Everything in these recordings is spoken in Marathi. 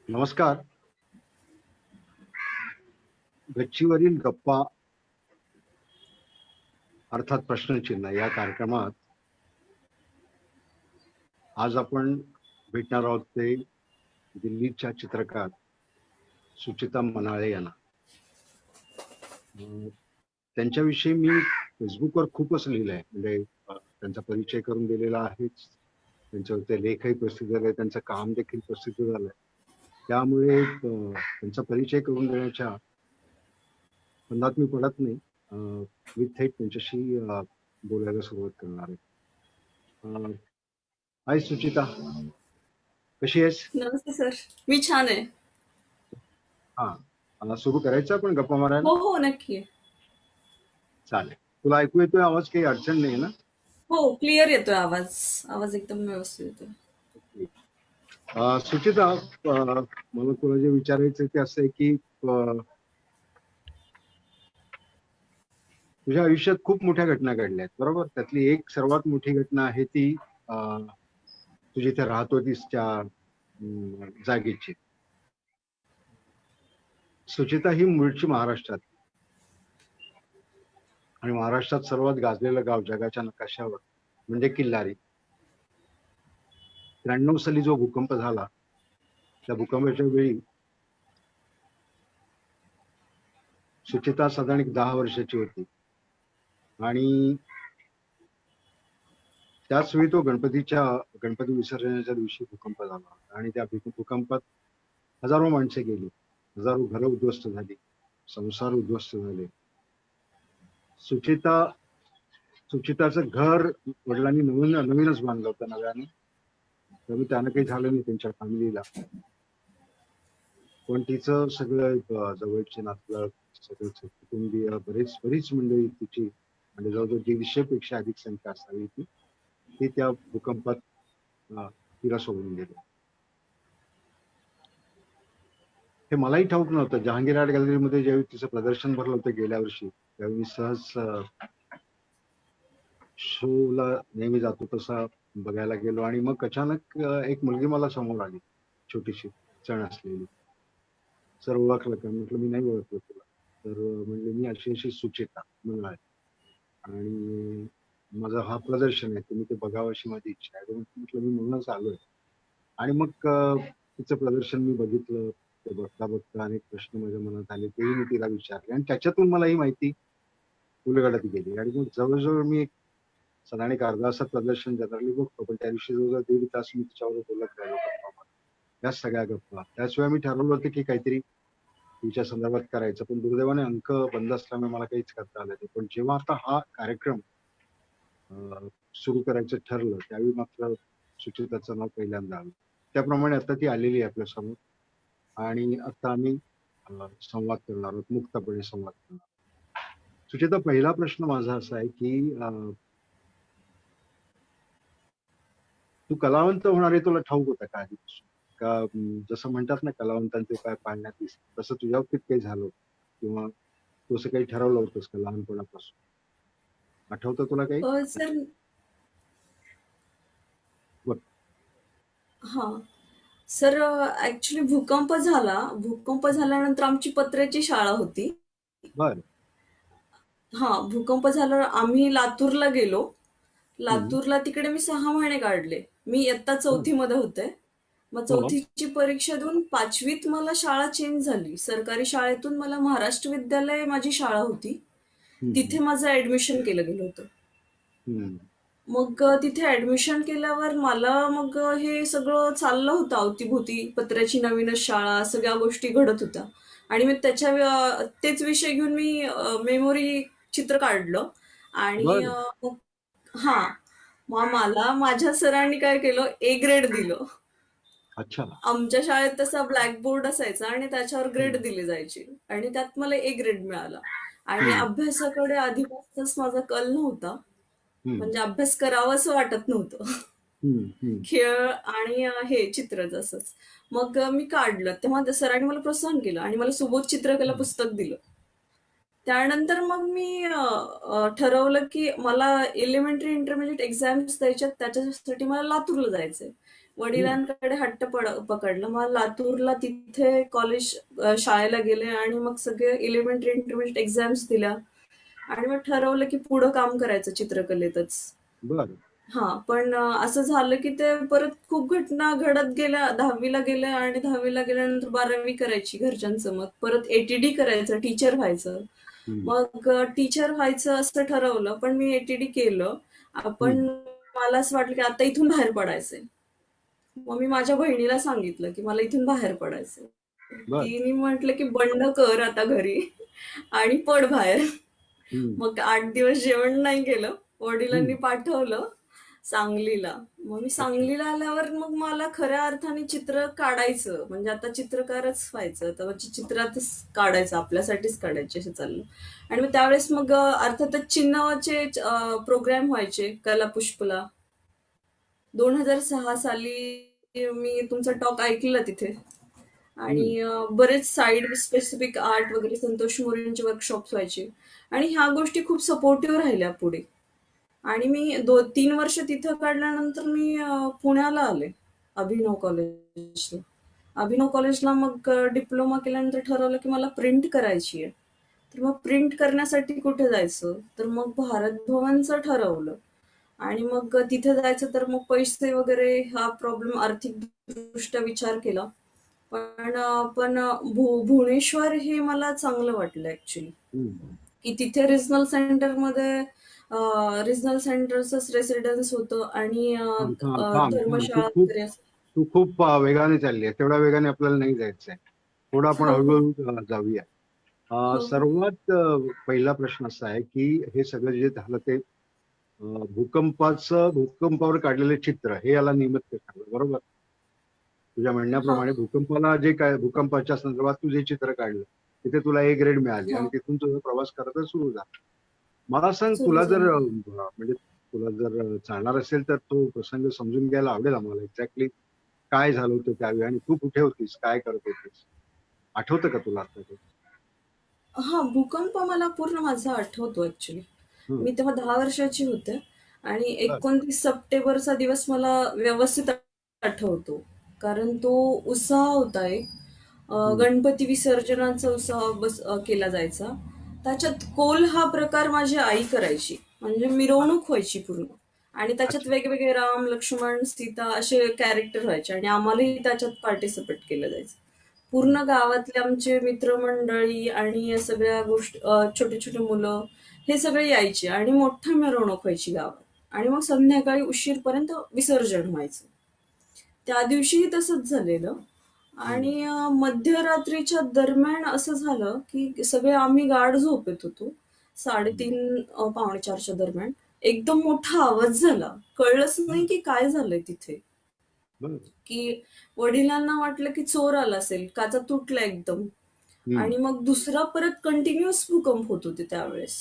नमस्कार. गच्चीवरील गप्पा अर्थात प्रश्नचिन्ह या कार्यक्रमात आज आपण भेटणार आहोत ते दिल्लीच्या चित्रकार सुचिता मनाळे यांना. त्यांच्याविषयी मी फेसबुकवर खूपच लिहिलं आहे, म्हणजे त्यांचा परिचय करून दिलेला आहेच, त्यांच्यावर लेखही प्रसिद्ध झाले, त्यांचं काम देखील प्रसिद्ध झालंय. त्यामुळे त्यांचा परिचय करून देण्याच्या फंदात मी पडत नाही. मी थेट त्यांच्याशी बोलायला सुरुवात करणार आहे. हाय सुचिता, कशी आहेस? नमस्ते सर, मी छान आहे. हा, सुरू करायचं आपण गप्पा मारायला? हो हो नक्की. चालेल. तुला ऐकू येतोय आवाज? काही अडचण नाही ना? हो, क्लिअर येतोय आवाज. आवाज एकदम व्यवस्थित येतोय. सुचिता, मला तुला जे विचारायचं ते असं आहे की तुझ्या आयुष्यात खूप मोठ्या घटना घडल्यात, बरोबर? त्यातली एक सर्वात मोठी घटना आहे ती तू जिथे राहत होतीस त्या जागेची. सुचिता ही मूळची महाराष्ट्रात, आणि महाराष्ट्रात सर्वात गाजलेलं गाव जगाच्या नकाशावर म्हणजे किल्लारी. 93 साली जो भूकंप झाला, त्या भूकंपाच्या वेळी सुचिता साधारण 10 वर्षाची होती, आणि त्याच वेळी तो गणपती विसर्जनाच्या दिवशी भूकंप झाला, आणि त्या भूकंपात हजारो माणसे गेली, हजारो घरं उद्ध्वस्त झाली, संसार उद्ध्वस्त झाले. सुचिताचं घर वडिलांनी नवीनच बांधलं होतं नव्याने, तर त्यानं काही झालं नाही त्यांच्या फॅमिलीला. पण तिचं सगळं जवळचे नातलग, सगळे कुटुंबीय, बरीच मंडळी तिची, म्हणजे जवळजवळ 150 पेक्षा अधिक संख्या असावी ती त्या भूकंपात तिला सोडून गेली. हे मलाही ठाऊक नव्हतं. जहांगीर आर्ट गॅलरीमध्ये ज्यावेळी तिचं प्रदर्शन भरलं होतं गेल्या वर्षी, त्यावेळी सहज शोला नेहमी जातो तसा बघायला गेलो, आणि मग अचानक एक मुलगी मला समोर आली, छोटीशी चण असलेली. सर ओळखलं का? म्हटलं मी नाही ओळखलं तुला. तर म्हणजे मी अशी सुचिता मनाळे, आणि माझं हा प्रदर्शन आहे, तुम्ही ते बघावं अशी माझी इच्छा आहे. म्हटलं मी म्हणूनच आलोय. आणि मग तिचं प्रदर्शन मी बघितलं. ते बघता अनेक प्रश्न माझ्या मनात आले, तेही मी तिला विचारले, आणि त्याच्यातून मला ही माहिती उलगडत गेली. आणि मग जवळजवळ मी साधारण एक अर्धा तासात प्रदर्शन जनरली बघतो, पण त्या दिवशी जवळजवळ 1.5 तास मी तिच्यावर बोलत राहिलो गप्पा. त्या सगळ्या गप्पा. त्याच वेळा मी ठरवलं होतं की काहीतरी तिच्या संदर्भात करायचं, पण दुर्दैवाने अंक बंद असल्यामुळे मला काहीच करता आलं नाही. पण जेव्हा आता हा कार्यक्रम सुरू करायचं ठरलं, त्यावेळी मात्र सुचिताचं नाव पहिल्यांदा आलं. त्याप्रमाणे आता ती आलेली आहे आपल्या समोर, आणि आता आम्ही संवाद करणार आहोत, मुक्तपणे संवाद करणार. सुचिता, पहिला प्रश्न माझा असा आहे की तू कलावंत होणार आहे तुला ठाऊक होतं का आधीपासून? का जसं म्हणतात ना, कलावंतांचे पाय पाळण्यात दिसत, तसं तुझ्या बाबतीत काही झालं, किंवा तू असं काही ठरवलं होतंस का लहानपणापासून? आठवतं तुला काही? सर, बघ. हा सर, ऍक्च्युली भूकंप झाल्यानंतर आमची पत्र्याची शाळा होती. बर. भूकंप झाल्यावर आम्ही लातूरला गेलो. लातूरला तिकडे मी 6 महिने काढले. मी इयत्ता 4थी मध्ये होते. मग हो. 4थीची परीक्षा देऊन 5वीत मला शाळा चेंज झाली. सरकारी शाळेतून मला महाराष्ट्र विद्यालय माझी शाळा होती, तिथे माझं ऍडमिशन केलं गेलं होतं. मग तिथे ऍडमिशन केल्यावर मला मग हे सगळं चाललं होतं अवतीभोवती, पत्र्याची नवीनच शाळा, सगळ्या गोष्टी घडत होत्या. आणि मग तेच विषय घेऊन मी मेमोरी चित्र काढलं, आणि बर. मग हा, मग मला माझ्या सरांनी काय केलं, ए ग्रेड दिलं. अच्छा. आमच्या शाळेत तसा ब्लॅकबोर्ड असायचा आणि त्याच्यावर ग्रेड हं, दिली जायची आणि त्यात मला ए ग्रेड मिळाला. आणि हं, अभ्यासाकडे आधीपासूनच माझा कल नव्हता. हं, म्हणजे अभ्यास करावा असं वाटत नव्हतं. हं, हं, खेळ आणि हे चित्र जसंच. मग मी काढलं. तेव्हा त्या सरांनी मला प्रोत्साहन केलं आणि मला सुबोध चित्रकला हं, पुस्तक दिलं. त्यानंतर मग मी ठरवलं की मला एलिमेंटरी इंटरमिजिएट एक्झाम्स द्यायच्यात, त्याच्यासाठी मला लातूरला जायचंय. हं, वडिलांकडे हट्ट पकडलं. मग लातूरला तिथे कॉलेज शाळेला गेले आणि मग सगळे एलिमेंटरी इंटरमिजिएट एक्झाम्स दिल्या आणि मग ठरवलं की पुढं काम करायचं चित्रकलेतच. बरं. हां, पण असं झालं की ते परत खूप घटना घडत गेल्या. 10वी गेले आणि 10वी गेल्यानंतर 12वी करायची घरच्यांचं मत. परत एटीडी करायचं, टीचर व्हायचं. हं, मग टीचर व्हायचं असं ठरवलं, पण मी एटीडी केलं. हं, पण मला असं वाटलं की आता इथून बाहेर पडायचंय. मग मी माझ्या बहिणीला सांगितलं की मला इथून बाहेर पडायचंय. बरं. तिने म्हटलं की बंड कर आता घरी आणि पड बाहेर. हं, मग 8 दिवस जेवण नाही केलं. हं. वडिलांनी पाठवलं सांगलीला. मग मी अच्छा. सांगलीला आल्यावर मग मला खऱ्या अर्थाने चित्र काढायचं. म्हणजे आता चित्रकारच व्हायचं. तर म्हणजे चित्रातच काढायचं, आपल्यासाठीच काढायचे असं चाललं. आणि मग त्यावेळेस मग अर्थातच चिन्हाचे प्रोग्राम व्हायचे कलापुष्पला. 2006 साली मी तुमचा टॉक ऐकला तिथे. हं, आणि बरेच साईड स्पेसिफिक आर्ट वगैरे संतोष मोरेंचे वर्कशॉप्स व्हायचे आणि ह्या गोष्टी खूप सपोर्टिव्ह राहिल्या पुढे. आणि मी 3 वर्ष तिथं काढल्यानंतर मी पुण्याला आले अभिनव कॉलेजला. अभिनव कॉलेजला मग डिप्लोमा केल्यानंतर ठरवलं की मला प्रिंट करायची आहे. तर मग प्रिंट करण्यासाठी कुठे जायचं, तर मग भारत भवनचं ठरवलं. आणि मग तिथे जायचं तर मग पैसे वगैरे हा प्रॉब्लेम आर्थिकदृष्ट्या विचार केला. पण भुवनेश्वर हे मला चांगलं वाटलं ऍक्च्युली, हं. की तिथे रिजनल सेंटरमध्ये रिजनल सेंटरचंच रेसिडेन्स होतं आणि थांब, थांब, थांब, थांब. तू धर्मशाळा खूप वगैरे असं. तू खूप वेगाने चालली आहे. तेवढ्या वेगाने आपल्याला नाही जायचंय. थोडं आपण हो, हो. हळू-हळू जाऊया. हो, हो. सर्वात पहिला प्रश्न असा आहे, की हे सगळं जे झालं ते भूकंपावर काढलेले चित्र हे याला निमित्त ठरलं, बरोबर? तुझ्या हां, म्हणण्याप्रमाणे भूकंपाला जे काय भूकंपाच्या संदर्भात तू जे चित्र काढलं, तिथे तुला ए ग्रेड मिळाली आणि हां. तिथून तुझा प्रवास करतच सुरू झाला. मला सांग सुरू तुला जर झालं. म्हणजे तुला जर चालणार असेल तर तो प्रसंग समजून घ्यायला आवडेल आम्हाला. एक्झॅक्टली काय झालं होतं त्यावेळी आणि तू कुठे होतीस, काय करत होतीस, आठवतं का तुला आता ते? हां, भूकंप मला पूर्ण माझा आठवतो ॲक्चुअली. हं, मी तेव्हा 10 वर्षाची होते आणि बर. 29 सप्टेंबरचा दिवस मला व्यवस्थित आठवतो. कारण तो उत्साह होता एक. हं, गणपती विसर्जनाचा उत्साह केला जायचा. त्याच्यात कोल हा प्रकार माझी आई करायची. म्हणजे मिरवणूक व्हायची पूर्ण आणि त्याच्यात अच्छा. वेगवेगळे राम, लक्ष्मण, सीता असे कॅरेक्टर व्हायचे आणि आम्हालाही त्याच्यात पार्टिसिपेट केलं जायचं. हं, पूर्ण गावातले आमचे मित्रमंडळी आणि या सगळ्या गोष्टी, छोटे छोटे मुलं हे सगळे यायचे आणि मोठी मिरवणूक व्हायची गावात. आणि मग संध्याकाळी उशीरपर्यंत विसर्जन व्हायचं. त्या दिवशीही तसंच झालेलं. हं, आणि मध्यरात्रीच्या दरम्यान असं झालं की सगळे आम्ही गाढ झोपेत होतो. हं. 3:30 पावणे 4च्या दरम्यान एकदम मोठा आवाज झाला. कळलंच नाही हं, की काय झालंय तिथे. बरं. की वडिलांना वाटलं की चोर आला असेल, काचा तुटल्या एकदम. हं, आणि मग दुसरा परत कंटिन्युअस भूकंप होत होते त्यावेळेस.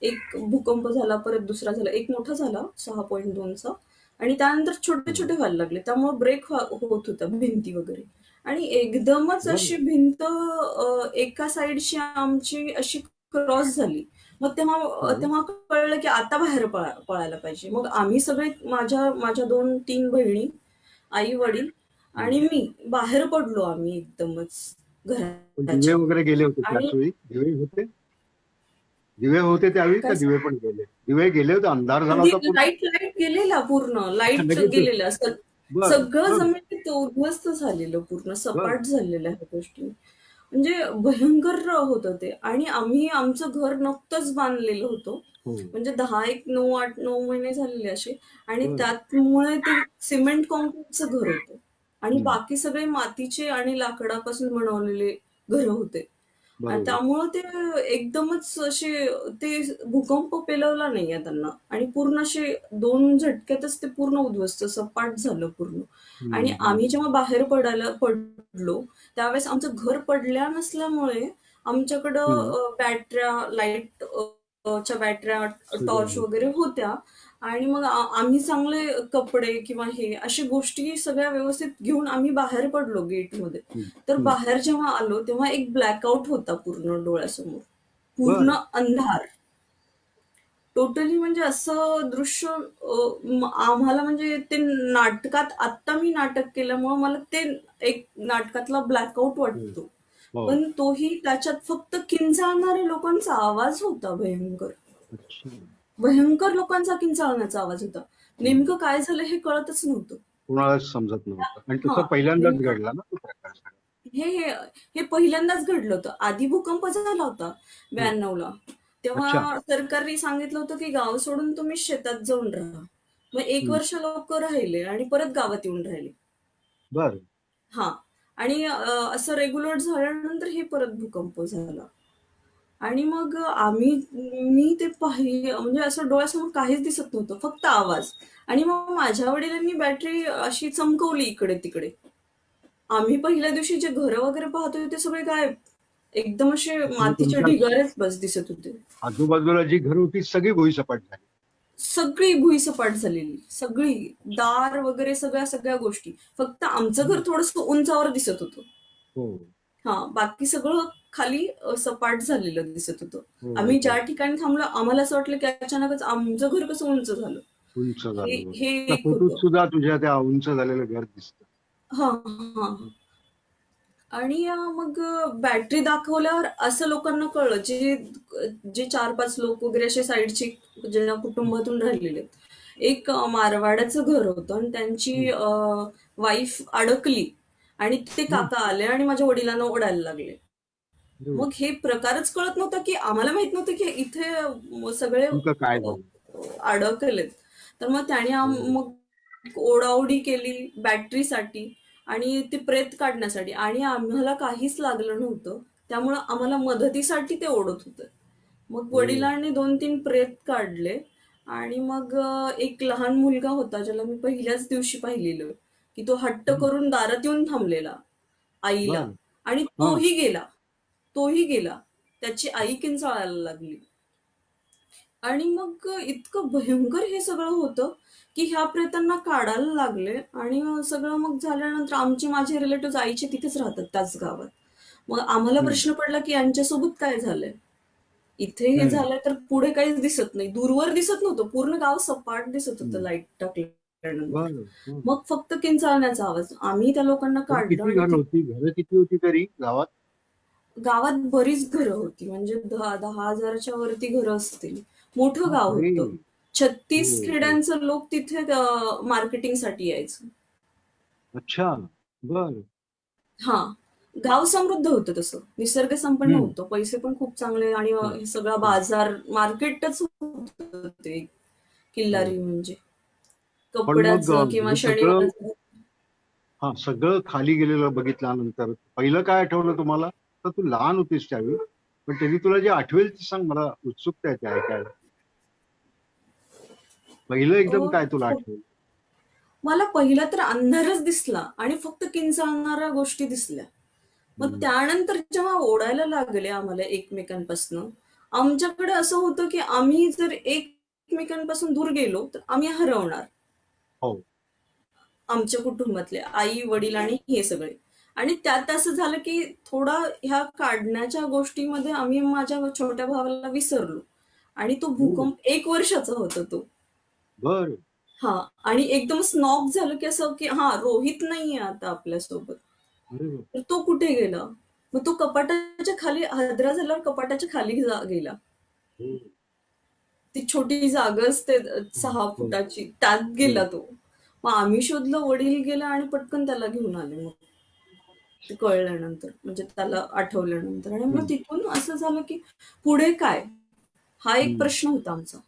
एक भूकंप झाला, परत दुसरा झाला. एक मोठा झाला 6.2चा आणि त्यानंतर हं. छोटे-छोटे व्हायला लागले. त्यामुळे ब्रेक होत होत्या भिंती वगैरे. आणि एकदमच बरं. अशी भिंत एका साइडची आमची अशी क्रॉस झाली. मग तेव्हा हं, तेव्हा कळलं की आता बाहेर पळायला पाहिजे. मग आम्ही सगळे माझ्या माझ्या 2-3 बहिणी, आई-वडील हं. आणि मी बाहेर पडलो आम्ही एकदमच पण दिवे घराच्या. वगैरे गेले होते आणि त्याच वेळी? दिवे होते त्यावेळी का काय दिवे पण गेले? दिवे गेले होते, अंधार झाला होता पूर्ण? लाईट लाईट गेलेला पूर्ण. अच्छा, लाईट लगेचच. गेलेल्या. बरं, सगळं बरं, जमिनीत उद्ध्वस्त झालेलं पूर्ण. बरं. सपाट झालेल्या ह्या गोष्टी. म्हणजे भयंकर होतं ते. आणि आम्ही आमचं घर नुकतंच बांधलेलं होतं. हो, म्हणजे 10 एक 9, 8, 9 महिने झालेले असे. आणि बरं. त्यामुळे ते सिमेंट काँक्रीटचं घर होतं. आणि हं, बाकी सगळे मातीचे आणि लाकडापासून बनवलेले घरं होते. आणि बरोबर. त्यामुळं ते एकदमच असे ते भूकंप पेलवला नाहीये त्यांना आणि पूर्ण असे 2 झटक्यातच ते पूर्ण उद्ध्वस्त, सपाट झालं पूर्ण. आणि हं, आम्ही हं. जेव्हा बाहेर पडलो, त्यावेळेस आमचं घर पडल्या नसल्यामुळे आमच्याकडं हं. बॅटऱ्या, लाईट च्या बॅटऱ्या, सगळं टॉर्च होतं. वगैरे होत्या आणि मग आम्ही चांगले कपडे किंवा हे अशा गोष्टी सगळ्या व्यवस्थित घेऊन आम्ही बाहेर पडलो गेटमध्ये. हं, तर हं. बाहेर जेव्हा आलो तेव्हा एक ब्लॅकआउट होता पूर्ण डोळ्यासमोर. पूर्ण बरं. अंधार. टोटली म्हणजे असं दृश्य आम्हाला म्हणजे ते नाटकात आत्ता मी नाटक केल्यामुळं मला ते एक नाटकातला ब्लॅकआउट हो, वाटतो. हो. पण तोही त्याच्यात फक्त किंचाळणाऱ्या लोकांचा आवाज होता भयंकर. अच्छा. भयंकर लोकांचा किंचाळण्याचा आवाज होता. हं. नेमकं काय झालं हे कळतच नव्हतं. कुणालाच समजत नव्हतं आणि तसं हां, पहिल्यांदाच नेमकं घडला ना तो प्रकार सगळा. हे हे हे पहिल्यांदाच घडलं होतं. आधी भूकंप झाला होता हां. 92 ला. अच्छा. तेव्हा सरकारने सांगितलं होतं, की गाव सोडून तुम्ही शेतात जाऊन राहा. मग 1 हं. वर्ष लोकं राहिले आणि परत गावात येऊन राहिले. बरं. हां. आणि असं रेग्युलर झाल्यानंतर हे परत भूकंप झाला. आणि मग मी ते म्हणजे असं डोळ्यासमोर काहीच दिसत नव्हतं, फक्त आवाज. आणि मग माझ्या वडिलांनी बॅटरी अशी चमकवली इकडे-तिकडे. आम्ही पहिल्या दिवशी जे घरं वगैरे पाहतोय ते सगळे गायब. एकदम असे म्हणजे मातीचे तुमच्या ढिगारेच बस दिसत होते. आजूबाजूला जी घरं होती सगळी भुईसपाट झाली. सगळी भुईसपाट झालेली. सगळी. दार वगैरे सगळ्या गोष्टी. फक्त आमचं घर हं. थोडंसं उंचावर दिसत होतं. हो, हां, बाकी सगळं खाली सपाट झालेलं दिसत होतं. हो, आम्ही हो. ज्या ठिकाणी थांबलो आम्हाला असं वाटलं की अचानकच आमचं घर कसं उंच झालं. उंच हे झालं बरोबर. हे त्या एक फोटोत होतं. सुद्धा तुझ्या त्या उंच झालेलं घर दिसतं. हां, हां. आणि मग बॅटरी दाखवल्यावर असं लोकांना कळलं, जे 4-5 लोक वगैरे असे साईडचे ज्यांना हं, कुटुंबातून राहिलेले आहेत. एक मारवाड्याचं घर होतं आणि त्यांची हं. वाईफ अडकली आणि ते हं. काका आले आणि माझ्या वडिलांना ओढायला लागले. अरे मग हे प्रकारच कळत नव्हता, की आम्हाला माहीत नव्हतं, की इथे सगळे नेमकं काय झालं? अडकलेत. तर मग त्याने हो. मग ओढाओढी केली बॅटरीसाठी आणि ते प्रेत काढण्यासाठी आणि आम्हाला काहीच लागलं नव्हतं. त्यामुळं आम्हाला मदतीसाठी ते ओढत होते. मग हो. वडिलांनी 2-3 प्रेत काढले आणि मग एक लहान मुलगा होता, ज्याला मी पहिल्याच दिवशी पाहिलेलं, की तो हट्ट हं. करून दारात येऊन थांबलेला आईला बरं. आणि हां. तोही गेला. तोही गेला. त्याची आई किंचाळायला लागली. आणि मग इतकं भयंकर हे सगळं होतं, की ह्या प्रेतांना काढायला लागले आणि सगळं मग झाल्यानंतर माझे रिलेटिव्हज आईचे तिथेच राहतात त्याच गावात. मग आम्हाला हं. प्रश्न पडला, की यांच्यासोबत काय झालंय? इथे हे हं. झालंय तर पुढे काहीच दिसत नाही. दूरवर दिसत नव्हतं. पूर्ण गाव सपाट दिसत होतं हं. लाईट टाकल्यानंतर. बरं. हं. मग फक्त किंचाळण्याचा आवाज. आम्ही त्या लोकांना तरी काढलं किती आणि घरं होती? घरं किती होती तरी गावात? गावात बरीच घरं होती. म्हणजे 10,000च्या वरती घरं असतील. मोठं गाव बापरे! होतं. हो, 36 हो. खेड्यांचं लोक तिथे मार्केटिंगसाठी यायचं. अच्छा. बरं. हां. गाव समृद्ध होतं तसं. निसर्ग संपन्न हं. होतं. पैसे पण खूप चांगले आणि हं. हे सगळा हं. बाजार मार्केटच होतं ते हो. किल्लारी म्हणजे. पण मग कपड्याचं किंवा हे सगळं शनिवाराचं. हां, सगळं खाली गेलेलं बघितल्यानंतर पहिलं काय आठवलं तुम्हाला? तर तू लहान होतीस त्यावेळी. पण त्यांनी तुला जे आठवेल ते सांग मला उत्सुकता आहे ते ऐकायला. पहिलं अ, एकदम काय तुला आठवेल? मला पहिला तर अंधारच दिसला आणि फक्त किंचाळणाऱ्या गोष्टी दिसल्या. मग हं. त्यानंतर जेव्हा ओढायला लागले आम्हाला एकमेकांपासनं, आमच्याकडे असं होतं, की आम्ही जर एकमेकांपासून दूर गेलो, तर आम्ही हरवणार. हो. आमच्या कुटुंबातले आई-वडील आणि हे सगळे. आणि त्यात असं झालं, की थोडा ह्या काढण्याच्या गोष्टीमध्ये आम्ही माझ्या छोट्या भावाला विसरलो. आणि तो हो. भूकंप 1 वर्षाचा होता तो. बरं. हां. आणि एकदमच नॉक झालं, की असं, की हां, रोहित नाहीये आता आपल्यासोबत. अरे वाह! तर तो कुठे गेला? मग तो कपाटाच्या खाली हादरा झाल्यावर कपाटाच्या खाली गेला. हो. ती छोटी जागा असते हं. 6 हो. फुटाची, त्यात गेला हो. तो. मग आम्ही शोधलं, वडील गेला आणि पटकन त्याला घेऊन आले मग. ते कळल्यानंतर, म्हणजे त्याला आठवल्यानंतर. आणि मग हं. तिथून असं झालं, की पुढे काय? हा एक हं. प्रश्न होता आमचा.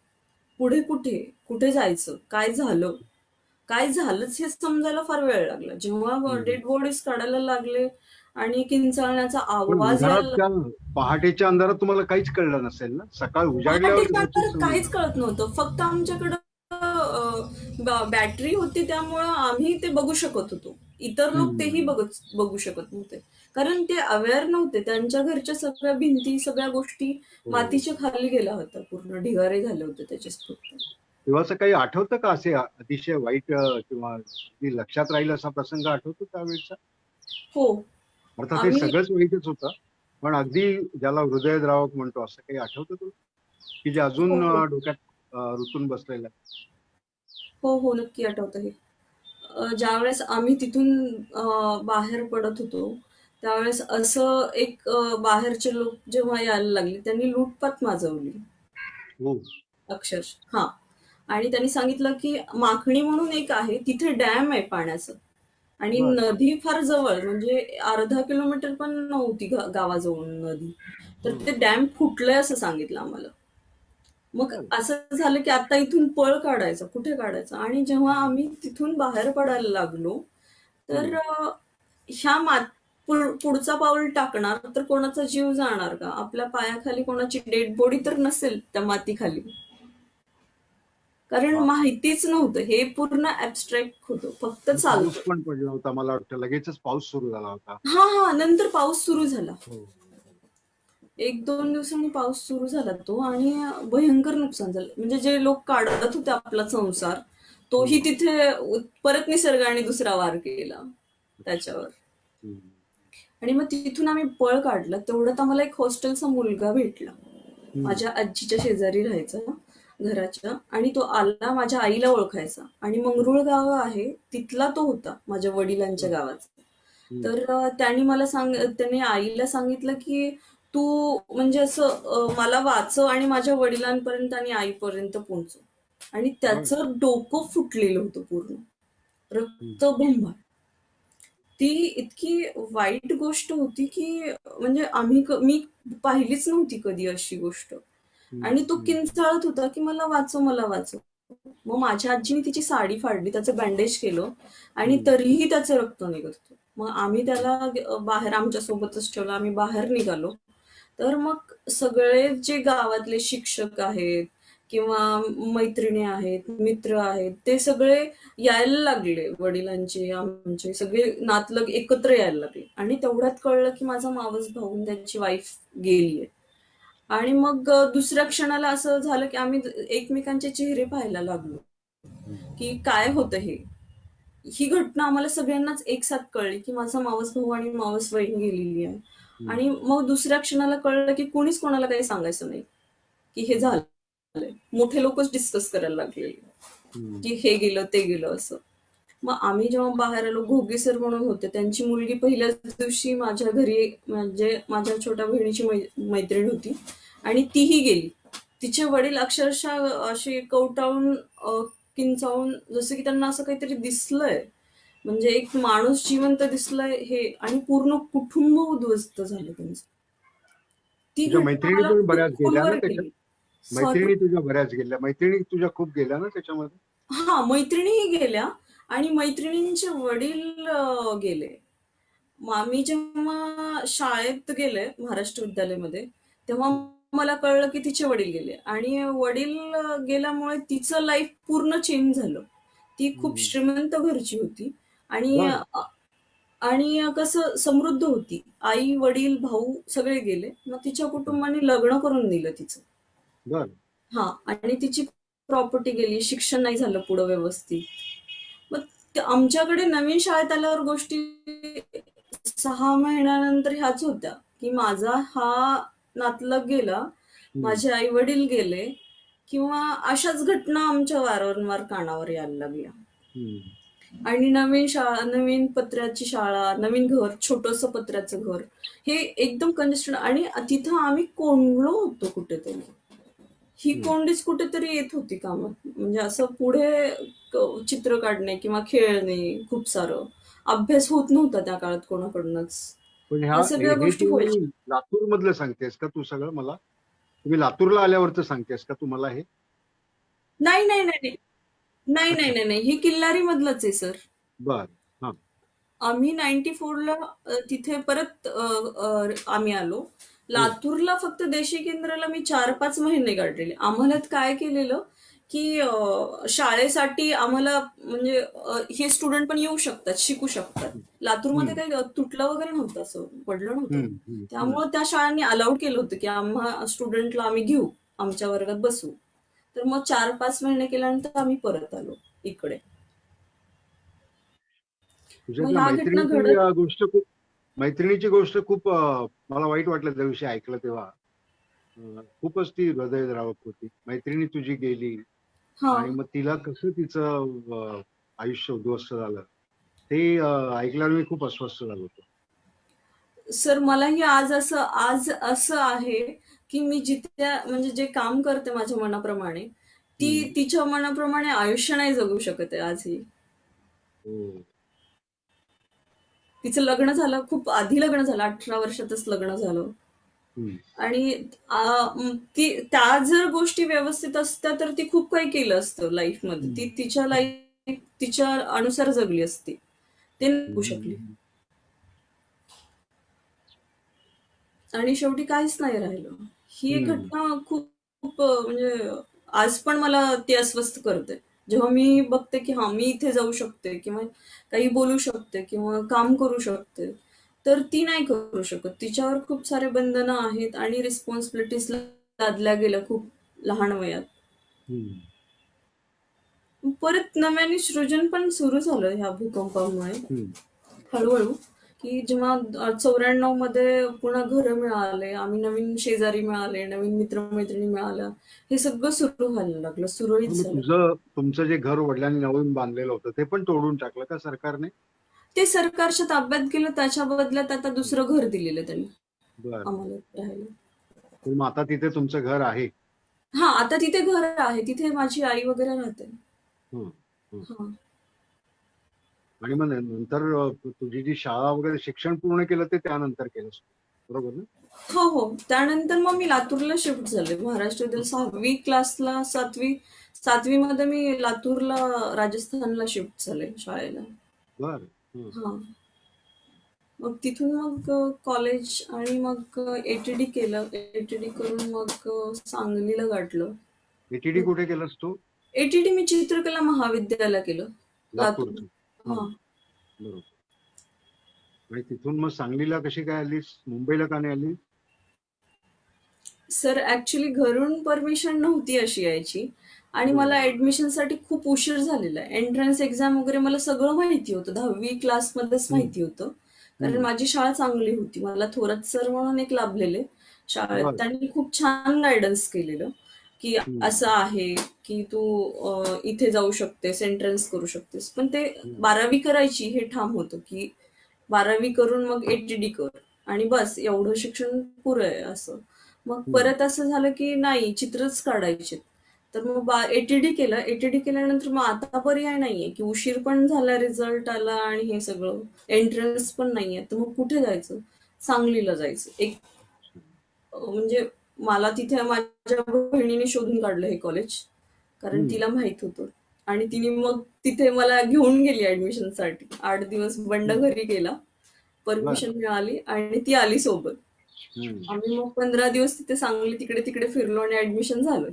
पुढे कुठे? कुठे जायचं? काय झालं? काय झालंच हे समजायला फार वेळ लागला. जेव्हा हं. डेड बॉडीज काढायला लागले आणि किंचाळण्याचा पण आवाज अंधारात, यायला. त्या पहाटेच्या अंधारात तुम्हाला काहीच कळलं नसेल ना? सकाळ उजाडल्यावर पहाटेच्या गोष्टी अंधारात काहीच समजणार. कळत नव्हतं. फक्त आमच्याकडं बॅटरी होती, त्यामुळं आम्ही ते बघू शकत होतो. इतर लोक तेही हम्म. बघू शकत नव्हते. कारण ते अवेअर नव्हते. त्यांच्या घरच्या सगळ्या भिंती, सगळ्या गोष्टी हो. मातीच्या खाली गेल्या होत्या. पूर्ण ढिगारे झाले होते त्याचे फक्त. तेव्हाचं काही आठवतं का, असे अतिशय वाईट किंवा अगदी लक्षात राहील असा प्रसंग आठवतो त्यावेळेचा? हो. अर्थात हे आम्ही सगळंच वाईटच होतं, पण अगदी ज्याला हृदयद्रावक म्हणतो असं काही आठवतं तुला, की जे हो, अजून हो. डोक्यात रुतून बसलेलं आहे? हो, हो. नक्की आठवतं हे. ज्यावेळेस आम्ही तिथून बाहेर पडत होतो, त्यावेळेस असं एक बाहेरचे लोक जेव्हा यायला लागले, त्यांनी लूटपाट माजवली हो. अक्षरशः. हां. आणि त्यांनी सांगितलं, की माखणी म्हणून एक आहे, तिथे डॅम आहे पाण्याचं आणि बर. नदी फार जवळ, म्हणजे अर्धा किलोमीटर पण नव्हती गावाजवळून नदी. तर हम्म. ते डॅम फुटलंय असं सांगितलं आम्हाला. मग बर. असं झालं, की आता इथून पळ काढायचा, कुठे काढायचा? आणि जेव्हा आम्ही तिथून बाहेर पडायला लागलो, तर हम्म. ह्या पुढचा पाऊल टाकणार तर कोणाचा जीव जाणार का? आपल्या पायाखाली कोणाची डेड बॉडी तर नसेल त्या मातीखाली. कारण बाप. माहितीच नव्हतं. हे पूर्ण ॲब्स्ट्रॅक्ट होतं. फक्त आणि पाऊस चालतं. पण पडला होता, मला वाटतं लगेचच पाऊस सुरू झाला होता. हां, हां. नंतर पाऊस सुरू झाला. हो. 1-2 दिवसांनी पाऊस सुरू झाला तो आणि भयंकर नुकसान झालं. म्हणजे जे लोक काढत होते आपला संसार, तोही हम्म. तिथे परत निसर्गाने दुसरा वार केला अच्छा. त्याच्यावर. हम्म. आणि मग तिथून आम्ही पळ काढलं. तेवढ्यात आम्हाला एक हॉस्टेलचा मुलगा भेटला. हम्म. माझ्या आजीच्या शेजारी राहायचा घराच्या, आणि तो आला, माझ्या आईला ओळखायचा आणि मंगरुळ गाव आहे तिथला तो होता, माझ्या वडिलांच्या बर. गावाचा. हम्म. तर त्याने आईला सांगितलं, की तू म्हणजे असं मला वाचव आणि माझ्या वडिलांपर्यंत आणि आईपर्यंत पोहोचव. आणि बर. त्याचं डोकं फुटलेलं होतं पूर्ण, हम्म. रक्तबंबाळ. ती इतकी वाईट गोष्ट होती, की म्हणजे मी पाहिलीच नव्हती कधी अशी गोष्ट. हम्म. आणि तो हम्म. किंचाळत होता, की मला वाचव, मला वाचव. मग माझ्या आजीने तिची साडी फाडली, त्याचं बँडेज केलं आणि हम्म. तरीही त्याचं रक्त निघत होतं. मग आम्ही त्याला बाहेर आमच्या सोबतच ठेवलं. आम्ही बाहेर निघालो. तर मग सगळे जे गावातले शिक्षक आहेत किंवा मैत्रिणी आहेत, मित्र आहेत, ते सगळे यायला लागले. वडिलांचे, आमचे सगळे नातलग एकत्र यायला लागले. आणि तेवढ्यात कळलं, की माझा मावस भाऊ आणि त्याची वाईफ गेलीये. आणि मग दुसऱ्या क्षणाला असं झालं, की आम्ही एकमेकांचे चेहरे पाहायला लागलो, हम्म. की काय होतं हे. ही घटना आम्हाला सगळ्यांनाच एकसाथ कळली, की माझा मावस भाऊ आणि मावस बहीण गेलेली आहे. आणि हम्म. मग दुसऱ्या क्षणाला कळलं, की कोणीच कोणाला काही सांगायचं नाही, की हे हम्म. झालंय. मोठे लोकच डिस्कस करायला लागले, हम्म. की हे गेलं, ते गेलं असं. मग आम्ही जेव्हा बाहेर आलो, घोगे सर म्हणून होते, त्यांची मुलगी पहिल्याच दिवशी माझ्या घरी, म्हणजे माझ्या छोट्या बहिणीची मैत्रीण होती आणि तीही गेली. तिचे वडील अक्षरशः असे कवटाळून किंचाळून, जसं की त्यांना असं काहीतरी दिसलंय, म्हणजे एक माणूस जिवंत दिसलाय हे, आणि पूर्ण कुटुंब उद्ध्वस्त झालं त्यांचं. ती तुझ्या घटना मैत्रिणी मला पण खूप बऱ्याच गेल्या ना खोलवर त्याच्यात? गेली. सॉरी. मैत्रिणी तुझ्या बऱ्याच गेल्या, मैत्रिणी तुझ्या खूप गेल्या ना त्याच्यामध्ये? हां, मैत्रिणीही गेल्या आणि मैत्रिणींचे वडील गेले. मग आम्ही जेव्हा शाळेत गेले महाराष्ट्र विद्यालयामध्ये, तेव्हा मला कळलं की तिचे वडील गेले आणि वडील गेल्यामुळे तिचं लाईफ पूर्ण चेंज झालं. ती खूप हम्म. श्रीमंत घरची होती आणि बर. कसं समृद्ध होती. आई, वडील, भाऊ सगळे गेले. मग तिच्या कुटुंबाने लग्न करून दिलं तिचं. बर. हां, आणि तिची प्रॉपर्टी गेली, शिक्षण नाही झालं पुढं व्यवस्थित. मग आमच्याकडे नवीन शाळेत आल्यावर गोष्टी 6 महिन्यानंतर ह्याच होत्या, की माझा हा नातलग गेला, हम्म. माझे आई-वडील गेले, किंवा अशाच घटना आमच्या वारंवार कानावर यायला लागल्या. हम्म. आणि नवीन शाळा, नवीन पत्र्याची शाळा, नवीन घर, छोटंसं पत्र्याचं घर. हे एकदम कंजेस्टेड आणि तिथं आम्ही कोंडलो होतो कुठेतरी. ही हम्म. कोंडीच कुठेतरी येत होती कामात. म्हणजे असं पुढे चित्र काढणे किंवा खेळणे, खूप सारं. अभ्यास होत नव्हता त्या काळात कोणाकडूनच. पण ह्या सगळ्या हे गोष्टी तू व्हायच्या. लातूर मधलं सांगतेस का तू सगळं मला? तुम्ही लातूरला आल्यावरच सांगतेस का तुम्हाला हे? नाही, नाही, नाही, नाही. नाही, नाही, नाही, नाही. हे किल्लारी मधलंच आहे सर. बर. हा. आम्ही 94ला तिथे परत आम्ही आलो. हो. लातूरला फक्त देशी केंद्राला मी 4-5 महिने काढलेले. आम्हाला काय केलेलं, की शाळेसाठी आम्हाला म्हणजे हे स्टुडंट पण येऊ शकतात, शिकू शकतात. लातूरमध्ये हं, काही तुटलं वगैरे नव्हतं, असं पडलं नव्हतं. हं, हं, हं. त्यामुळं त्या शाळांनी अलाउड केलं होतं, की आम्हा स्टुडंटला आम्ही घेऊ, आमच्या वर्गात बसवू. तर मग 4-5 महिने केल्यानंतर आम्ही परत आलो इकडे. मग तुझ्यातल्या ह्या घटना घडत मैत्रिणीची गोष्ट खूप मला वाईट वाटलं त्या दिवशी ऐकलं तेव्हा. खूपच ती हृदयद्रावक होती. मैत्रिणी तुझी गेली आणि हां. मग तिला कसं तिचं आयुष्य उद्ध्वस्त झालं ते ऐकल्यावर मी खूप अस्वस्थ झालो होतो. सर मलाही आज असं आहे, की मी जिथे म्हणजे जे काम करते माझ्या मनाप्रमाणे, ती हं. तिच्या मनाप्रमाणे आयुष्य नाही जगू शकत आहे आजही. हो. तिचं लग्न झालं, खूप आधी लग्न झालं, 18 वर्षातच लग्न झालं. हं, आणि ती त्या जर गोष्टी व्यवस्थित असत्या, तर ती खूप काही केलं असतं लाईफमध्ये. हं, ती तिच्या हं, लाईफ तिच्या अनुसार जगली असती. ते नाही हं, जगू शकली. हं, आणि शेवटी काहीच नाही राहिलं. ही एक हं, घटना खूप खूप म्हणजे आज पण मला ती अस्वस्थ करते. जेव्हा मी बघते, की हां, मी इथे जाऊ शकते किंवा काही बोलू शकते किंवा काम करू शकते, तर ती नाही करू शकत. तिच्यावर खूप सारे बंधनं आहेत आणि रिस्पॉन्सिबिलिटीज लादल्या गेल्या खूप लहान वयात. हं. परत नव्याने सृजन पण सुरू झालं ह्या भूकंपामुळे. हं. हळू-हळू, की जेव्हा 94 मध्ये पुन्हा घरं मिळाले, आम्ही नवीन शेजारी मिळाले, नवीन मित्र-मैत्रिणी मिळाल्या. हे सगळं सुरू व्हायला लागलं, सुरळीत मग झालं. तुमचं जे घर वडिलांनी नवीन बांधलेलं होतं ते पण तोडून टाकलं का सरकारने? ते सरकारच्या ताब्यात गेलं, त्याच्या बदल्यात आता दुसरं घर दिलेलं त्यांनी बरं, बरं. आम्हाला राहायला. तर मग आता तिथे तुमचं घर आहे. हां, आता तिथे घर आहे. तिथे माझी आई वगैरे राहते. हं, हं. हां. आणि मग नंतर तुझी जी शाळा वगैरे शिक्षण पूर्ण केलं ते त्यानंतर केलंस तू. बरोबर ना? हो, हो. त्यानंतर मग मी लातूरला शिफ्ट झाले. महाराष्ट्र विद्यालय 6वी क्लासला 7वी मध्ये मी लातूरला राजस्थानला शिफ्ट झाले शाळेला. बरं. हं. हां. मग तिथून मग कॉलेज आणि मग एटीडी केलं. एटीडी करून मग सांगलीला गाठलं. एटीडी कुठे केलंस तू? एटीडी मी चित्रकला महाविद्यालय केलं, लातूर. लातूरचं. हां, हां. बरोबर. आणि तिथून मग सांगलीला कशी काय आलीस? मुंबईला का नाही आलीस? सर ॲक्चुअली घरून परमिशन नव्हती अशी यायची आणि मला बरं. ॲडमिशनसाठी खूप उशीर झालेला आहे. एंट्रन्स एक्झाम वगैरे मला सगळं माहिती होतं. 10वी क्लासमध्येच हं, माहिती होतं. कारण हं. माझी शाळा चांगली होती. मला थोरात सर म्हणून एक लाभलेले शाळेत. बरं. त्यांनी खूप छान गाईडन्स केलेलं, की हं, असं आहे, की तू इथे जाऊ शकतेस, एंट्रन्स करू शकतेस. पण ते हं, 12वी करायची हे ठाम होतं, की 12वी करून मग एटीडी कर आणि बस एवढं शिक्षण पुरं आहे असं. मग हं, परत असं झालं की नाही चित्रच काढायचे. तर मग एटीडी केलं. एटीडी केल्यानंतर मग आता पर्याय नाहीये, की उशीर पण झाला, रिझल्ट आला आणि हे सगळं. एंट्रन्स पण नाहीये. तर मग कुठे जायचं? सांगलीला जायचं. एक म्हणजे मला तिथे माझ्या बहिणीने शोधून काढलं हे कॉलेज. कारण हं. तिला माहित होतं. आणि तिने मग तिथे मला घेऊन गेली ॲडमिशनसाठी. 8 दिवस बंड हं. घरी केला. बरं. परमिशन मिळाली आणि ती आली सोबत. हं. आम्ही मग 15 दिवस तिथे सांगली तिकडे-तिकडे फिरलो आणि ॲडमिशन झालं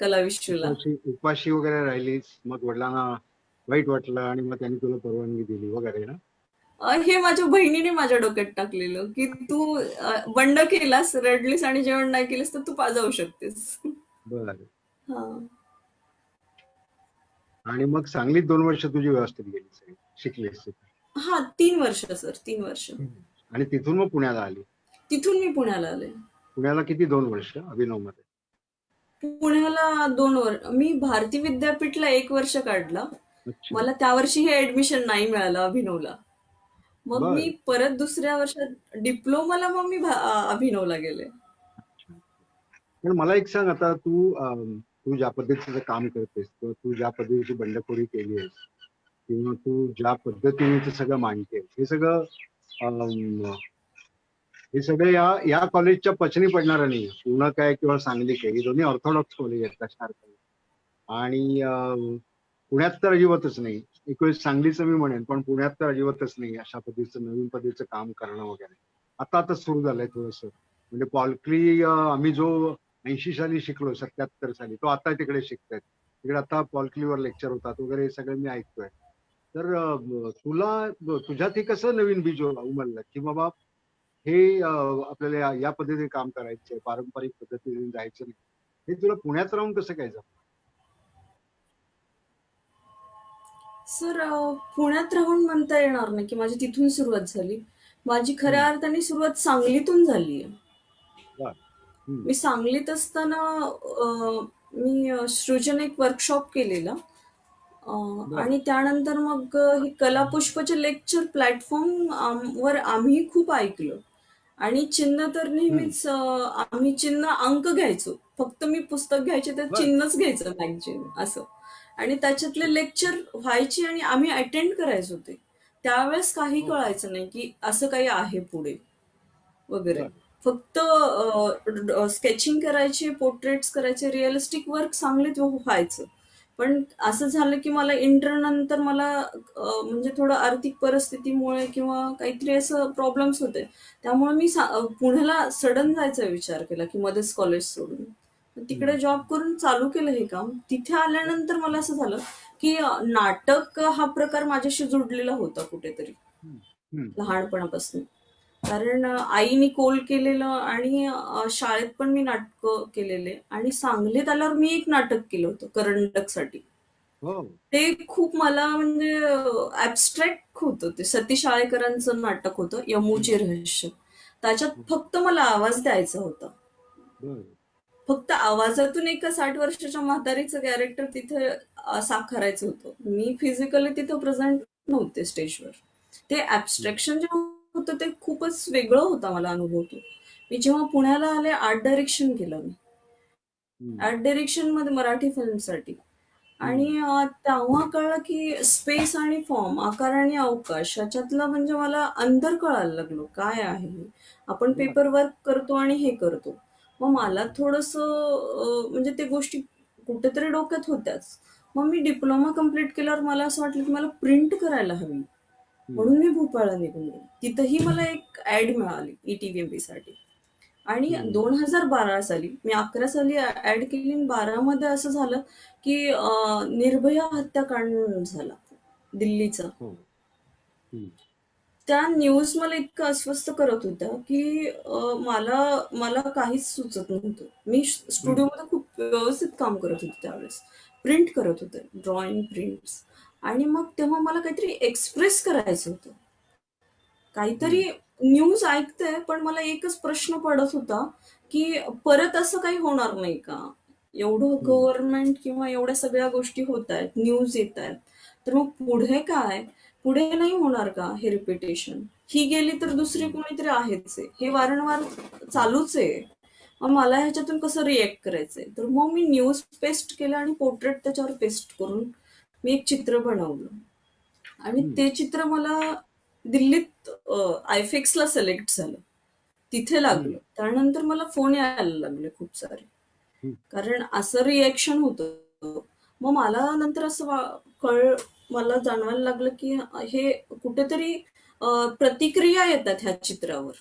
कला विश्वला. उपाशी वगैरे राहिलीस. मग वडिलांना वाईट वाटलं आणि मग त्यांनी तुला परवानगी दिली वगैरे ना? हे माझ्या बहिणीने माझ्या डोक्यात टाकलेलं, की तू बंड केलास, रडलीस आणि जेवण नाही केलंस तर तू जाऊ शकतेस. बरं. हां. आणि मग सांगलीत 2 वर्ष तुझी व्यवस्थित गेली सगळी. शिकलीस तिथे. हां, 3 वर्ष सर, 3 वर्ष. हं. आणि तिथून मग पुण्याला आली. तिथून मी पुण्याला आले. पुण्याला किती 2 वर्ष अभिनवमध्ये? पुण्याला 2 मी भारती विद्यापीठला 1 वर्ष काढलं. अच्छा. मला त्या वर्षी हे ॲडमिशन नाही मिळालं अभिनवला. मग मी बरं. परत दुसऱ्या वर्षात डिप्लोमाला मग मी अभिनवला गेले. अच्छा. पण मला एक सांग आता तू ज्या पद्धतीचं काम करतेस किंवा तू ज्या पद्धतीची बंडखोरी केली आहेस किंवा तू ज्या पद्धतीने ते सगळं मांडतेस हे सगळं या कॉलेजच्या पचनी पडणारं नाही. पुणं काय किंवा सांगली काय ही दोन्ही ऑर्थोडॉक्स कॉलेज आहेत कशार्थ आणि पुण्यात तर अजिबातच नाही. एक वेळेस सांगलीचं मी म्हणेन, पण पुण्यात तर अजिबातच नाही अशा पद्धतीचं नवीन पद्धतीचं काम करणं वगैरे. आता सुरू झालंय थोडंसं. म्हणजे पॉल आम्ही जो 80 साली शिकलो, 77 साली, तो आता तिकडे शिकतायत. तिकडे आता पॉल क्लीवर लेक्चर होतात वगैरे, हे सगळं मी ऐकतोय. तर तुझ्यात हे कसं नवीन बीज उमललं की बाबा हे आपल्याला या पद्धतीने काम करायचंय, पारंपरिक पद्धतीने जायचं नाही, हे तुला पुण्यात राहून कसं काय जमलं? सर, पुण्यात राहून म्हणता येणार नाही की माझी तिथून सुरुवात झाली. माझी खऱ्या हम्म. अर्थाने सुरुवात सांगलीतून झाली आहे. बर. हम्म. मी सांगलीत असताना मी सृजन एक वर्कशॉप केलेला. बर. आणि त्यानंतर मग हे कलापुष्पचे लेक्चर प्लॅटफॉर्म वर आम्ही खूप ऐकलं. आणि चिन्ह तर हम्म. नेहमीच आम्ही चिन्ह अंक घ्यायचो. फक्त मी पुस्तक घ्यायचे तर बर. चिन्हच घ्यायचं मॅगझिन असं. आणि त्याच्यातले लेक्चर व्हायचे आणि आम्ही अटेंड करायचो ते. त्यावेळेस काही हो. कळायचं नाही की असं काही आहे पुढे वगैरे. बर. फक्त स्केचिंग करायचे, पोर्ट्रेट्स करायचे, रिअलिस्टिक वर्क सांगलीत व्हायचं. पण असं झालं की मला इंटर नंतर मला म्हणजे थोडं आर्थिक परिस्थितीमुळे किंवा काहीतरी असं प्रॉब्लेम्स होते. त्यामुळे मी पुण्याला सडन जायचा विचार केला की मध्येच कॉलेज सोडून. तिकडे हम्म. जॉब करून चालू केलं हे काम. तिथे आल्यानंतर मला असं झालं की नाटक हा प्रकार माझ्याशी जुडलेला होता कुठेतरी हम्म. हम्म. लहानपणापासून. कारण आईनी कोल केलेलं आणि शाळेत पण मी नाटकं केलेले. आणि सांगलीत आल्यावर मी एक नाटक केलं होतं करंडकसाठी. हो. ते खूप मला म्हणजे ऍबस्ट्रॅक्ट होतं. ते सतीश आळेकरांचं नाटक होतं, हम्म. यमूचे रहस्य. त्याच्यात हम्म. फक्त मला आवाज द्यायचा होता. बर. फक्त आवाजातून एका 60 वर्षाच्या म्हातारीचं कॅरेक्टर तिथे साकारायचं होतं. मी फिजिकली तिथं प्रेझेंट नव्हते स्टेजवर. ते हम्म. ऍबस्ट्रॅक्शन जे होतं ते खूपच वेगळं होता मला अनुभव तो. मी जेव्हा पुण्याला आले, आर्ट डायरेक्शन केलं मी. हम्म. आर्ट डायरेक्शन मध्ये मराठी फिल्मसाठी. आणि हम्म. तेव्हा कळलं की स्पेस आणि फॉर्म, आकार आणि अवकाश ह्याच्यातलं म्हणजे मला अंतर कळायला लागलो काय आहे हे. आपण बर. पेपर वर्क करतो आणि हे करतो. मग मला थोडंसं म्हणजे ते गोष्टी कुठेतरी डोक्यात होत्याच. मग मी डिप्लोमा कम्प्लीट केल्यावर मला असं वाटलं की मला प्रिंट करायला हवी. हम्म. म्हणून मी भोपाळला निघून गेले. तिथंही मला एक ऍड मिळाली ETVMP साठी. आणि हम्म. 2012 साली मी 11 साली ऍड केली आणि 12 मध्ये असं झालं की निर्भया हत्याकांड झाला दिल्लीचा. हो. हम्म. त्या न्यूज मला इतकं अस्वस्थ करत होत्या की मला मला काहीच सुचत नव्हतं. मी हम्म. स्टुडिओमध्ये खूप व्यवस्थित काम करत होते त्यावेळेस. प्रिंट करत होते, ड्रॉइंग प्रिंट्स. आणि मग तेव्हा मला काहीतरी एक्सप्रेस करायचं होतं. काहीतरी हम्म. न्यूज ऐकते, पण मला एकच प्रश्न पडत होता की परत असं काही होणार नाही का? एवढं हम्म. गव्हर्नमेंट किंवा एवढ्या सगळ्या गोष्टी होत आहेत, न्यूज येत आहेत, तर मग पुढे काय? पुढे नाही होणार का हे रिपिटेशन? ही गेली तर दुसरी हम्म. कोणीतरी आहेच आहे, हे वारंवार हम्म. चालूच आहे. मग मला ह्याच्यातून कसं रिएक्ट करायचंय? तर मग मी न्यूज पेस्ट केलं आणि पोर्ट्रेट त्याच्यावर पेस्ट करून मी एक चित्र बनवलं. आणि हम्म. ते चित्र मला दिल्लीत आयफेक्सला सिलेक्ट झालं. तिथे हम्म. लागलं. त्यानंतर मला फोन यायला लागले खूप सारे. हम्म. कारण असं रिएक्शन होतं. मग मला नंतर असं मला जाणवायला लागलं की हे कुठेतरी प्रतिक्रिया येतात ह्या चित्रावर.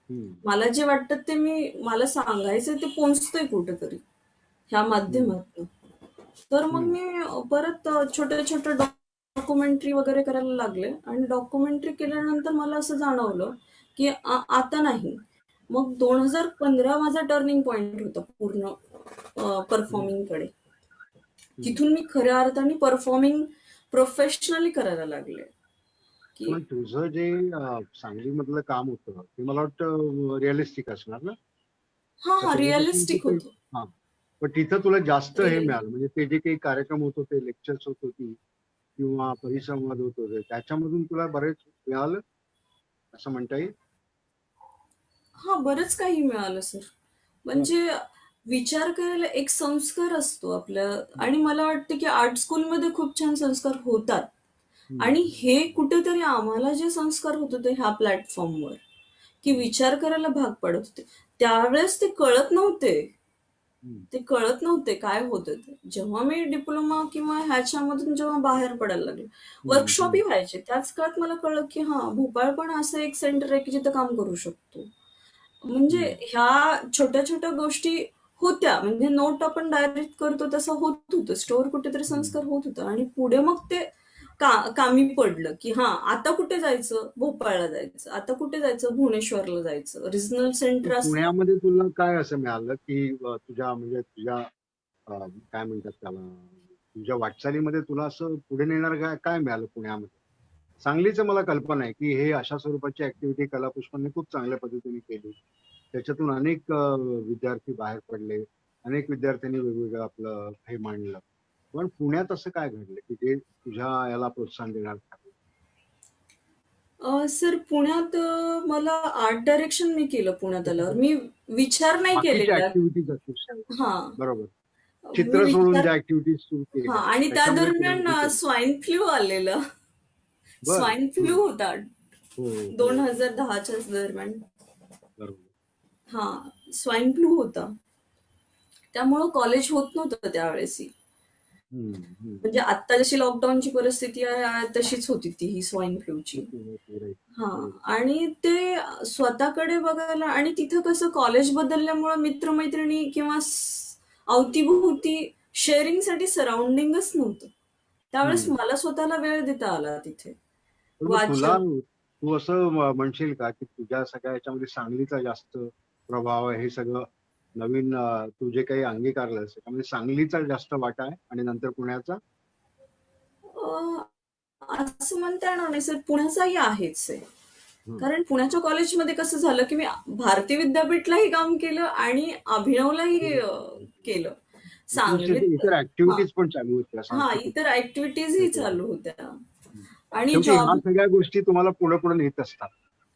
हम्म. मला जे वाटतं ते मला सांगायचं ते पोहोचतंय कुठेतरी ह्या हम्म. माध्यमातून. तर मग हम्म. मी परत छोटे छोटे डॉक्युमेंटरी वगैरे करायला लागले. आणि डॉक्युमेंटरी केल्यानंतर मला असं जाणवलं की आता नाही. मग 2015 माझा टर्निंग पॉइंट होता पूर्ण हम्म. परफॉर्मिंग कडे. हम्म. तिथून मी खऱ्या अर्थाने परफॉर्मिंग प्रोफेशनली करायला लागले. की पण तुझं जे सांगलीमधलं काम होतं ते मला वाटतं रिअलिस्टिक असणार ना? हा का हा त्याच्यापासून तू रिअलिस्टिक काही. होतं. हा. पण तिथं तुला जास्त हे रिअल मिळालं म्हणजे ते जे काही कार्यक्रम होत होते, लेक्चर्स होत होती किंवा परिसंवाद होत होते, त्याच्यामधून तुला बरेच मिळालं असं म्हणता येईल? हा, बरंच काही मिळालं सर. बर. म्हणजे विचार करायला एक संस्कार असतो आपल्या. हम्म. आणि मला वाटतं की आर्ट स्कूलमध्ये खूप छान संस्कार होतात. हम्म. आणि हे कुठेतरी आम्हाला जे संस्कार होत होते ह्या प्लॅटफॉर्मवर, की हम्म. विचार करायला भाग पडत होते, त्यावेळेस ते कळत नव्हते. हं. ते कळत नव्हते काय होतं ते. जेव्हा मी डिप्लोमा किंवा ह्याच्यामधून जेव्हा बाहेर पडायला लागले, हं, वर्कशॉपही हं. व्हायचे. त्याच काळात मला कळलं, की हां, भोपाळ पण असं एक सेंटर आहे, की जिथं काम करू शकतो. म्हणजे हं. ह्या छोट्या-छोट्या गोष्टी होत्या. म्हणजे नोट आपण डायरेक्ट करतो तसं होत होतं. स्टोअर कुठेतरी हं. संस्कार होत होतं आणि पुढे मग ते कामी पडलं, की हां, आता कुठे जायचं? भोपाळला जायचं. आता कुठे जायचं? भुवनेश्वरला जायचं. रिजनल मग सेंटर असलं. पुण्यामध्ये तुला काय असं मिळालं, की तुझ्या म्हणजे तुझ्या काय म्हणतात त्याला, तुझ्या वाटचालीमध्ये तुला असं पुढे नेणारं काय काय मिळालं पुण्यामध्ये? सांगलीचं मला कल्पना आहे, की हे अशा स्वरूपाची ऍक्टिव्हिटी कलापुष्पांनी खूप चांगल्या पद्धतीने केली. त्याच्यातून अनेक विद्यार्थी बाहेर पडले. अनेक विद्यार्थ्यांनी वेगवेगळं आपलं हे मांडलं. पण पुण्यात असं काय घडलं, की जे तुझ्या याला प्रोत्साहन देणार ठरलं? सर पुण्यात मला आर्ट डायरेक्शन मी केलं पुण्यात आल्यावर. त्याच्यासाठी मी विचार नाही बाकीच्या केलेला. ऍक्टिव्हिटीज असतील. हां. बरोबर. मी चित्र सोडून विचार ज्या ऍक्टिव्हिटीज सुरू हां केल्या, आणि त्या त्याच्यामुळे पुढे दरम्यान हे केलं. स्वाईन फ्लू आलेलं. बरं. स्वाईन फ्लू हं. होता हो, हो. 2010च्याच दरम्यान. बरोबर. हां, स्वाईन फ्लू होता. त्यामुळं कॉलेज होत नव्हतं त्यावेळेसही. हं, हं. म्हणजे आत्ता जशी लॉकडाऊनची परिस्थिती आहे तशीच होती ती ही स्वाईन फ्लूची. होती, होती. राइट. हां. बरोबर. आणि ते स्वतःकडे बघायला आणि तिथं कसं कॉलेज बदलल्यामुळं मित्र-मैत्रिणी किंवा अवती-भोवती शेअरिंगसाठी सराउंडिंगच नव्हतं. त्यावेळेस हं. मला स्वतःला वेळ देता आला तिथे. पण मग तुला वाचन तू असं म्हणशील का, की तुझ्या सगळ्या ह्याच्यामध्ये सांगलीचा जास्त प्रभाव आहे? हे सगळं नवीन तू जे काही अंगीकारलंस त्याच्यामध्ये सांगलीचा जास्त वाटा आहे आणि नंतर पुण्याचा? अ, असं म्हणता येणार नाही सर, पुण्याचाही आहेच आहे. हं. कारण पुण्याच्या कॉलेजमध्ये कसं झालं, की मी भारती विद्यापीठलाही काम केलं आणि अभिनवलाही केलं. तुमच्या सांगलीत इतर हां, ऍक्टिव्हिटीज पण चालू होत्या हां, सांस्कृतिक. इतर ॲक्टिव्हिटीजही चालू होत्या हं. आणि शेवटी ह्या जॉब सगळ्या गोष्टी तुम्हाला पुढे-पुढे नेत असतात.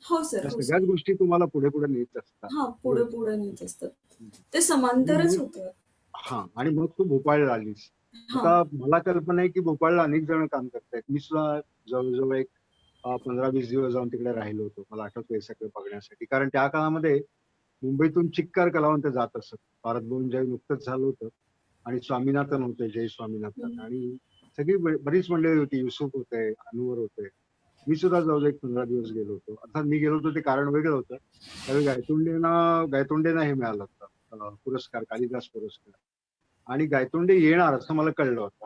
हो सर, त्या हो सगळ्याच सर. गोष्टी तुम्हाला पुढे-पुढे नेत असतात. हां, बरोबर. पुढे-पुढे नेत असतात. हं. ते आणि समांतरच मग होतं. आणि मग तू भोपाळला आलीस. हां. आता मला कल्पना आहे, की भोपाळला अनेक जण काम करतायत. मी सुद्धा जवळ-जवळ एक 15-20 दिवस जाऊन तिकडे राहिलो होतो. मला आठवतंय सगळं बघण्यासाठी. कारण त्या काळामध्ये मुंबईतून चिक्कार कलावंत जात असत. भारतभवन ज्यावेळी नुकतंच झालं होतं आणि स्वामीनाथन होते, जय स्वामीनाथन हं. आणि सगळी बरीच मंडळी होती. युसूफ होते, अनवर होते. मी सुद्धा जवळ एक 15 दिवस गेलो होतो. अर्थात मी गेलो होतो ते कारण वेगळं होतं. त्यावेळी गायतोंडेंना हे मिळालं होतं पुरस्कार, कालिदास पुरस्कार. आणि गायतोंडे येणार असं मला कळलं होतं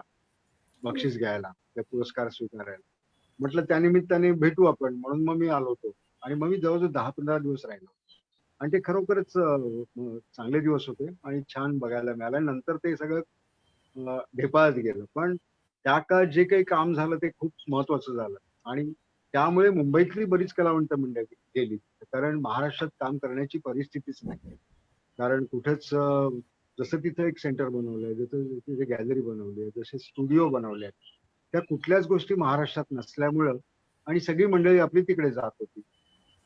बक्षीस घ्यायला, ते पुरस्कार स्वीकारायला. म्हटलं त्यानिमित्ताने भेटू आपण म्हणून मग मी आलो होतो. आणि मग मी जवळजवळ 10-15 दिवस राहिलो. आणि ते खरोखरच चांगले दिवस होते आणि छान बघायला मिळालं. नंतर ते सगळं ढेपाळत गेलं. पण त्या काळात जे काही काम झालं ते खूप महत्वाचं झालं. आणि त्यामुळे मुंबईतली बरीच कलावंत मंडळी गेली. कारण महाराष्ट्रात काम करण्याची परिस्थितीच नाही. कारण कुठेच जसं तिथं एक सेंटर बनवलंय, जसं तिथे गॅलरी बनवली आहे, जसे स्टुडिओ बनवले आहेत. त्या कुठल्याच गोष्टी महाराष्ट्रात नसल्यामुळं आणि सगळी मंडळी आपली तिकडे जात होती.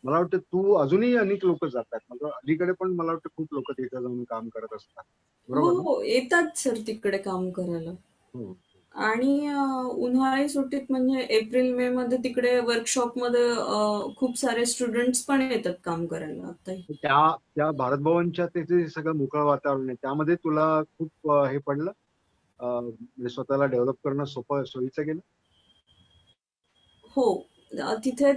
मला वाटतं तू अजूनही अनेक लोक जातात. म्हणजे अलीकडे पण मला वाटतं खूप लोक तिथे जाऊन काम करत असतात. हो, बरोबर ना? हो. येतात सर तिकडे काम करायला. हो. आणि उन्हाळी सुट्टीत म्हणजे एप्रिल-मेमध्ये तिकडे वर्कशॉपमध्ये खूप सारे स्टुडंट्स पण येतात काम करायला आत्ताही. त्या त्या भारत भवनच्या तिथे सगळं मोकळं वातावरण आहे. त्यामध्ये तुला खूप हे पडलं म्हणजे स्वतःला डेव्हलप करणं सोयीचं गेलं? हो. तिथे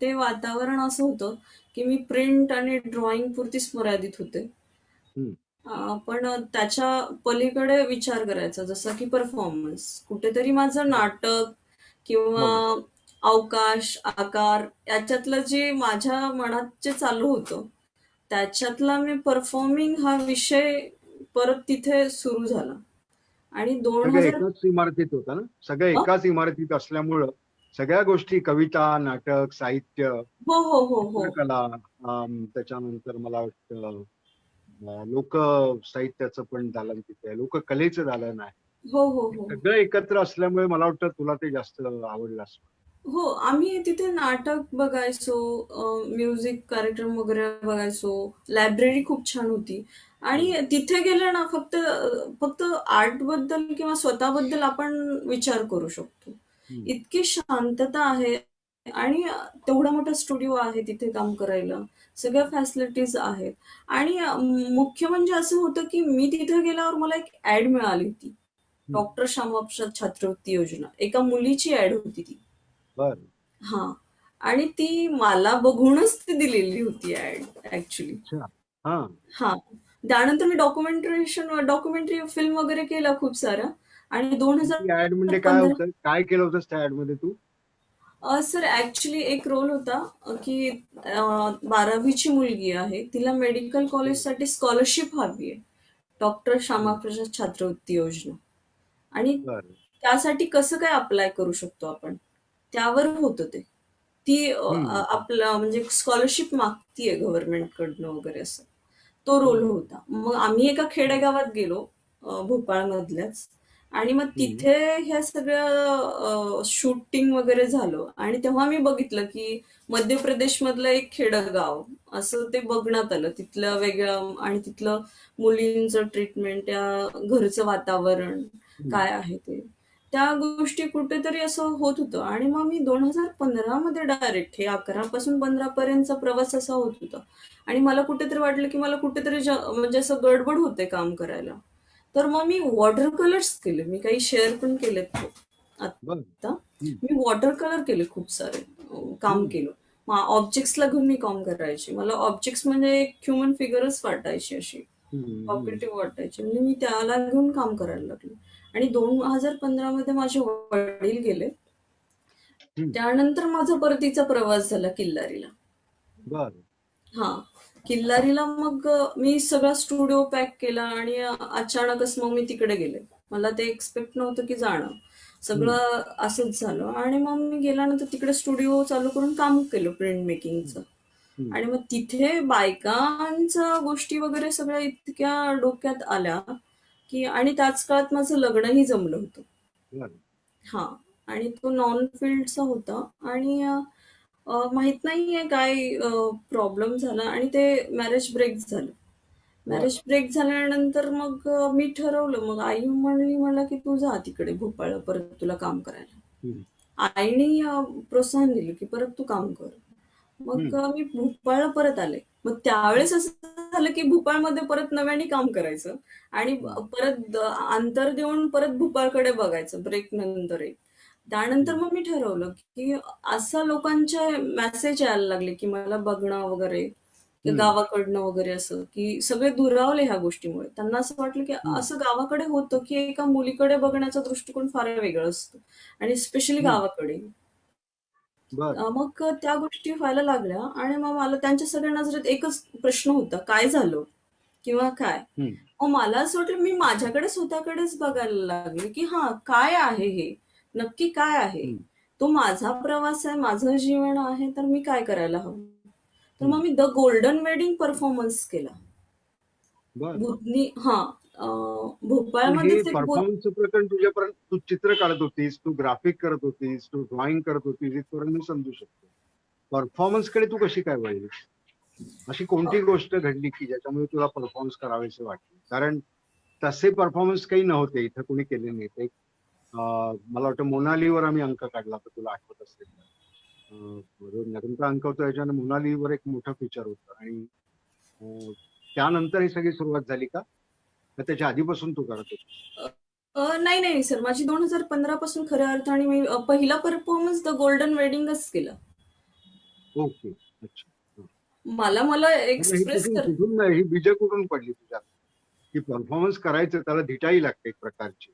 ते वातावरण असं होतं, की मी प्रिंट आणि ड्रॉइंग पुरतीच मर्यादित होते. हं. पण त्याच्या पलीकडे विचार करायचा जसं की परफॉर्मन्स. कुठेतरी माझं नाटक किंवा हो. अवकाश, आकार याच्यातलं जे माझ्या मनात जे चालू होतं, त्याच्यातला मी परफॉर्मिंग हा विषय परत तिथे सुरू झाला आणि सगळं 2000 एकाच इमारतीत होतं ना? सगळं एकाच इमारतीत असल्यामुळं सगळ्या गोष्टी कविता, नाटक, साहित्य, हो, हो, हो, हो. चित्रकला त्याच्यानंतर मला वाटतं लोक साहित्याचं पण दालन तिथे आहे. लोककलेचं दालन आहे. हो, हो, हे हो. सगळं एकत्र असल्यामुळे मला वाटतं तुला ते जास्त आवडलं असं. हो, आम्ही तिथे नाटक बघायचो, म्युझिक कार्यक्रम वगैरे बघायचो. लायब्ररी खूप छान होती आणि हं, तिथे गेलं ना फक्त आर्टबद्दल किंवा स्वतःबद्दल आपण विचार करू शकतो. हं. इतकी शांतता आहे आणि तेवढा मोठा स्टुडिओ आहे तिथे काम करायला. सगळ्या फॅसिलिटीज आहेत आणि मुख्य म्हणजे असं होतं, की मी तिथे गेल्यावर मला एक ॲड मिळाली होती. हं. डॉक्टर श्यामाप्रसाद छात्रवृत्ती योजना. एका मुलीची ॲड होती ती. बरं. हां. आणि ती मला बघूनच ती दिलेली होती ॲड ॲक्चुअली. अच्छा. हां. हां. त्यानंतर मी डॉक्युमेंटरी फिल्म वगैरे केल्या खूप साऱ्या आणि ती ॲड म्हणजे काय 2015 होतं? काय केलं होतंस त्या ॲडमध्ये तू? सर ॲक्चुअली एक रोल होता की 12वीची मुलगी आहे. तिला मेडिकल हं. कॉलेजसाठी स्कॉलरशिप हवी आहे. डॉक्टर हं. श्यामाप्रसाद छात्रवृत्ती योजना. आणि बरं. त्यासाठी कसं काय अप्लाय करू शकतो आपण? त्यावर होतं ते. ती हं. आपलं म्हणजे स्कॉलरशिप मागतीये गव्हर्नमेंटकडनं वगैरे असं. तो रोल बरं. होता. मग आम्ही एका हं. खेडेगावात गेलो भोपाळमधल्याच आणि मग हं. तिथे ह्या सगळ्या शूटिंग वगैरे झालं आणि तेव्हा मी बघितलं की मध्य प्रदेशमधलं एक खेडगाव असं ते बघण्यात आलं. तिथलं वेगळं आणि तिथलं मुलींचं ट्रीटमेंट, त्या घरचं वातावरण हं. काय आहे ते. त्या गोष्टी कुठेतरी असं होत होतं आणि मग मी 2015 मध्ये डायरेक्ट हे 11 पासून 15 पर्यंतचा प्रवास असा होत होता. आणि मला कुठेतरी वाटलं की मला कुठेतरी म्हणजे असं गडबड होते काम करायला. तर मग मी वॉटर कलर्स केले. मी काही शेअर पण केलेत बरं. आता. हं. मी वॉटर कलर केले खूप सारे. काम हं. केलं. मग ऑब्जेक्ट्सला घेऊन मी काम करायचे. मला ऑब्जेक्ट्स म्हणजे एक ह्युमन फिगरच वाटायची अशी. हं. हं. पॉकेटिव्ह वाटायची. म्हणजे मी त्याला घेऊन काम करायला लागले. आणि 2015 मध्ये माझे वडील गेले. हं. त्यानंतर माझा परतीचा प्रवास झाला किल्लारीला. बरं. हां. किल्लारीला मग मी सगळा स्टुडिओ पॅक केला आणि अचानकच मग मी तिकडे गेले. मला ते एक्सपेक्ट नव्हतं की जाणं. हं. सगळं असंच झालं आणि मग मी गेल्यानंतर तिकडे स्टुडिओ चालू करून काम केलं प्रिंट हं. मेकिंगचं. हं. आणि मग तिथे बायकांच्या गोष्टी वगैरे सगळ्या इतक्या डोक्यात आल्या, की आणि त्याच काळात माझं लग्नही जमलं होतं. बरं. हां. आणि तो नॉन फील्डचा होता आणि माहीत नाहीये काय प्रॉब्लेम झाला आणि ते मॅरेज ब्रेक झालं. बरं. मॅरेज ब्रेक झाल्यानंतर मग मी ठरवलं. मग आई म्हणली मला, की "तू जा तिकडे भोपाळला परत तुला काम करायला." हं. आईनी प्रोत्साहन दिलं, की "परत तू काम कर." मग हं. मी भोपाळला परत आले. मग त्यावेळेस असं झालं, की भोपाळमध्ये परत नव्याने काम करायचं आणि हं. परत अंतर देऊन परत भोपाळकडे बघायचं ब्रेक नंतरही. त्यानंतर हं. मग मी ठरवलं, की असं लोकांचे मेसेज यायला लागले, की मला बघणं वगैरे, की हं. गावाकडनं वगैरे असं, की सगळे दुरावले ह्या गोष्टीमुळे. त्यांना असं वाटलं, की हं. असं गावाकडे होतं, की एका मुलीकडे बघण्याचा दृष्टिकोन फार वेगळा असतो आणि स्पेशली हं. गावाकडे. बरं. मग त्या गोष्टी व्हायला लागल्या आणि मग मला त्यांच्या सगळ्या नजरेत एकच प्रश्न होता, काय झालं? किंवा काय? हं. मग मला असं वाटलं मी माझ्याकडे स्वतःकडेच बघायला लागले, की हां, काय आहे हे? नक्की काय आहे? हं. तो माझा प्रवास आहे, माझं जीवन आहे, तर मी काय करायला हवं? तर हं. मग me the golden wedding performance केला. बरं. बुधनी हां, पण हे भोपाळमध्येच एक परफॉर्मन्सचं प्रकरण तुझ्यापर्यंत तू चित्र काढत होतीस, तू ग्राफिक करत होतीस, तू ड्रॉइंग करत होतीस इथपर्यंत मी समजू शकतो. परफॉर्मन्सकडे तू कशी काय वळलीस? अशी कोणती गोष्ट घडली की ज्याच्यामुळे तुला परफॉर्मन्स करावेसे वाटले? कारण तसे परफॉर्मन्स काही नव्हते. इथं कोणी केले नाहीत. एक मला वाटतं मोनालीवर आम्ही अंक काढला होता तुला आठवत असेल तर. नगरचा अंक होता याच्यानं मोनालीवर एक मोठं फीचर होतं आणि त्यानंतर ही सगळी सुरुवात झाली का? का त्याच्या आधीपासून तू करत होतीस? अ, नाही, नाही सर. माझी 2015 पासून खऱ्या अर्थाने मी पहिला परफॉर्मन्स द गोल्डन वेडिंगच केला. ओके. अच्छा. हं. मला मला मग ही एक्सप्रेस कुठून कर कुठून ही बीजं कुठून पडली तुझ्यात? की परफॉर्मन्स करायचं त्याला धिटाई लागते एक प्रकारची.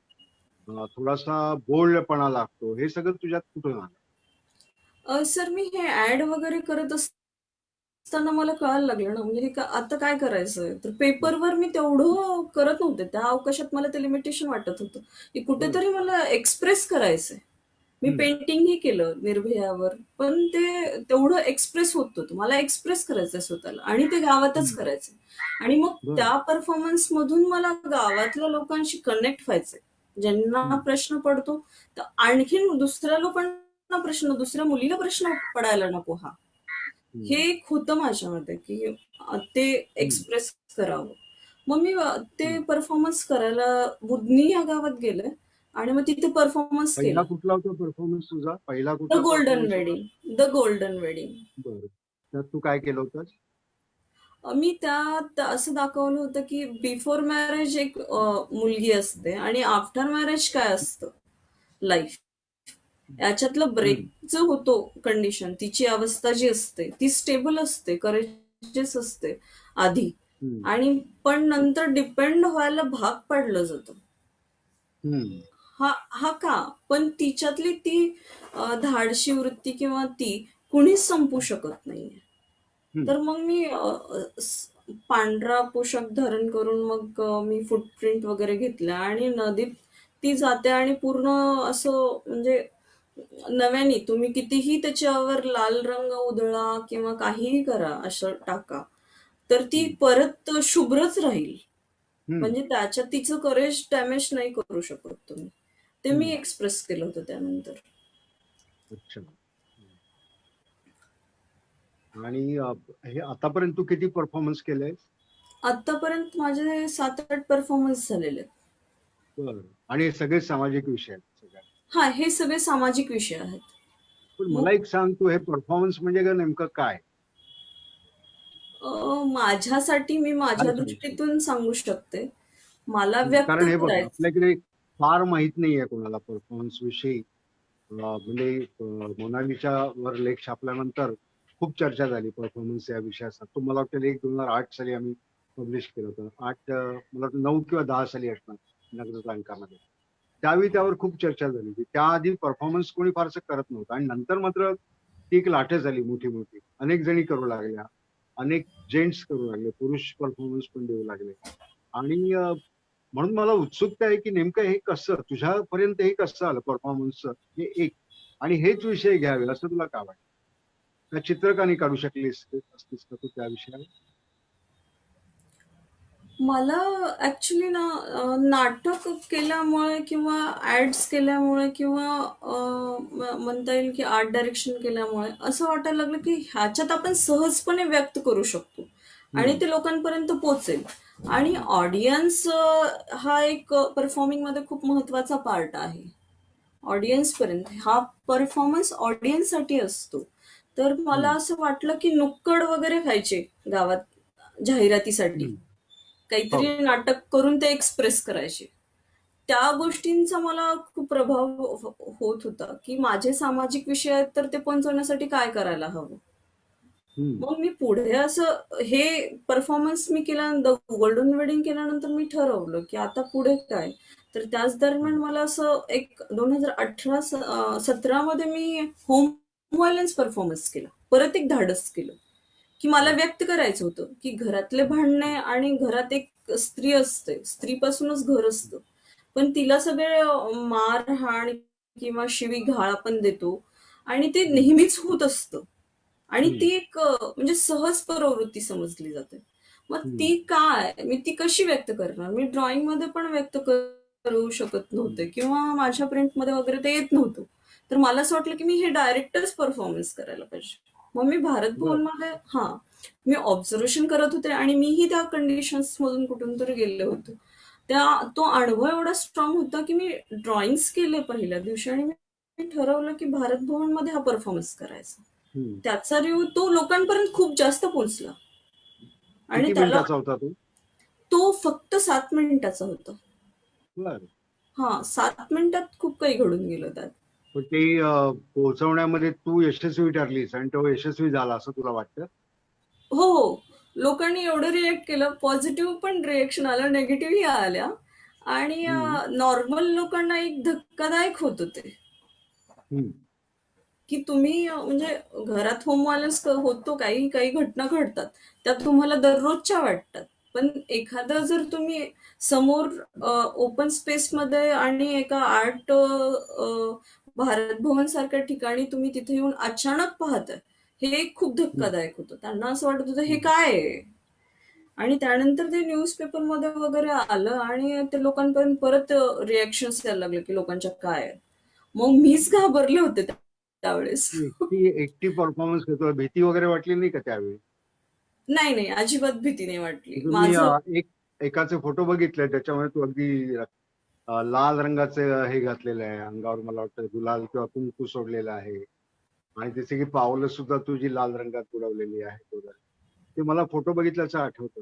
थोडासा बोल्डपणा लागतो. हे सगळं तुझ्यात कुठून आलं? सर मी हे ॲड वगैरे करत असताना मला कळायला लागलं ना, म्हणजे हे आता काय करायचंय? तर हं. पेपरवर मी तेवढं करत नव्हते. त्या अवकाशात मला ते लिमिटेशन वाटत होतं, की बरं. कुठेतरी मला एक्सप्रेस करायचंय. मी हं. पेंटिंगही केलं निर्भयावर. पण ते तेवढं एक्सप्रेस होत नव्हतं. मला एक्सप्रेस करायचंय स्वतःला आणि ते गावातच हं. करायचंय. आणि मग बरं. त्या परफॉर्मन्समधून मला गावातल्या लोकांशी कनेक्ट व्हायचंय. ज्यांना हं. प्रश्न पडतो, तर आणखीन दुसऱ्या लोकांना दुसऱ्या मुलीला प्रश्न पडायला नको हा. हे हं. एक होतं माझ्यामध्ये, की ते हं. एक्सप्रेस करावं. मग मी ते हं. परफॉर्मन्स करायला बुधनी या गावात गेले आणि मग तिथे परफॉर्मन्स पहिला केला. कुठला होता परफॉर्मन्स तुझा? पहिला द कुठला गोल्डन परफॉर्मन्स होता? वेडिंग. The golden wedding. बरं. त्यात तू काय केलं होतंस? मी त्यात असं दाखवलं होतं की बिफोर मॅरेज एक मुलगी असते आणि आफ्टर मॅरेज काय असतं लाईफ, याच्यातलं ब्रेक हं, जो होतो कंडिशन, तिची अवस्था जी असते ती स्टेबल असते, करेजेस असते आधी, हं, आणि पण नंतर डिपेंड व्हायला भाग पाडलं जातं. हं, हा हा का, पण तिच्यातली ती धाडशी वृत्ती किंवा ती कुणीच संपू शकत नाहीये. हं, तर मग मी पांढरा पोशाख धारण करून मग मी फुटप्रिंट वगैरे घेतल्या आणि नदीत ती जाते आणि पूर्ण असं म्हणजे नव्याने तुम्ही कितीही त्याच्यावर लाल रंग उधळा किंवा काहीही करा, असं टाका, तर ती हं, परत शुभ्रच राहील. हं, म्हणजे त्याच्यात तिचं करेज डॅमेज नाही करू शकत तुम्ही. ते मी हं. एक्सप्रेस केलं होतं त्यानंतर. अच्छा. आणि हे आतापर्यंत तू किती परफॉर्मन्स केलेस? आतापर्यंत माझे 7-8 परफॉर्मन्स झालेले आहेत. बरं. आणि हे सगळे सामाजिक विषय आहेत सगळ्यात. हा, हे सगळे सामाजिक विषय आहेत. पण मग मला एक सांग, तू हे परफॉर्मन्स म्हणजे काय नेमकं काय? माझ्यासाठी मी काय माझ्या सांगशील? दृष्टीतून सांगू शकते. मला व्यक्त कारण हे बघ, करायचं. आपल्याकडे फार माहित नाहीये कोणाला परफॉर्मन्स विषयी. म्हणजे मोनालिसावर लेख छापल्यानंतर खूप चर्चा झाली परफॉर्मन्स या विषयाचा. तो मला वाटतं लेख 2008 साली आम्ही पब्लिश केलं होतं. मला वाटतं 9 किंवा 10 साली असणार, नगरच्या अंकामध्ये. त्यावेळी त्यावर खूप चर्चा झाली की त्याआधी परफॉर्मन्स कोणी फारसं करत नव्हतं आणि नंतर मात्र ती एक लाट झाली मोठी मोठी. अनेक जणी करू लागल्या, अनेक जेंट्स करू लागले, पुरुष परफॉर्मन्स पण देऊ लागले. आणि म्हणून मला उत्सुकता आहे की नेमकं हे कसं तुझ्यापर्यंत हे कसं आलं परफॉर्मन्सचं, हे एक. आणि हेच विषय घ्यावे असं तुला का वाटतं? त्या चित्र का नाही काढू शकलीस असतीस का तू त्या विषयावर? मला ऍक्च्युली ना नाटक केल्यामुळे किंवा ऍड्स केल्यामुळे किंवा म्हणता येईल की आर्ट डायरेक्शन केल्यामुळे असं वाटायला लागलं की ह्याच्यात आपण सहजपणे व्यक्त करू शकतो आणि हम्म, ते लोकांपर्यंत पोहोचेल. आणि ऑडियन्स हा एक परफॉर्मिंग मध्ये खूप महत्वाचा पार्ट आहे. ऑडियन्स पर्यंत हा परफॉर्मन्स ऑडियन्स साठी असतो. तर मला हम्म, असं वाटलं की नुक्कड वगैरे व्हायचे गावात जाहिरातीसाठी, हम्म. हो. काहीतरी नाटक करून ते एक्सप्रेस करायचे. त्या गोष्टींचा मला खूप प्रभाव होत होता की माझे सामाजिक विषय आहेत तर ते पोहोचवण्यासाठी काय करायला हवं. हम्म, मग मी पुढे असं हे परफॉर्मन्स मी केला, द गोल्डन वेडिंग केल्यानंतर मी ठरवलं की आता पुढे काय. तर त्याच दरम्यान हम्म, मला असं एक 2018-17 मध्ये मी होम व्हायलन्स परफॉर्मन्स केला, परत एक धाडस केलं की मला हम्म, व्यक्त करायचं होतं की घरातले भांडणे, आणि घरात एक स्त्री असते, स्त्रीपासूनच घर असतं, पण तिला सगळे मारहाण किंवा शिवीगाळ आपण देतो आणि ते हम्म, नेहमीच होत असतं. आणि हम्म, ती एक म्हणजे सहज प्रवृत्ती समजली जाते. मग हम्म, ती काय, मी ती कशी व्यक्त करणार? मी ड्रॉइंग मध्ये पण व्यक्त करू शकत नव्हते हम्म. किंवा माझ्या प्रिंटमध्ये वगैरे ते येत नव्हतं. तर मला असं वाटलं की मी हे डायरेक्टच परफॉर्मन्स करायला पाहिजे. मग मी भारत बर. भवनमध्ये मी ऑब्झर्वेशन करत होते आणि मीही त्या कंडिशन्स मधून कुठून तरी गेले होते. तो अनुभव एवढा स्ट्रॉंग होता की मी ड्रॉइंग्स केले पहिल्या दिवशी आणि मी ठरवलं की भारत भवन मध्ये हा परफॉर्मन्स करायचा. हम्म. त्याचा रिव्ह्यू तो लोकांपर्यंत खूप जास्त पोहोचला आणि किती त्याला मिनिटाचा होता तो? तो फक्त 7 मिनिटाचा होता. बर. 7 मिनिटात खूप काही घडून गेलं त्यात. पण ते पोहोचवण्यामध्ये तू यशस्वी ठरलीस आणि तो यशस्वी झाला असं तुला वाटतं? हो, हो. लोकांनी एवढं रिएक्ट केलं, पॉझिटिव्ह पण रिएक्शन आलं, निगेटिव्हही आल्या, आणि हम्म, नॉर्मल लोकांना एक धक्कादायक होतं ते. हम्म, की तुम्ही म्हणजे घरात होम व्हायलन्स होतो, काही काही घटना घडतात त्या तुम्हाला दररोजच्या वाटतात, पण एखादं जर तुम्ही समोर ओपन स्पेस मध्ये आणि एका आर्ट भारत भवन सारख्या ठिकाणी तुम्ही तिथे येऊन अचानक पाहताय, हे एक खूप हम्म, धक्कादायक होतं. त्यांना असं वाटत होतं हे हम्म. काय आहे. आणि त्यानंतर ते न्यूजपेपर मध्ये वगैरे आलं आणि ते लोकांपर्यंत परत रिएक्शन्स यायला लागले की लोकांच्या काय आहेत. मग मीच घाबरले होते त्यावेळेस. एकटी एकटी परफॉर्मन्स करतो, भीती वगैरे वाटली नाही का त्यावेळी? नाही, नाही. अजिबात भीती नाही वाटली. म्हणजे मी माझं एकाचे फोटो बघितले त्याच्यामुळे तू अगदी लाल रंगाचे हे घातलेलं आहे अंगावर, मला वाटतं गुलाल किंवा कुंकू सोडलेलं आहे, आणि ती सगळी पावलं सुद्धा तुझी लाल रंगात बुडवलेली आहेत वगैरे. ते मला फोटो बघितल्याचं आठवतं.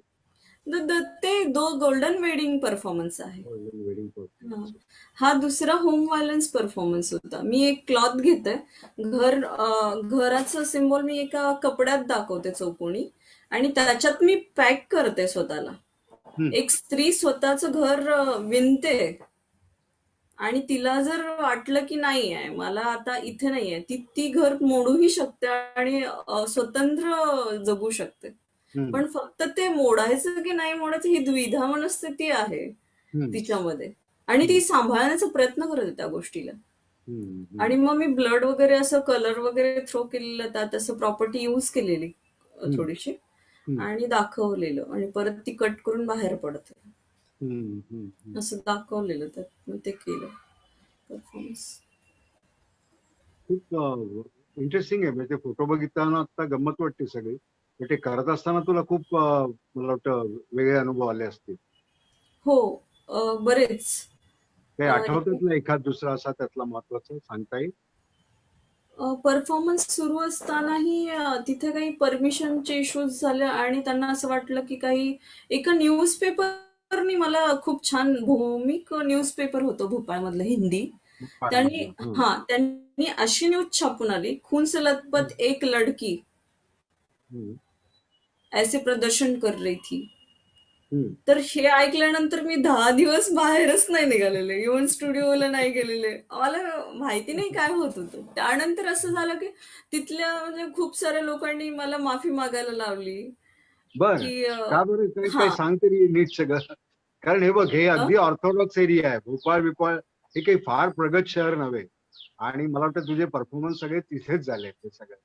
ते गोल्डन वेडिंग परफॉर्मन्स आहे. वेडिंग हा. परफॉर्मन्स. हा दुसरा होम व्हायलन्स परफॉर्मन्स होता. मी एक क्लॉथ घेते, घराचं सिम्बॉल मी एका कपड्यात दाखवते चौकोनी, आणि त्याच्यात मी पॅक करते स्वतःला. एक स्त्री स्वतःचं घर विणते, आणि तिला जर वाटलं की नाही आहे, मला आता इथे नाही आहे, ती घर मोडूही शकते आणि स्वतंत्र जगू शकते. पण फक्त ते मोडायचं की नाही मोडायचं ही द्विधा मनस्थिती आहे तिच्यामध्ये, आणि ती सांभाळण्याचा प्रयत्न करते त्या गोष्टीला. आणि मग मी ब्लड वगैरे असं कलर वगैरे थ्रो केलेलं, त्यात असं प्रॉपर्टी यूज केलेली थोडीशी, आणि दाखवलेलं, आणि परत ती कट करून बाहेर पडते असं दाखवलेलं, त्यात मग ते केलं परफॉर्मन्स. खूप इंटरेस्टिंग आहे. म्हणजे फोटो बघितताना आता गंमत वाटते सगळी, पण ते करत असताना तुला खूप मला वाटतं वेगळे अनुभव आले असतील. हो, बरेच. काही आठवतात ना एखाद दुसरा असा त्यातला महत्वाचा सांगता येईल? परफॉर्मन्स सुरू असतानाही तिथे काही परमिशनचे इश्यूज झाले, आणि त्यांना असं वाटलं की काही एका न्यूजपेपरनी, मला खूप छान भौमिक न्यूजपेपर होतं भोपाळमधलं हिंदी, त्यांनी अशी न्यूज छापून आली, खून से लथपथ एक लड़की ऐसे प्रदर्शन कर रही थी. तर हे ऐकल्यानंतर मी 10 दिवस बाहेरच नाही निघालेले, इव्हन स्टुडिओला नाही गेलेले. मला माहिती नाही काय होत होतं. त्यानंतर असं झालं की तिथल्या म्हणजे खूप साऱ्या लोकांनी मला माफी मागायला लावली बर, की का बरं? काही हा सांग तरी नीट सगळं. कारण हे बघ, हे अगदी ऑर्थोडॉक्स एरिया आहे. भोपाळ बिपाळ हे काही फार प्रगत शहर नव्हे, आणि मला वाटतं तुझे परफॉर्मन्स सगळे तिथेच झाले ते सगळे.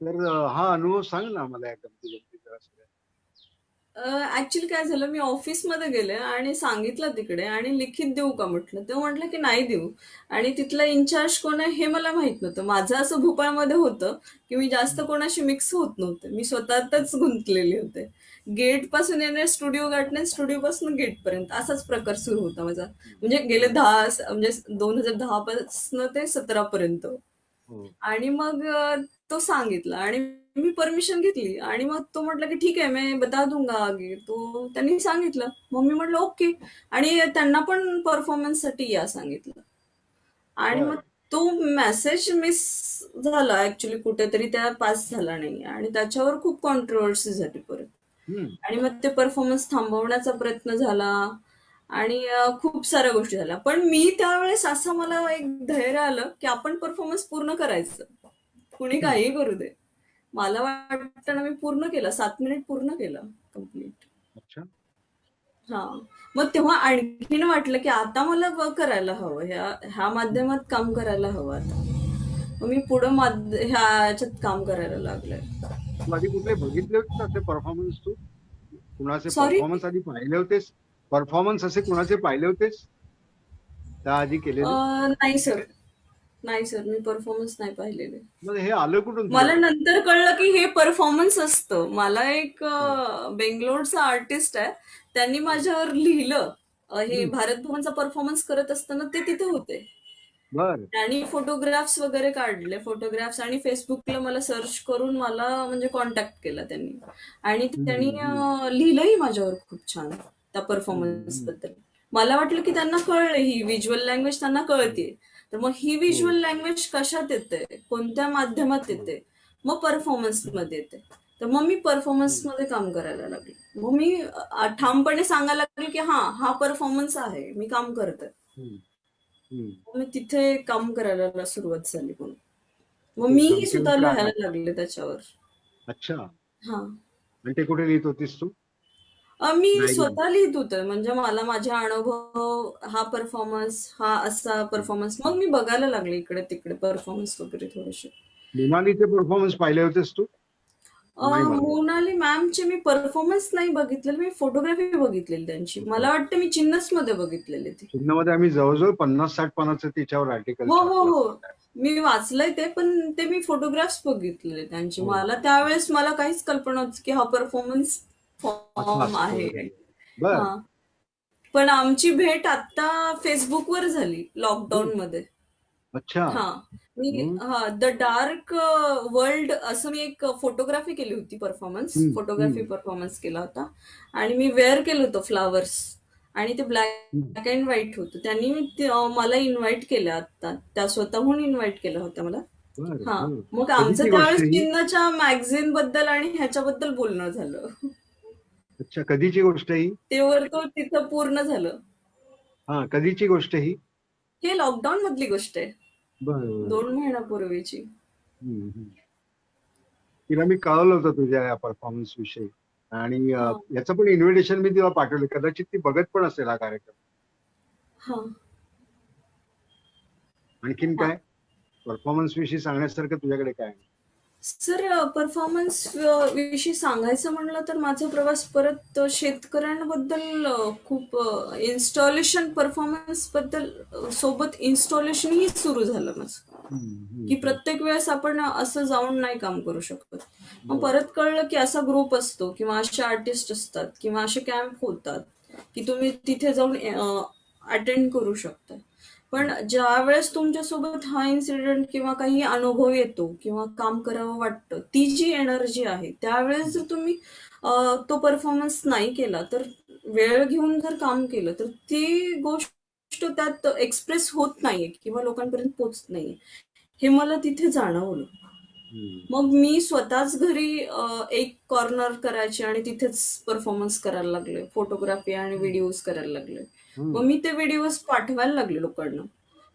तर हा अनुभव सांग ना मला, गमती जरा सगळ्या. ऍक्च्युली काय झालं, मी ऑफिसमध्ये गेले आणि सांगितलं तिकडे, आणि लिखित देऊ का म्हटलं, ते म्हटलं की नाही देऊ. आणि तिथला इन्चार्ज कोण आहे हे मला माहित नव्हतं. माझं असं भोपाळमध्ये होतं की मी जास्त कोणाशी मिक्स होत नव्हते, मी स्वतःतच गुंतलेले होते. गेट पासून येणे, स्टुडिओ गाठणे, स्टुडिओ पासून गेट पर्यंत असाच प्रकार सुरू होता माझा. म्हणजे गेले 2010 पासून ते 17 पर्यंत. आणि मग तो सांगितला, आणि मी परमिशन घेतली, आणि मग तो म्हटला की ठीक आहे, मैं बता दूंगा आगे. तो त्यांनी सांगितलं, मग मी म्हटलं ओके. आणि त्यांना पण परफॉर्मन्स साठी या सांगितलं. आणि मग तो मेसेज मिस झाला ऍक्च्युली, कुठेतरी त्या पास झाला नाही, आणि त्याच्यावर खूप कॉन्ट्रोवर्सी झाली परत. आणि मग ते परफॉर्मन्स थांबवण्याचा प्रयत्न झाला, आणि खूप साऱ्या गोष्टी झाल्या. पण मी त्यावेळेस असं, मला एक धैर्य आलं की आपण परफॉर्मन्स पूर्ण करायचं, कुणी काही करू दे. मला वाटतं ना, मी पूर्ण केलं, 7 मिनिट पूर्ण केलं कम्प्लीट. अच्छा. हा. मग तेव्हा आणखीन वाटलं की आता मला करायला हवं, ह्या माध्यमात काम करायला हवं आता. मग मी पुढं ह्याच्यात काम करायला लागले. तू आधी कुठले बघितले होते असे परफॉर्मन्स? तू कुणाचे सॉरी. परफॉर्मन्स आधी पाहिले होतेस? परफॉर्मन्स असे कुणाचे पाहिले होतेस त्याआधी केलेले? नाही सर, नाही सर, मी परफॉर्मन्स नाही पाहिलेले. मग हे आलं कुठून मला तुझ्याकडे? नंतर कळलं की हे परफॉर्मन्स असतं. मला एक बेंगलोरचा आर्टिस्ट आहे, त्यांनी माझ्यावर लिहिलं. हे भारत भवनचा परफॉर्मन्स करत असताना ते तिथे होते. बर. त्यांनी फोटोग्राफ्स वगैरे काढले, फोटोग्राफ्स, आणि फेसबुकला मला सर्च करून मला म्हणजे कॉन्टॅक्ट केला त्यांनी. आणि त्यांनी लिहिलंही माझ्यावर खूप छान त्या परफॉर्मन्स बद्दल. मला वाटलं की त्यांना कळलं, ही व्हिज्युअल लँग्वेज त्यांना कळते. तर मग ही व्हिज्युअल लँग्वेज कशात येते, कोणत्या माध्यमात येते, मग परफॉर्मन्स मध्ये येते. तर मग मी परफॉर्मन्स मध्ये काम करायला लागले. मग मी ठामपणे सांगायला लागले की हा परफॉर्मन्स आहे, मी काम करते. मी तिथे काम करायला सुरुवात झाली. मग मीही सुद्धा लिहायला लागले त्याच्यावर. अच्छा. हा. आणि ते कुठे लिहित होतीस तू? मी स्वतः लिहित होते, म्हणजे मला माझे अनुभव, हा परफॉर्मन्स, हा असा परफॉर्मन्स. मग मी बघायला लागले इकडे तिकडे परफॉर्मन्स वगैरे थोडेसे. मोनालीचे परफॉर्मन्स पाहिले होतेस तू? मोनाली मॅमचे मी परफॉर्मन्स नाही बघितलेले, मी फोटोग्राफी बघितलेली त्यांची. मला वाटतं मी चिन्नस मध्ये बघितलेले ते. चिन्हमध्ये आम्ही जवळजवळ 50-60 पानाचं त्याच्यावर आर्टिकल. हो, मी वाचलंय ते, पण ते मी फोटोग्राफ्स बघितलेले त्यांचे. मला त्यावेळेस मला काहीच कल्पना होती की हा परफॉर्मन्स फॉर्म आहे. हा. पण आमची भेट आता फेसबुकवर झाली बर. लॉकडाऊन मध्ये. अच्छा. हा मी मग द डार्क वर्ल्ड असं मी एक फोटोग्राफी केली होती, हम्म, फोटोग्राफी हम्म, परफॉर्मन्स केला होता. आणि मी वेअर केलं होतं फ्लावर्स, आणि ते हम्म. ब्लॅक अँड व्हाईट होतं. त्यांनी मला इन्व्हाइट केलं आता, त्या स्वतःहून इन्व्हाइट केलं होतं मला. बर हा, बर. मग आमचं कधीची गोष्ट त्यावेळेस ही? चिन्हच्या मॅगझिन बद्दल आणि ह्याच्याबद्दल बोलणं झालं. अच्छा, कधीची गोष्ट ही? ते वर तो तिथं पूर्ण झालं. हा, कधीची गोष्ट ही? हे लॉकडाऊन मधली गोष्ट आहे, बर बर. 2 महिन्यापूर्वीची. हम्म, हम्म. तिला मी कळवलं होतं तुझ्या या परफॉर्मन्स विषयी, आणि हा याचं पण इन्व्हिटेशन मी तिला पाठवलं. कदाचित ती बघत पण असेल हा कार्यक्रम. हा आणखीन हा. काय परफॉर्मन्स विषयी सांगण्यासारखं तुझ्याकडे काय आहे? सर, परफॉर्मन्स विषयी सांगायचं म्हणलं तर माझा प्रवास परत शेतकऱ्यांबद्दल खूप इन्स्टॉलेशन परफॉर्मन्स बद्दल सोबत इन्स्टॉलेशनही सुरू झालं माझं. हम्म, हम्म, की हम्म. प्रत्येक वेळेस आपण असं जाऊन नाही काम करू शकत. मग बरोबर. परत कळलं की असा ग्रुप असतो किंवा असे आर्टिस्ट असतात किंवा असे कॅम्प होतात की तुम्ही तिथे जाऊन अटेंड करू शकता. पण ज्या वेळेस तुमच्यासोबत हा इन्सिडेंट किंवा काही अनुभव येतो किंवा काम करावं वाटतं, ती जी एनर्जी आहे त्यावेळेस जर तुम्ही तो परफॉर्मन्स नाही केला, तर वेळ घेऊन जर काम केलं तर ती गोष्ट त्यात एक्सप्रेस होत नाहीये किंवा लोकांपर्यंत पोहोचत नाहीये, हे मला तिथे जाणवलं. हम्म, मग मी स्वतःच घरी एक कॉर्नर करायचे आणि तिथेच परफॉर्मन्स करायला लागले, फोटोग्राफी आणि व्हिडिओज करायला लागले. मग हम्म. मी ते व्हिडिओज पाठवायला लागले लोकांना.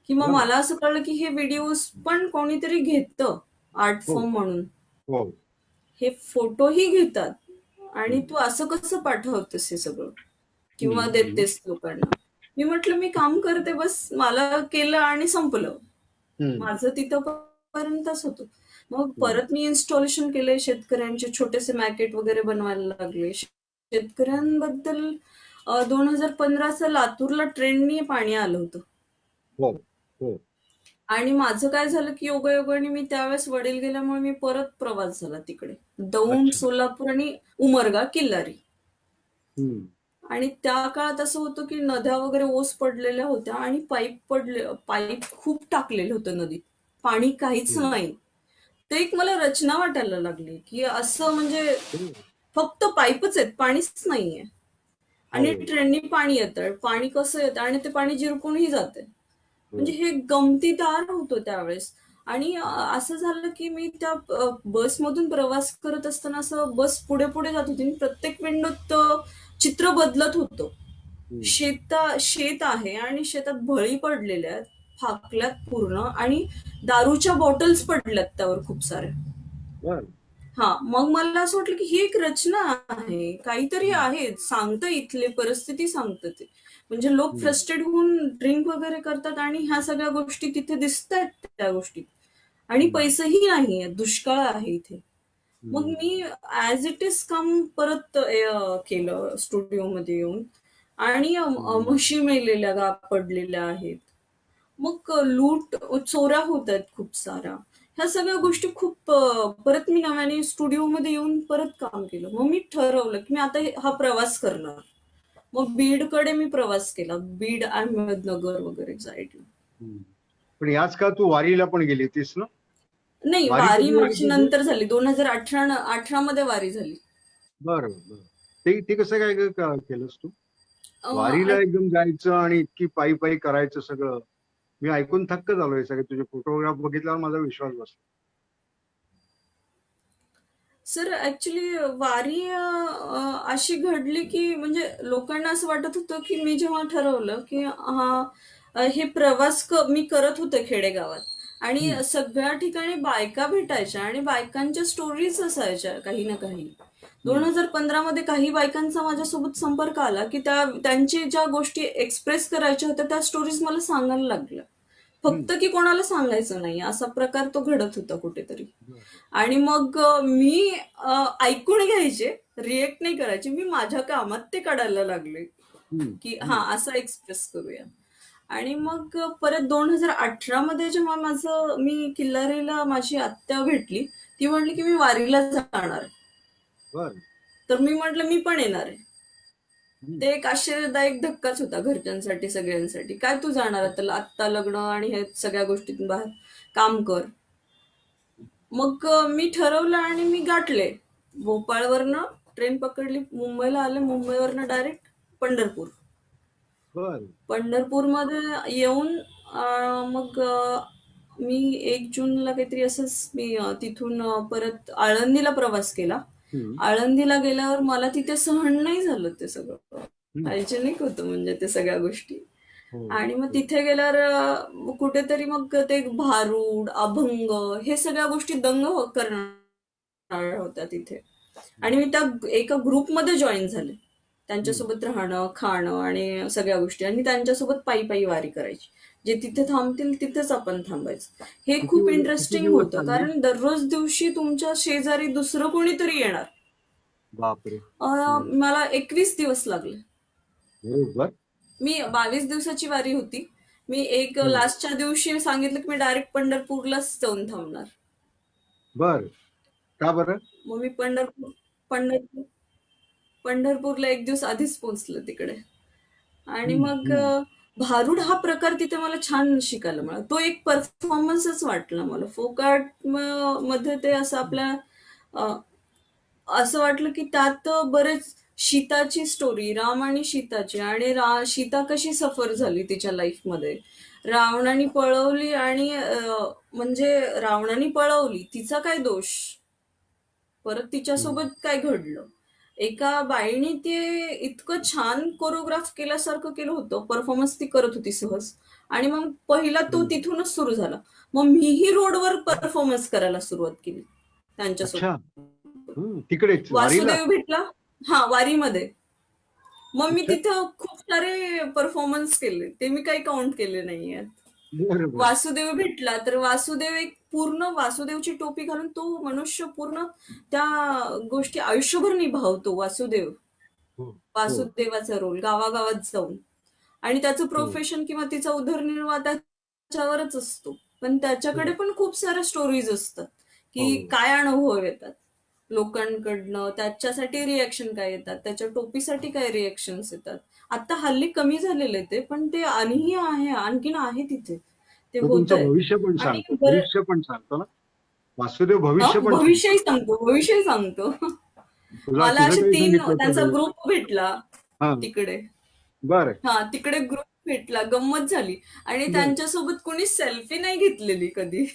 किंवा बर. मला असं कळलं की हे व्हिडिओज पण कोणीतरी घेतं आर्ट हो फॉर्म म्हणून, हो. हे फोटोही घेतात, आणि हम्म, तू असं कसं पाठवतेस हे सगळं किंवा हम्म, हम्म, देतेस लोकांना. मी म्हटलं मी काम करते, बस मला केलं आणि संपलं. हम्म, माझं तिथं पर्यंतच होतं. मग हम्म. परत मी इन्स्टॉलेशन केले, शेतकऱ्यांचे छोटेसे मॅकेट वगैरे बनवायला लागले. शेतकऱ्यांबद्दल 2015चं लातूरला ट्रेननी पाणी आलं होतं. हो हो. आणि माझं काय झालं की योगायोगाने मी त्यावेळेस वडील गेल्यामुळे मी परत प्रवास झाला तिकडे, दौंड, अच्छा. सोलापूर आणि उमरगा, किल्लारी. हम्म, आणि त्या काळात असं होतं की नद्या वगैरे ओस पडलेल्या होत्या आणि पाईप खूप टाकलेलं होतं नदीत, पाणी काहीच हम्म. नाही. ते एक मला रचना वाटायला लागली की असं म्हणजे हो फक्त पाईपच आहेत, पाणीच नाहीये. आणि हो ट्रेननी पाणी येतं, पाणी कसं येतं आणि ते पाणी जिरकूनही जाते. हो. म्हणजे हे गमतीदार होतं त्यावेळेस. आणि असं झालं की मी त्या बसमधून प्रवास करत असताना असं बस पुढे पुढे जात होती आणि प्रत्येक विंडोत चित्र बदलत होतं. हम्म. शेत आहे आणि शेतात बळी पडलेल्या आहेत, फाकल्यात पूर्ण, आणि दारूच्या बॉटल्स पडल्यात त्यावर खूप साऱ्या. बर. हा, मग मला असं वाटलं की ही एक रचना आहे, काहीतरी हम्म, आहे, सांगतं इथली परिस्थिती, सांगतं ते. म्हणजे लोक हम्म, फ्रस्ट्रेट होऊन ड्रिंक वगैरे करतात आणि ह्या सगळ्या गोष्टी तिथे दिसत आहेत त्या गोष्टी. आणि हम्म, पैसेही नाहीये, दुष्काळ आहे इथे. मग हम्म, मी ऍज इट इज काम परत केलं स्टुडिओमध्ये येऊन. आणि हम्म, म्हशी मेलेल्या पडलेल्या आहेत. मग लूट, चोऱ्या होत आहेत खूप साऱ्या. ह्या सगळ्या गोष्टी खूप परत मी नव्याने स्टुडिओमध्ये येऊन परत काम केलं. मग मी ठरवलं की मी आता हा प्रवास करणार. मग बीडकडे मी प्रवास केला, बीड, अहमदनगर वगैरे साईडला. हम्म. पण याच का तू वारीला पण गेली होतीस ना? नाही, वारी वारी कधी आहे माझी तुझी? नंतर झाली, 2018 मध्ये वारी झाली. बरं बरं. ते ते कसं काय केलंस तू? वारीला अं, एकदम जायचं आणि इतकी पायी पायी करायचं सगळं. मी ऐकून थक्क झालोय. सगळे तुझे फोटोग्राफ बघितल्यावर माझा विश्वास बसला. सर, ऍक्च्युली वारी अशी घडली की म्हणजे लोकांना असं वाटत होतं की मी जेव्हा ठरवलं की हे प्रवास मी करत होते खेडेगावात, आणि हम्म, सगळ्या ठिकाणी बायका भेटायच्या आणि बायकांच्या स्टोरीज असायच्या काही ना काही. दोन हम्म, हजार पंधरा मध्ये काही बायकांचा माझ्यासोबत संपर्क आला की त्यांची ज्या गोष्टी एक्सप्रेस करायच्या होत्या त्या स्टोरीज मला सांगायला लागल्या. हम्म. फक्त की कोणाला सांगायचं नाही असा प्रकार तो घडत होता कुठेतरी. बरं. आणि मग मी ऐकून घ्यायचे, रिएक्ट नाही करायचे. मी माझ्या कामात ते काढायला लागले हम्म, की हा हम्म, असं एक्सप्रेस करूया. आणि मग परत 2018 मध्ये जेव्हा मी किल्लारीला माझी आत्या भेटली, ती म्हणली की मी वारीला जाणार आहे. बरं. तर मी म्हटलं मी पण येणार आहे. ते एक आश्चर्यदायक धक्काच होता घरच्यांसाठी, सगळ्यांसाठी. काय तू जाणार आता, आत्ता लग्न आणि हे सगळ्या गोष्टीतून बाहेर, काम कर. मग मी ठरवलं आणि मी गाठले. भोपाळवरनं ट्रेन पकडली, मुंबईला आले, मुंबईवरनं डायरेक्ट पंढरपूर. बर. पंढरपूरमध्ये येऊन मग मी 1 जूनला काहीतरी असंच मी तिथून परत आळंदीला प्रवास केला. आळंदीला गेल्यावर मला तिथे सहन नाही झालं ते सगळं. हायजेनिक होतं म्हणजे ते सगळ्या गोष्टी. आणि मग तिथे गेल्यावर कुठेतरी मग ते भारूड, अभंग हे सगळ्या गोष्टी दंग करणार होत्या तिथे. आणि मी त्या एका ग्रुपमध्ये जॉईन झाले. त्यांच्यासोबत राहणं, खाणं आणि सगळ्या गोष्टी, आणि त्यांच्यासोबत पायी पायी वारी करायची. जे तिथे थांबतील तिथेच आपण थांबायचं. हे खूप किती इंटरेस्टिंग दिवस होतं, चालली? कारण दररोज दिवशी तुमच्या शेजारी दुसरं कोणीतरी येणार. बापरे. मला 21 दिवस लागले. बरोबर. मी 22 दिवसाची वारी होती. मी लास्टच्या दिवशी सांगितलं की मी डायरेक्ट पंढरपूरलाच जाऊन थांबणार. बर. का बरं? मग मी पंढरपूर पंढरपूरला 1 दिवस आधीच पोहोचले तिकडे. आणि मग भारूड हा प्रकार तिथे मला छान शिकायला मिळाला. तो एक परफॉर्मन्सच वाटला मला. फोक आर्ट मध्ये ते असं आपल्या असं वाटलं की त्यात बरेच सीताची स्टोरी, राम आणि सीताची, आणि सीता कशी सफर झाली तिच्या लाईफमध्ये. रावणाने पळवली आणि म्हणजे रावणाने पळवली, तिचा काय दोष, परत तिच्यासोबत काय घडलं. एका बाईने ते इतकं छान कोरिओग्राफ केल्यासारखं केलं होतं, परफॉर्मन्स ती करत होती सहज. आणि मग पहिला तो तिथूनच सुरू झाला. मग मीही रोडवर परफॉर्मन्स करायला सुरुवात केली त्यांच्यासोबत. अच्छा. तिकडेच वारीला? वासुदेव भेटला. हा, वारीमध्ये. मग मी अच्छा. तिथं खूप सारे परफॉर्मन्स केले, ते मी काही काउंट केले नाहीये. बरोबर. वासुदेव भेटला तर वासुदेव एक पूर्ण वासुदेवची टोपी घालून तो मनुष्य पूर्ण त्या गोष्टी आयुष्यभर निभावतो. वासुदेव, वासुदेवाचा रोल गावागावात जाऊन, आणि त्याचं प्रोफेशन किंवा तिचा उदरनिर्वाह त्याच्यावरच असतो. पण त्याच्याकडे पण खूप साऱ्या स्टोरीज असतात की काय अनुभव येतात लोकांकडनं, त्याच्यासाठी रिएक्शन काय येतात, त्याच्या टोपीसाठी काय रिएक्शन्स येतात. आता हल्ली कमी झालेले ते, पण ते आणखीन आहे तिथे, ते तो होत तुमचं आहे. भविष्य पण आणि सांगतो, भविष्य पण सांगतो ना वासुदेव, भविष्य पण भविष्यही सांगतो. सांगतो, भविष्यही सांगतो. तुला मला तुझं असे काही 3 सांगितलं त्यांचा होतं? ग्रुप भेटला हा. तिकडे. बर. तिकडे ग्रुप भेटला, गंमत झाली. आणि बर. त्यांच्यासोबत कोणी सेल्फी नाही घेतलेली कधी,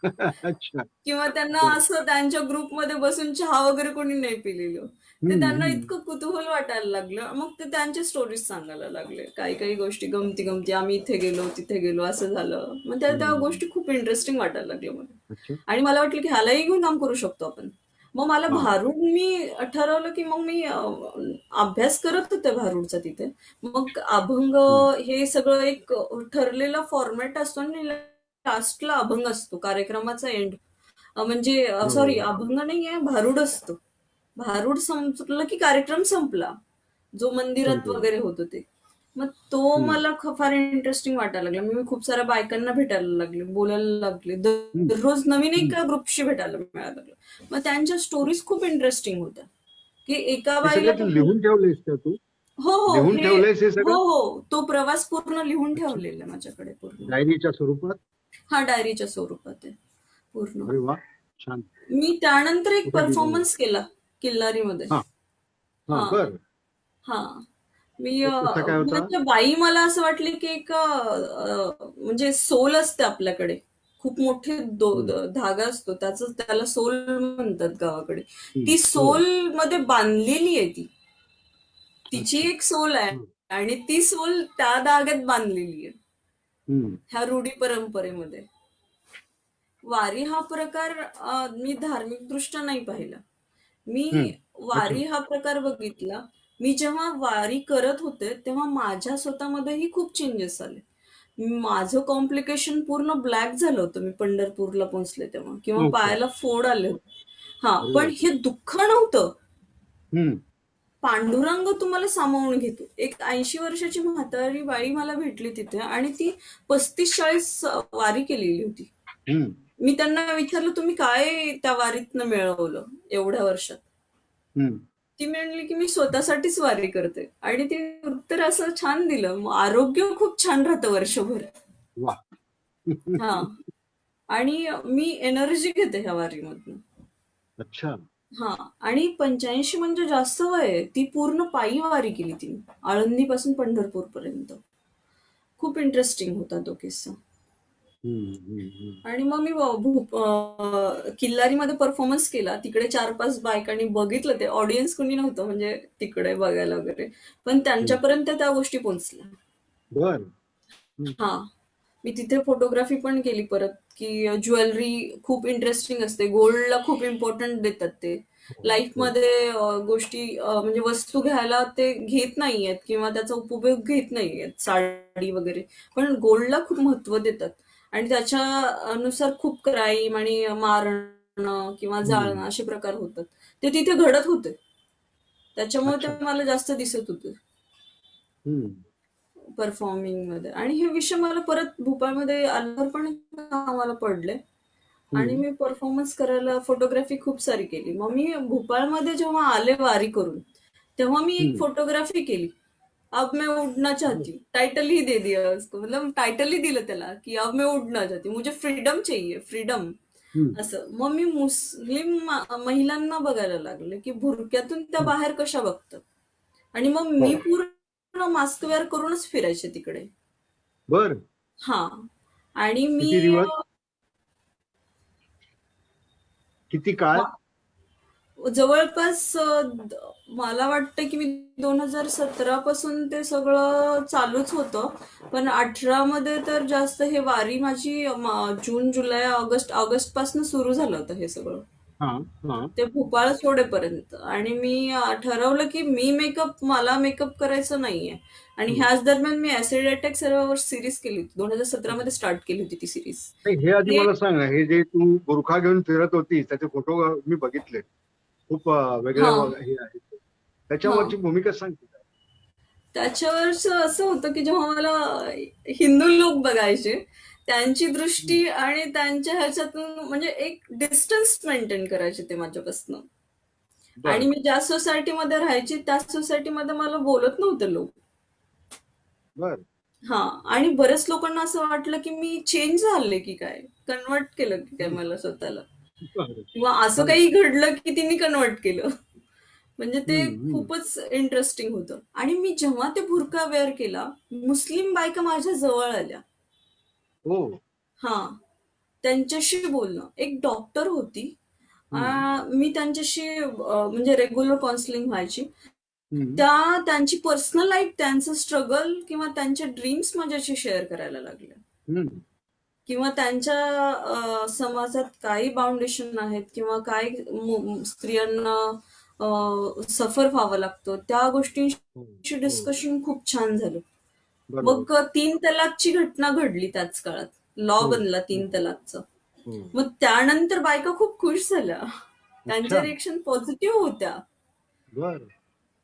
अच्छा. किंवा त्यांना बर. असं त्यांच्या ग्रुपमध्ये बसून चहा वगैरे कोणी नाही पिलेलं. ते त्यांना इतकं कुतूहल वाटायला लागलं. मग ते त्यांचे स्टोरीज सांगायला लागले, काही काही गोष्टी, गमती गमती, आम्ही इथे गेलो, तिथे गेलो, असं झालं. मग त्या गोष्टी खूप इंटरेस्टिंग वाटायला लागल्या मला. अच्छा. आणि मला वाटलं की ह्यालाही घेऊन काम करू शकतो आपण. मग मला हा. भारूड, मी ठरवलं की मग मी अभ्यास करत होते भारूडचा तिथे. मग अभंग हे सगळं एक ठरलेला फॉर्मॅट असतो, आणि लास्टला अभंग असतो, कार्यक्रमाचा एंड. म्हणजे सॉरी, अभंग नाहीये, भारूड असतो. भारूड संपलं की कार्यक्रम संपला, जो मंदिरात संपला. वगैरे होतो ते. मग तो मला फार इंटरेस्टिंग वाटायला लागला. मी खूप साऱ्या बायकांना भेटायला लागले, बोलायला लागले, दररोज नवीन एका ग्रुपशी भेटायला मिळायला लागलं. मग त्यांच्या स्टोरीज खूप इंटरेस्टिंग होत्या, की एका हे बाईला सगळं तू लिहून ठेवलंयस का तू? हो हो लिहून ठेवलंयस हे हो सगळं? हो, तो प्रवास पूर्ण लिहून अच्छा. ठेवलेला आहे माझ्याकडे पूर्ण. डायरीच्या स्वरूपात? हा, डायरीच्या स्वरूपात आहे पूर्ण. अरे वा, छान. मी त्यानंतर एक कुठे दिलं? परफॉर्मन्स केला किल्लारीमध्ये. हा. हा. हा बर. हा. मी तो कसा काय होता? म्हणजे बाई मला असं वाटली की एक म्हणजे सोल असते आपल्याकडे, खूप मोठे धागा असतो, त्याला सोल म्हणतात गावाकडे. ती हो. सोल मध्ये बांधलेली आहे ती, तिची अच्छा. एक सोल आहे, आणि ती सोल त्या धाग्यात बांधलेली आहे, हम्म. ह्या रूढी परंपरेमध्ये. वारी हा प्रकार मी धार्मिक दृष्ट्या नाही पाहिला. मी अच्छा. वारी हा प्रकार बघितला. मी जेव्हा वारी करत होते तेव्हा माझ्या स्वतःमध्येही खूप चेंजेस आले. माझं कॉम्प्लिकेशन पूर्ण ब्लॅक झालं होतं मी पंढरपूरला पोहोचले तेव्हा, किंवा हो का? पायाला फोड आले होते. अरे पण बापरे. हे दुःख नव्हतं. हम्म. पांडुरंग तुम्हाला सामावून घेतो. एक 80 वर्षाची म्हातारी बाई मला भेटली तिथे, आणि ती 35-40 वारी केलेली होती. मी त्यांना विचारलं, तुम्ही काय त्या वारीतनं मिळवलं एवढ्या वर्षात? ती म्हणली की मी स्वतःसाठीच वारी करते आणि ती उत्तर असं छान दिलं. मग आरोग्य खूप छान राहतं वर्षभर. वा. हा. आणि मी एनर्जी घेते ह्या वारीमधनं. अच्छा. हा. आणि 85 म्हणजे जास्त वय आहे. ती पूर्ण पायी वारी केली तिने, आळंदीपासून पंढरपूर पर्यंत. खूप इंटरेस्टिंग होता तो किस्सा. आणि मग मी किल्लारीमध्ये परफॉर्मन्स केला. तिकडे 4-5 बायकांनी बघितलं ते. ऑडियन्स कुणी नव्हतं म्हणजे तिकडे बघायला वगैरे. पण त्यांच्यापर्यंत त्या गोष्टी पोहोचल्या. बर. हा. मी तिथे फोटोग्राफी पण केली परत, की ज्वेलरी खूप इंटरेस्टिंग असते. गोल्डला खूप इम्पॉर्टंट देतात ते. लाईफमध्ये गोष्टी म्हणजे वस्तू घ्यायला ते घेत नाहीयेत किंवा त्याचा उपयोग घेत नाहीयेत, साडी वगैरे. पण गोल्डला खूप महत्व देतात. आणि त्याच्या अनुसार खूप क्राईम आणि मारणं किंवा जाळणं असे प्रकार होतात. ते तिथे घडत होते. त्याच्यामुळे अच्छा. ते मला जास्त दिसत होते परफॉर्मिंग मध्ये. आणि हे विषय मला परत भोपाळमध्ये आल्यावर पण कामाला पडले. आणि मी परफॉर्मन्स करायला फोटोग्राफी खूप सारी केली. मग मी भोपाळमध्ये जेव्हा आले वारी करून, तेव्हा मी एक फोटोग्राफी केली. अब मैं उडना चाहती हूँ, टाइटल ही दे दिया उसको. मतलब टाइटल ही दिलं त्याला की अब मैं उडना चाहती हूँ, मुझे फ्रीडम चाहिए, फ्रीडम. असं. मग मी मुस्लिम महिलांना बघायला लागले की बुरक्यातून त्या बाहेर कशा बघतात. आणि मग मी पूर्ण मास्क वेअर करूनच फिरायचे तिकडे. बर. हा. आणि मी किती दिवस, किती काळ? जवळपास मला वाटतं की मी 2017 पासून ते सगळं चालूच होतं. पण 18 मध्ये तर जास्त हे वारी माझी जून, जुलै, ऑगस्ट पासून सुरू झालं होतं हे सगळं. हा. हा. ते भोपाळ सोडेपर्यंत. आणि मी ठरवलं की मला मेकअप करायचं नाहीये. आणि ह्याच दरम्यान मी ऍसिड अटॅक सर्वांवर सिरीज केली होती. 2017 मध्ये स्टार्ट केली होती ती सिरीज. नाही, हे आधी मला सांग ना, हे जे तू बुरखा घेऊन फिरत होती त्याचे फोटो मी बघितले. खूप वेगळ्या हा. हे आहेत ते. हा. त्याच्यावरची भूमिका सांग की काय? त्याच्यावर असं होतं की जेव्हा मला हिंदू लोक बघायचे, त्यांची दृष्टी आणि त्यांच्या ह्याच्यातून म्हणजे एक डिस्टन्स मेंटेन करायचे ते माझ्यापासून. बर. आणि मी ज्या सोसायटीमध्ये राहायची त्या सोसायटीमध्ये मला बोलत नव्हते लोक. बर. हा. आणि बऱ्याच लोकांना असं वाटलं की मी चेंज झाले की काय, कन्वर्ट केलं की काय मला स्वतःला, बर. किंवा असं हा. काही घडलं की तिने कन्वर्ट केलं. म्हणजे ते हम्म. खूपच इंटरेस्टिंग होतं. आणि मी जेव्हा ते बुरका वेअर केला, मुस्लिम बायका माझ्या जवळ आल्या. हो. हा. त्यांच्याशी बोलणं. एक डॉक्टर होती. मी त्यांच्याशी म्हणजे रेग्युलर काउन्सिलिंग व्हायची. त्यांची पर्सनल लाईफ, त्यांचं स्ट्रगल किंवा त्यांचे ड्रीम्स माझ्याशी शेअर करायला लागले. किंवा त्यांच्या समाजात काही बाउंडेशन आहेत किंवा काय स्त्रियांना सफर व्हावं लागतं, त्या गोष्टींची डिस्कशन खूप छान झालं. बरोबर. मग 3 तलाकची घटना घडली त्याच काळात. लॉ हो. बनला 3 तलाकचा. मग त्यानंतर बायका खूप खुश झाल्या. त्यांच्या अच्छा. रिएक्शन पॉझिटिव्ह होत्या. बर.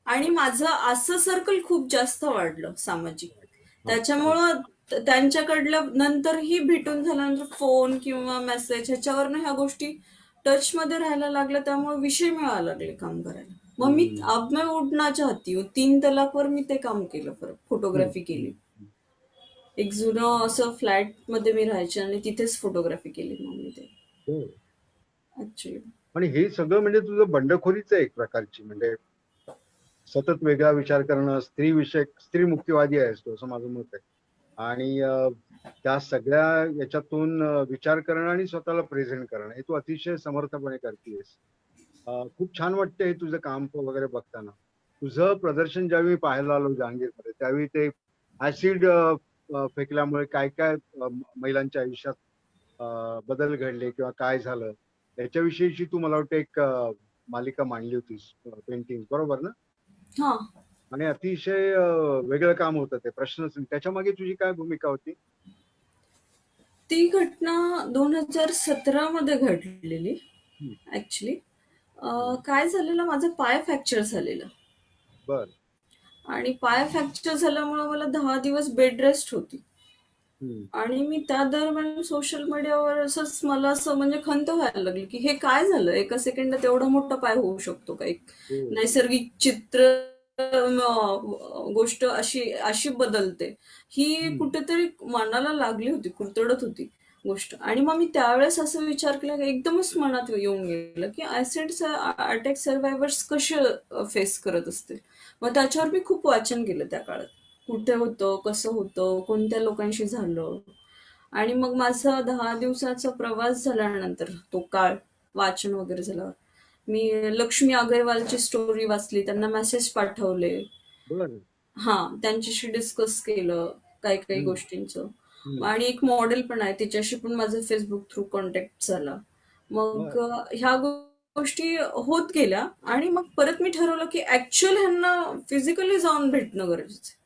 आणि माझं असं सर्कल खूप जास्त वाढलं सामाजिक. हा. हा. त्याच्यामुळं त्यांच्याकडल्या नंतरही भेटून झाल्यानंतर फोन किंवा मेसेज ह्याच्यावरनं ह्या गोष्टी टच मध्ये राहायला लागल्या. त्यामुळे विषय मिळायला लागले काम करायला. मग मी अब मैं उडना चाहती हूँ, 3 तलाकवर मी ते काम केलं, परत फोटोग्राफी केली. एक जुनं असं फ्लॅट मध्ये मी राहायचे आणि तिथेच फोटोग्राफी केली मग मी ते ऍक्च्युली. आणि हे सगळं म्हणजे तुझं बंडखोरीच आहे एक प्रकारची, म्हणजे सतत वेगळा विचार करणं, स्त्री विषयक, स्त्री मुक्तीवादी आहेस तू असं माझं मत आहे. आणि त्या सगळ्या याच्यातून विचार करणं आणि स्वतःला प्रेझेंट करणं हे तू अतिशय समर्थपणे करतेस. खूप छान वाटतं हे तुझं काम वगैरे बघताना. तुझं प्रदर्शन ज्यावेळी मी पाहायला आलो जहांगीरमध्ये, त्यावेळी ते ऍसिड फेकल्यामुळे काय काय महिलांच्या आयुष्यात बदल घडले किंवा काय झालं याच्याविषयीची तू मला वाटतं एक मालिका मांडली होतीस, पेंटिंग, बरोबर ना? हा. आणि अतिशय वेगळं काम होतं ते, प्रश्नच नाही. त्याच्या मागे तुझी काय भूमिका होती? ती घटना 2017 मध्ये घडलेली हम्म. ऍक्च्युली. काय झालेलं, माझा पाय फ्रॅक्चर झालेला. बर. आणि पाय फ्रॅक्चर झाल्यामुळे मला 10 दिवस बेड रेस्ट होती. आणि मी त्या दरम्यान सोशल मीडियावर असंच मला असं म्हणजे खंत व्हायला लागली की हे काय झालं, एका सेकंदात एवढा मोठा पाय होऊ शकतो का? एक नैसर्गिक चित्र गोष्ट अशी अशी बदलते, ही कुठेतरी मनाला लागली होती, कुरतडत होती गोष्ट. आणि मग मी त्यावेळेस असं विचार केला की एकदमच मनात येऊन गेलं की ऍसिड अटॅक सर्व्हायव्हर्स कसे फेस करत असतील. मग त्याच्यावर मी खूप वाचन केलं त्या काळात. कुठे होतं, कसं होतं, कोणत्या लोकांशी झालं. आणि मग माझा 10 दिवसाचा प्रवास झाल्यानंतर, तो काळ वाचन वगैरे झाल्यावर, मी लक्ष्मी अग्रवालची स्टोरी वाचली, त्यांना मेसेज पाठवले. हा, त्यांच्याशी डिस्कस केलं काही काही गोष्टींचं. आणि एक मॉडेल पण आहे, तिच्याशी पण माझं फेसबुक थ्रू कॉन्टॅक्ट झाला. मग ह्या गोष्टी होत गेल्या आणि मग परत मी ठरवलं की ऍक्च्युअल ह्यांना फिजिकली जाऊन भेटणं गरजेचं आहे.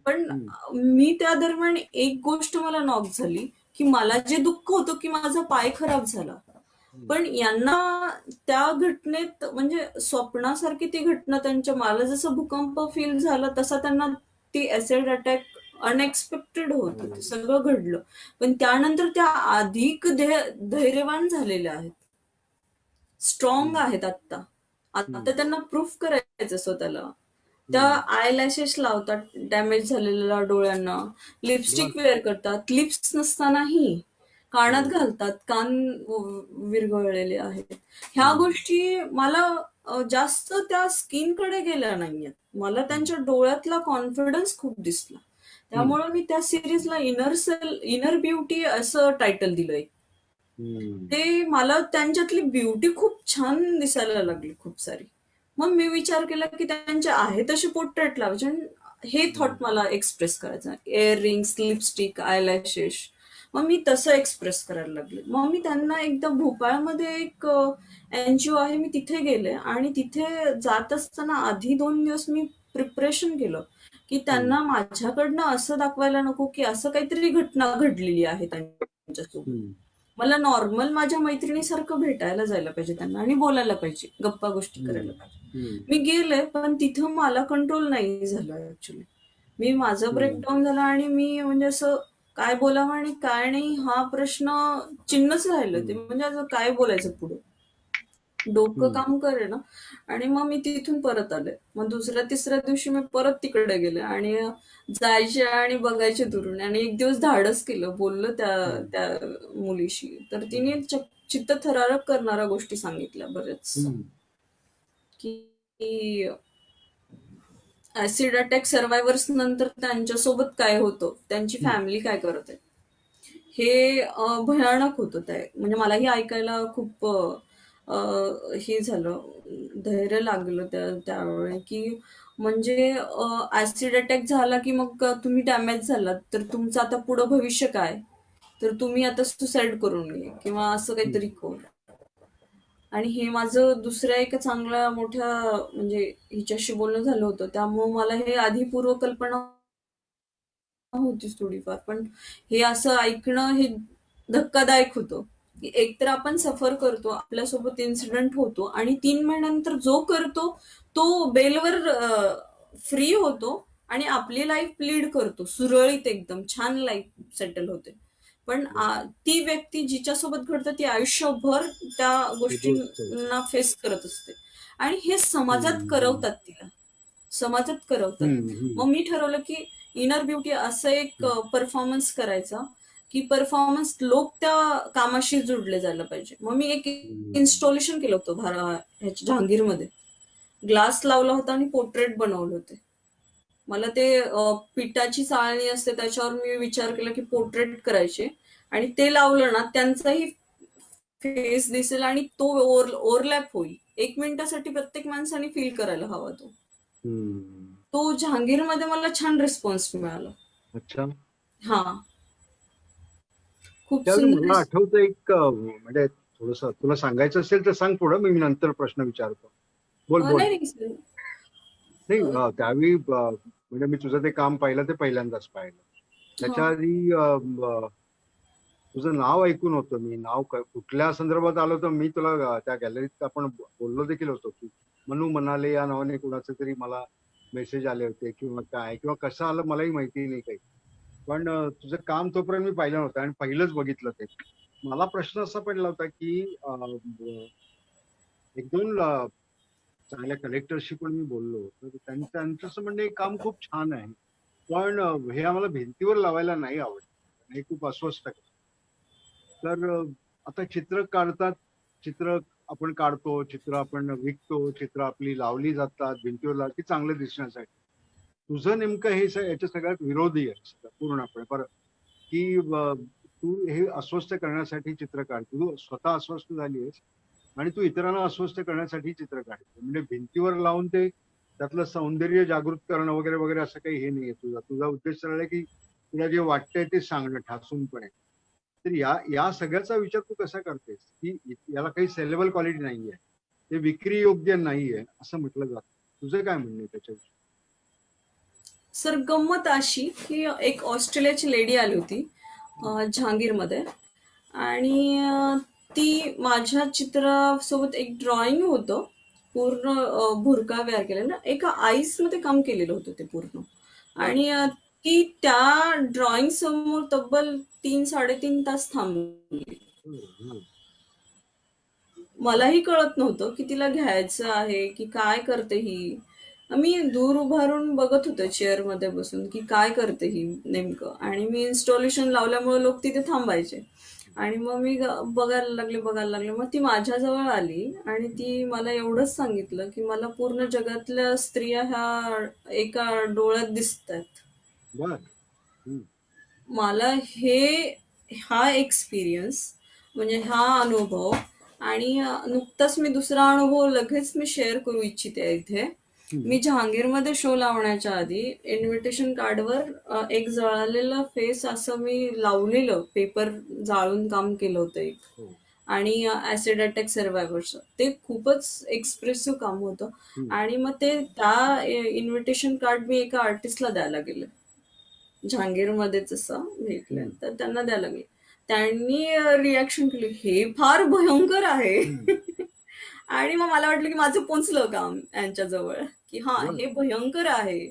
पण मी त्या दरम्यान एक गोष्ट मला नॉक झाली की मला जे दुःख होतं की माझा पाय खराब झाला, पण यांना त्या घटनेत म्हणजे स्वप्नासारखी ती घटना त्यांच्या, मला जसं भूकंप फील झाला तसा त्यांना ती ऍसिड अटॅक अनएक्सपेक्टेड होतं, ते सगळं घडलं. पण त्यानंतर त्या अधिक धैर्यवान झालेल्या आहेत, स्ट्रॉंग आहेत. आता त्यांना प्रूफ करायचं स्वतःला. त्या आय लॅशेस लावतात डॅमेज झालेल्या डोळ्यांना, लिपस्टिक वेअर करतात लिप्स नसतानाही, कानात घालतात, कान विरघळलेले आहेत. ह्या गोष्टी मला जास्त त्या स्किनकडे गेल्या नाहीयेत, मला त्यांच्या डोळ्यातला कॉन्फिडन्स खूप दिसला. त्यामुळे मी त्या सिरीजला इनर ब्युटी असं टायटल दिलंय. ते मला त्यांच्यातली ब्युटी खूप छान दिसायला लागली, खूप सारी. मग मी विचार केला की त्यांचे आहे तसे पोर्ट्रेट लावायचे, हे थॉट मला एक्सप्रेस करायचं. इयर रिंग्स, लिपस्टिक, आयलॅशेस, मग मी तसं एक्सप्रेस करायला लागले. मग मी त्यांना एकदा भोपाळमध्ये एक एनजीओ आहे, मी तिथे गेले आणि तिथे जात असताना आधी 2 दिवस मी प्रिपरेशन केलं की त्यांना माझ्याकडनं असं दाखवायला नको की असं काहीतरी घटना घडलेली आहे त्यांच्यासोबत. मला नॉर्मल माझ्या मैत्रिणीसारखं भेटायला जायला पाहिजे त्यांना आणि बोलायला पाहिजे, गप्पा गोष्टी करायला पाहिजे. मी गेले पण तिथं मला कंट्रोल नाही झालं ऍक्च्युली. मी माझं ब्रेकडाऊन झालं आणि मी म्हणजे असं काय बोलावं आणि काय नाही हा प्रश्न चिन्हच राहिलं. ते म्हणजे असं काय बोलायचं पुढे, डोकं काम करे ना. आणि मग मी तिथून परत आले. मग दुसऱ्या तिसऱ्या दिवशी मी परत तिकडे गेले आणि जायचे आणि बघायचे दुरून. आणि एक दिवस धाडस केलं, बोललं त्या मुलीशी, तर तिने चित्त थरारक करणाऱ्या गोष्टी सांगितल्या बरेच, की ऍसिड अटॅक सर्व्हायव्हर्स नंतर त्यांच्यासोबत काय होतं, त्यांची फॅमिली काय करत आहे, हे भयानक होतं. ते म्हणजे मलाही ऐकायला खूप हे झालं, धैर्य लागलं त्यावेळी, की म्हणजे ऍसिड अटॅक झाला की मग तुम्ही डॅमेज झालात तर तुमचं आता पुढं भविष्य काय, तर तुम्ही आता सुसाईड करून घे किंवा असं काहीतरी कर. आणि हे माझं दुसऱ्या एका चांगल्या मोठ्या म्हणजे हिच्याशी बोलणं झालं होतं, त्यामुळे मला हे आधी पूर्वकल्पना होतीच थोडीफार. पण हे असं ऐकणं हे धक्कादायक होतं की एकतर आपण सफर करतो, आपल्यासोबत इन्सिडेंट होतो आणि 3 महिन्यानंतर जो करतो तो बेलवर फ्री होतो आणि आपली लाईफ लीड करतो, सुरळीत एकदम छान लाईफ सेटल होते. पण ती व्यक्ती जिच्यासोबत घडतं ती आयुष्यभर त्या गोष्टींना फेस करत असते आणि हे समाजात करवतात, तिला समाजात करवतात. मग मी ठरवलं की इनर ब्युटी असं एक परफॉर्मन्स करायचा की परफॉर्मन्स लोक त्या कामाशी जोडले जायला पाहिजे. मग मी एक इन्स्टॉलेशन केलं होतं जहांगीरमध्ये, ग्लास लावला होता आणि पोर्ट्रेट बनवले होते. मला ते पिठाची चाळणी असते त्याच्यावर मी विचार केला की पोर्ट्रेट करायचे आणि ते लावलं ना त्यांचाही फेस दिसेल आणि तो ओव्हरलॅप होईल. 1 मिनिटासाठी प्रत्येक माणसाने फील करायला हवा तो. तो जहांगीरमध्ये मला छान रिस्पॉन्स मिळाला. अच्छा. हा, खूप त्यावेळी सुंदर. मला आठवतं एक म्हणजे थोडस तुला सांगायचं असेल तर सांग पुढं, मी नंतर प्रश्न विचारतो. बोल बोल. नाही नाही त्यावेळी म्हणजे मी तुझं ते काम पाहिलं ते पहिल्यांदाच पाहिलं. त्याच्या आधी तुझं नाव ऐकून होतं मी. नाव कुठल्या संदर्भात आलं होतं मी तुला त्या गॅलरीत आपण बोललो देखील होतो की मनू म्हणाले या नावाने कुणाचे तरी मला मेसेज आले होते किंवा काय किंवा कसं आलं मलाही माहिती नाही काही. पण तुझं काम तोपर्यंत मी पाहिलं नव्हतं आणि पहिलंच बघितलं ते. मला प्रश्न असा पडला होता की एक दोन चांगल्या कलेक्टरशी पण मी बोललो, तर त्यांचं असं म्हणणं हे काम खूप छान आहे, पण हे आम्हाला भिंतीवर लावायला नाही आवडत, हे खूप अस्वस्थ आहे. तर आता चित्र काढतात, चित्र आपण काढतो, चित्र आपण विकतो, चित्र आपली लावली जातात भिंतीवर लावली चांगलं दिसण्यासाठी. तुझं नेमकं हे याच्या सगळ्यात विरोधी आहे पूर्णपणे. बरं की तू हे अस्वस्थ करण्यासाठी चित्र काढतो, तू स्वतः अस्वस्थ झाली आहेस आणि तू इतरांना अस्वस्थ करण्यासाठी चित्र काढतो. म्हणजे भिंतीवर लावून ते त्यातलं सौंदर्य जागृत करणं वगैरे वगैरे असं काही हे नाहीये तुझा. तुझा उद्देश सरळ आहे की तुला जे वाटतंय ते सांगणं ठासूनपणे. तर या सगळ्याचा विचार तू कसा करतेस की याला काही सेलेबल क्वालिटी नाहीये, ते विक्री योग्य नाहीये असं म्हटलं जातं. तुझं काय म्हणणं आहे त्याच्याविषयी? सर गंमत अशी की एक ऑस्ट्रेलियाची लेडी आली होती जहांगीरमध्ये, आणि ती माझ्या चित्रासोबत एक ड्रॉइंग होतं पूर्ण भुरका वेअर केलेलं, एका आईस मध्ये काम केलेलं होतं ते पूर्ण. आणि ती त्या ड्रॉइंग समोर तब्बल 3-3.5 तास थांबली. मलाही कळत नव्हतं की तिला घ्यायचं आहे की काय करते ही. मी दूर उभारून बघत होते चेअर मध्ये बसून की काय करते ही नेमकं, आणि मी इन्स्टॉलेशन लावल्यामुळे लोक तिथे थांबायचे. आणि मग मी बघायला लागले. मग ती माझ्याजवळ आली आणि ती मला एवढंच सांगितलं की मला पूर्ण जगातल्या स्त्रिया ह्या एका डोळ्यात दिसतात. बर. मला हा एक्सपिरियन्स, म्हणजे हा अनुभव, आणि नुकताच मी दुसरा अनुभव लगेच मी शेअर करू इच्छिते इथे. मी जहांगीरमध्ये शो लावण्याच्या आधी इन्व्हिटेशन कार्डवर एक जळालेलं फेस असं मी लावलेलं, पेपर जाळून काम केलं होतं एक. आणि ऍसिड अटॅक सर्वायव्हरचं ते खूपच एक्सप्रेसिव्ह काम होतं. आणि मग त्या इन्व्हिटेशन कार्ड मी एका आर्टिस्टला द्यायला गेले, जहांगीरमध्येच असं भेटलं तर त्यांना द्यायला लागले. त्यांनी रिॲक्शन केली, हे फार भयंकर आहे. आणि मग मला वाटलं की माझं पोचलं काम यांच्याजवळ, की हा हे भयंकर आहे.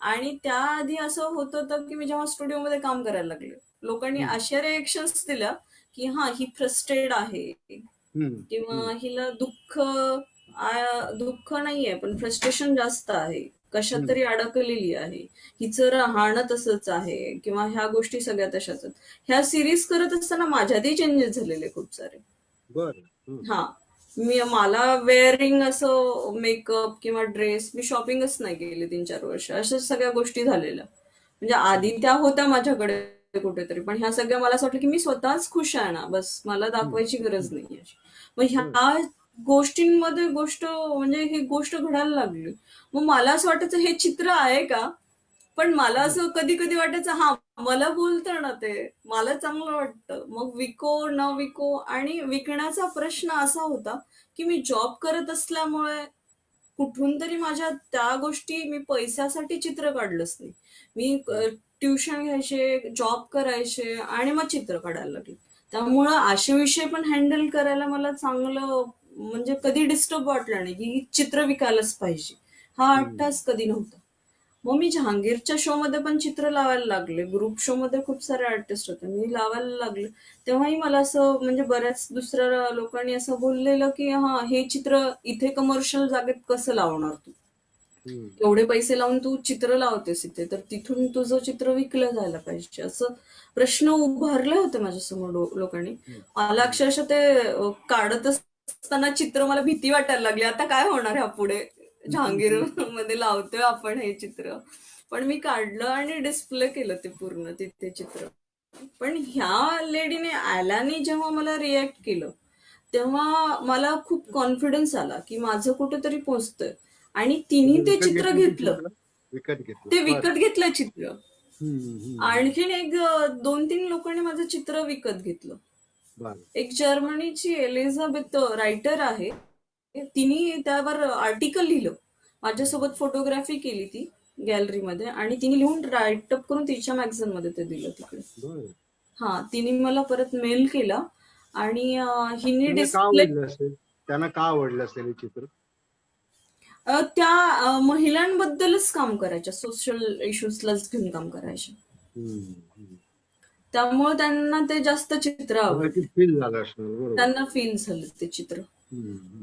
आणि त्याआधी असं होत होतं की मी जेव्हा स्टुडिओमध्ये काम करायला लागले, लोकांनी अशा रिएक्शन्स दिल्या की हा ही फ्रस्ट्रेटेड आहे, किंवा हिला दुःख नाहीये पण फ्रस्ट्रेशन जास्त आहे, कशात तरी अडकलेली आहे, हिचं राहणं तसंच आहे, किंवा ह्या गोष्टी सगळ्या तशाच आहेत. ह्या सिरीज करत असताना माझ्यातही चेंजेस झालेले खूप सारे. हा, मला वेअरिंग असं मेकअप किंवा ड्रेस, मी शॉपिंगच नाही केली 3-4 वर्ष, अशा सगळ्या गोष्टी झालेल्या. म्हणजे आधी त्या होत्या माझ्याकडे कुठेतरी, पण ह्या सगळ्या मला असं वाटलं की मी स्वतःच खुश आहे ना, बस मला दाखवायची गरज नाही. मग ह्या गोष्टींमध्ये म्हणजे ही गोष्ट घडायला लागली. मग मला असं वाटायचं हे चित्र आहे का. पण मला असं कधी कधी वाटायचं हा मला बोलतं ना ते, मला चांगलं वाटतं, मग विको न विको. आणि विकण्याचा प्रश्न असा होता की मी जॉब करत असल्यामुळे कुठून तरी माझ्या त्या गोष्टी, मी पैशासाठी चित्र काढलंच नाही. मी ट्युशन घ्यायचे, जॉब करायचे आणि मग चित्र काढायला लागले. त्यामुळं असे विषय पण हँडल करायला मला चांगलं, म्हणजे कधी डिस्टर्ब वाटलं नाही की चित्र विकायलाच पाहिजे, हा अट्टास कधी नव्हता. मग मी जहांगीरच्या शो मध्ये पण चित्र लावायला लागले, ग्रुप शो मध्ये खूप सारे आर्टिस्ट होते, मी लावायला लागले. तेव्हाही मला असं, म्हणजे बऱ्याच दुसऱ्या लोकांनी असं बोललेलं की हा हे चित्र इथे कमर्शियल जागेत कसं लावणार तू, एवढे पैसे लावून तू चित्र लावतेस इथे, तर तिथून तुझं चित्र विकलं जायला पाहिजे, असं प्रश्न उभारले होते माझ्यासमोर लोकांनी. मला अक्षरशः ते काढत असताना चित्र, मला भीती वाटायला लागली, आता काय होणार ह्या पुढे, जहांगीर मध्ये लावतोय आपण हे चित्र. पण मी काढलं आणि डिस्प्ले केलं ते पूर्ण तिथे चित्र. पण ह्या लेडीने, आल्याने जेव्हा मला रिॲक्ट केलं, तेव्हा मला खूप कॉन्फिडन्स आला की माझं कुठेतरी पोचतंय. आणि तिने ते चित्र घेतलं, ते विकत घेतलं चित्र. आणखीन एक 2-3 लोकांनी माझं चित्र विकत घेतलं. एक जर्मनीची एलिझाबेथ रायटर आहे, तिने त्यावर आर्टिकल लिहिलं, माझ्यासोबत फोटोग्राफी केली ती गॅलरीमध्ये, आणि तिने लिहून राईटअप करून तिच्या मॅगझिन मध्ये ते दिलं तिकडे. हा, तिने मला परत मेल केला आणि हिने डिस्प्ले, त्यांना का आवडलं असेल हे चित्र? त्या महिलांबद्दलच काम करायच्या, सोशल इश्यूजलाच घेऊन काम करायच्या. त्यामुळे त्यांना ते जास्त चित्र आवडले. फील झालं असणार, बरोबर. त्यांना फील झालं ते चित्र.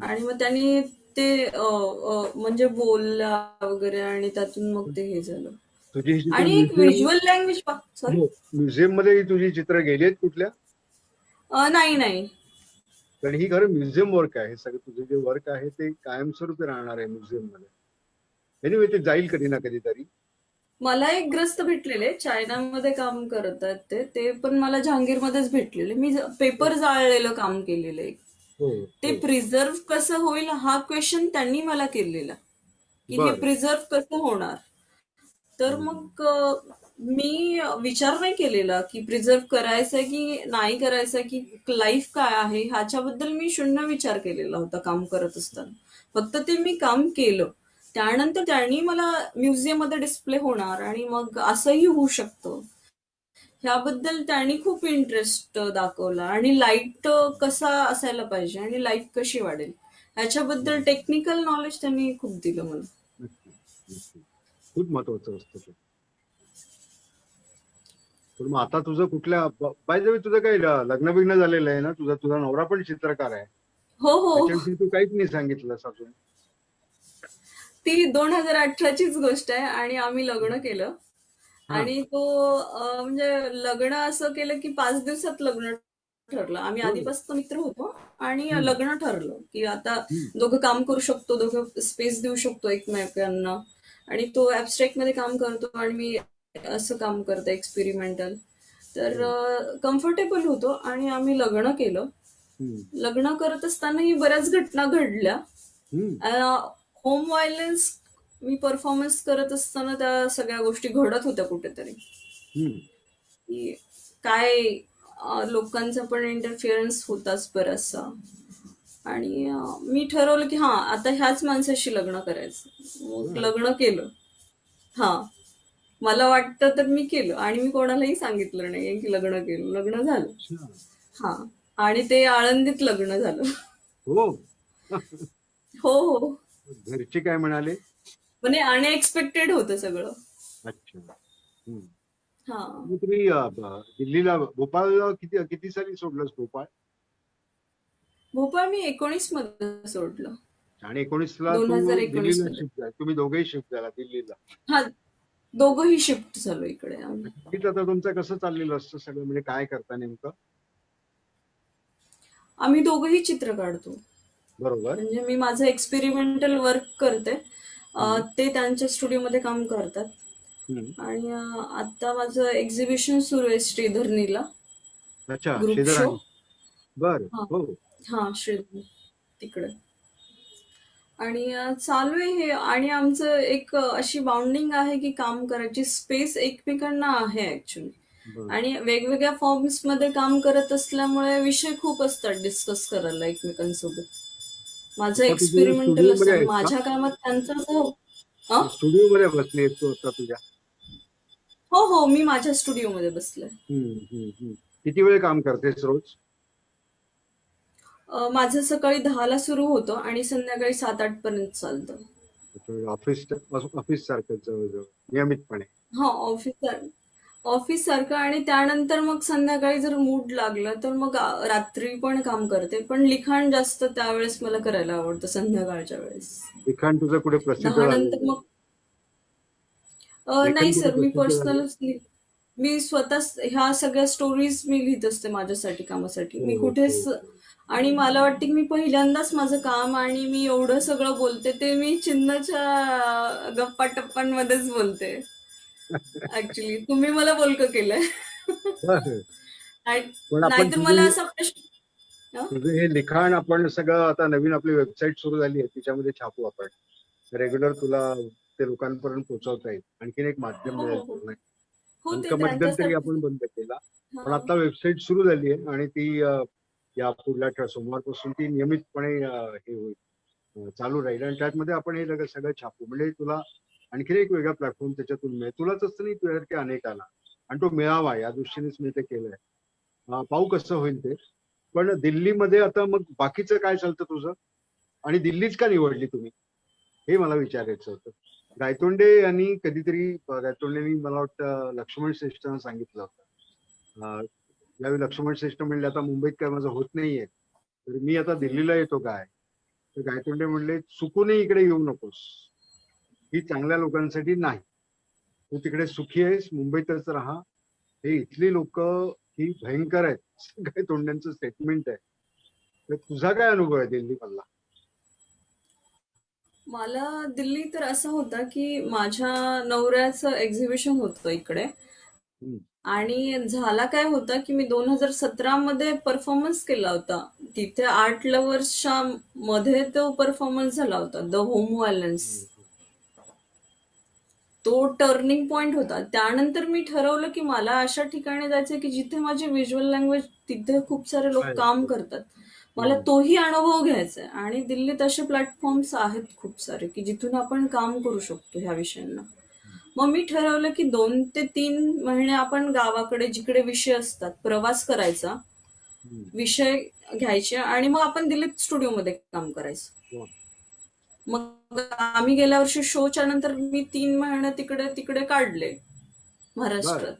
आणि मग त्यांनी ते म्हणजे बोलला वगैरे आणि त्यातून मग ते हे झालं. तुझी चित्र आणि एक व्हिज्युअल लँग्वेज सॉरी म्युझियम मध्ये तुझी चित्र गेली आहेत कुठल्या? नाही नाही, कारण ही खरं म्युझियम वर्क आहे. सगळं तुझं जे वर्क आहे ते कायमस्वरूपी राहणार आहे म्युझियम मध्ये. एनिवे ते जाईल कधी ना कधीतरी. मला एक ग्रस्त भेटलेले चायनामध्ये काम करत आहेत ते पण मला जहांगीरमध्येच भेटलेले. मी पेपर जाळलेलं काम केलेलं आहे. ते प्रिझर्व कसं होईल हा क्वेश्चन त्यांनी मला केलेला, की हे प्रिझर्व कसं होणार. तर मग मी विचार नाही केलेला की प्रिझर्व करायचंय की नाही करायचंय, की लाईफ काय आहे ह्याच्याबद्दल मी शून्य विचार केलेला होता काम करत असताना. फक्त ते मी काम केलं. त्यानंतर त्यांनी मला म्युझियम मध्ये डिस्प्ले होणार आणि मग असंही होऊ शकतं ह्याबद्दल त्यांनी खूप इंटरेस्ट दाखवला. आणि लाईट कसा असायला पाहिजे आणि लाईट कशी वाढेल ह्याच्याबद्दल टेक्निकल नॉलेज त्यांनी खूप दिलं मला. खूप महत्वाचं असतं ते. पण मग आता तुझं कुठल्या पाहिजे तुझं काही लग्न बिग्न झालेलं आहे ना? तुझा नवरा पण चित्रकार आहे. हो हो, त्याच्याविषयी तू काहीच नाही सांगितलंस अजून. ती 2018चीच गोष्ट आहे आणि आम्ही लग्न केलं. आणि तो म्हणजे लग्न असं केलं की 5 दिवसात लग्न ठरलं. आम्ही आधीपासून मित्र होतो आणि लग्न ठरलं की आता दोघं काम करू शकतो, दोघं स्पेस देऊ शकतो एकमेकांना. आणि तो ऍबस्ट्रॅक्ट मध्ये काम करतो आणि मी असं काम करतो एक्सपेरिमेंटल. तर कम्फर्टेबल होतो आणि आम्ही लग्न केलं. लग्न करत असतानाही बऱ्याच घटना घडल्या. होम व्हायलन्स मी परफॉर्मन्स करत असताना त्या सगळ्या गोष्टी घडत होत्या कुठेतरी. की काय लोकांचा पण इंटरफिअरन्स होताच बराचसा. आणि मी ठरवलं की आता ह्याच माणसाशी लग्न करायचं. मग लग्न केलं. मला वाटतं तर मी केलं आणि मी कोणालाही सांगितलं नाही की लग्न केलं. लग्न झालं. आणि ते आळंदीत लग्न झालं. हो हो. घरचे काय म्हणाले? म्हणजे अनएक्सपेक्टेड होतं सगळं. अच्छा. तुम्ही दिल्लीला भोपाळला किती साली सोडलंस भोपाळ? भोपाळ मी 19 मध्ये सोडलं. आणि 19ला 2019 मध्ये शिफ्ट झाला. तुम्ही दोघेही शिफ्ट झाला दिल्लीला? दोघंही शिफ्ट झालो इकडे. आता तुमचं कसं चाललेलं असतं सगळं, म्हणजे काय करता नेमकं? आम्ही दोघंही चित्र काढतो. बरोबर. म्हणजे मी माझं एक्सपेरिमेंटल वर्क करते, ते त्यांच्या स्टुडिओमध्ये काम करतात. आणि आता माझं एक्झिबिशन सुरू आहे श्रीधरणीला. अच्छा, ग्रुप शो. श्रीधरणी तिकडे. आणि चालू आहे हे. आणि आमचं एक अशी बाउंडिंग आहे की काम करायची स्पेस एकमेकांना आहे ऍक्च्युली. आणि वेगवेगळ्या फॉर्म्स मध्ये काम करत असल्यामुळे विषय खूप असतात डिस्कस करायला एकमेकांसोबत. माझं एक्सपेरिमेंटल असतं. माझ्या कामात त्यांचं स्टुडिओ मध्ये बसली तू आता तुझ्या? हो, मी माझ्या स्टुडिओ मध्ये बसले. किती वेळ काम करतेस रोज? माझं सकाळी 10ला सुरू होतं आणि संध्याकाळी 7-8 पर्यंत चालतं. ऑफिस सारखं जवळजवळ नियमितपणे? ऑफिस सारखं. आणि त्यानंतर मग संध्याकाळी जर मूड लागला तर मग रात्री पण काम करते. पण लिखाण जास्त त्यावेळेस मला करायला आवडतं संध्याकाळच्या वेळेस. लिखाण तुझं कुठे प्रसिद्ध नंतर मग नाही सर, मी पर्सनलच मी स्वतः ह्या सगळ्या स्टोरीज मी लिहित असते माझ्यासाठी कामासाठी. मी कुठेच. आणि मला वाटतं की मी पहिल्यांदाच माझं काम आणि मी एवढं सगळं बोलते ते मी चिन्हच्या गप्पा टप्पांमध्येच बोलते. ऍक्च्युली तुम्ही मला बोलकं केलंय. नाहीतर मला असा प्रश्न. तुझं हे लिखाण आपण सगळं आता नवीन आपली वेबसाईट सुरू झाली आहे तिच्यामध्ये छापू आपण. रेग्युलर तुला ते लोकांपर्यंत पोहोचवता येईल. आणखीन एक माध्यम मिळेल. मध्यंतरी आपण बंद केला, पण आता वेबसाईट सुरू झाली आहे आणि ती या पुढल्या सोमवारपासून ती नियमितपणे हे होईल, चालू राहील. आणि त्यामध्ये आपण हे सगळं छापू. म्हणजे तुला आणखीन एक वेगळा प्लॅटफॉर्म त्याच्यातून मिळेल. तुलाच असतं नाही, तुझ्यासारख्या अनेकांना. आणि तो मिळावा या दृष्टीनेच मी ते केलंय. पाहू कसं होईल ते. पण दिल्लीमध्ये आता मग बाकीचं काय चालतं तुझं? आणि दिल्लीच का निवडली तुम्ही हे मला विचारायचं होतं. गायतोंडे यांनी कधीतरी गायतोंडेंनी मला वाटतं लक्ष्मण श्रेष्ठांना सांगितलं होतं. ज्यावेळी लक्ष्मण श्रेष्ठ म्हणले आता मुंबईत काय माझं होत नाहीये तर मी आता दिल्लीला येतो काय, तर गायतोंडे म्हणले चुकूनही इकडे येऊ नकोस, ही चांगल्या लोकांसाठी नाही, तू तिकडे सुखी आहेस, मुंबईतच राहा, हे इथली लोक ही भयंकर आहेत. गायतोंड्यांचं स्टेटमेंट आहे. तर तुझा काय अनुभव आहे दिल्ली मधला? मला दिल्ली तर असा होता की माझ्या नवऱ्याचं एक्झिबिशन होतं इकडे, आणि झाला काय होता की मी 2017 मध्ये परफॉर्मन्स केला होता तिथे. आर्ट लव्हर्सच्या मध्ये तो परफॉर्मन्स झाला होता, द होम व्हायलन्स. तो टर्निंग पॉइंट होता. त्यानंतर मी ठरवलं की मला अशा ठिकाणी जायचं की जिथे माझी व्हिज्युअल लँग्वेज, तिथे खूप सारे लोक काम करतात, मला तोही अनुभव घ्यायचा आहे. आणि दिल्लीत असे प्लॅटफॉर्म्स आहेत खूप सारे की जिथून आपण काम करू शकतो ह्या विषयांना. मग मी ठरवलं की 2 ते 3 महिने आपण गावाकडे जिकडे विषय असतात प्रवास करायचा, विषय घ्यायचे आणि मग आपण दिल्लीत स्टुडिओमध्ये काम करायचं. मग आम्ही गेल्या वर्षी शोच्या नंतर मी 3 महिने तिकडे तिकडे काढले महाराष्ट्रात,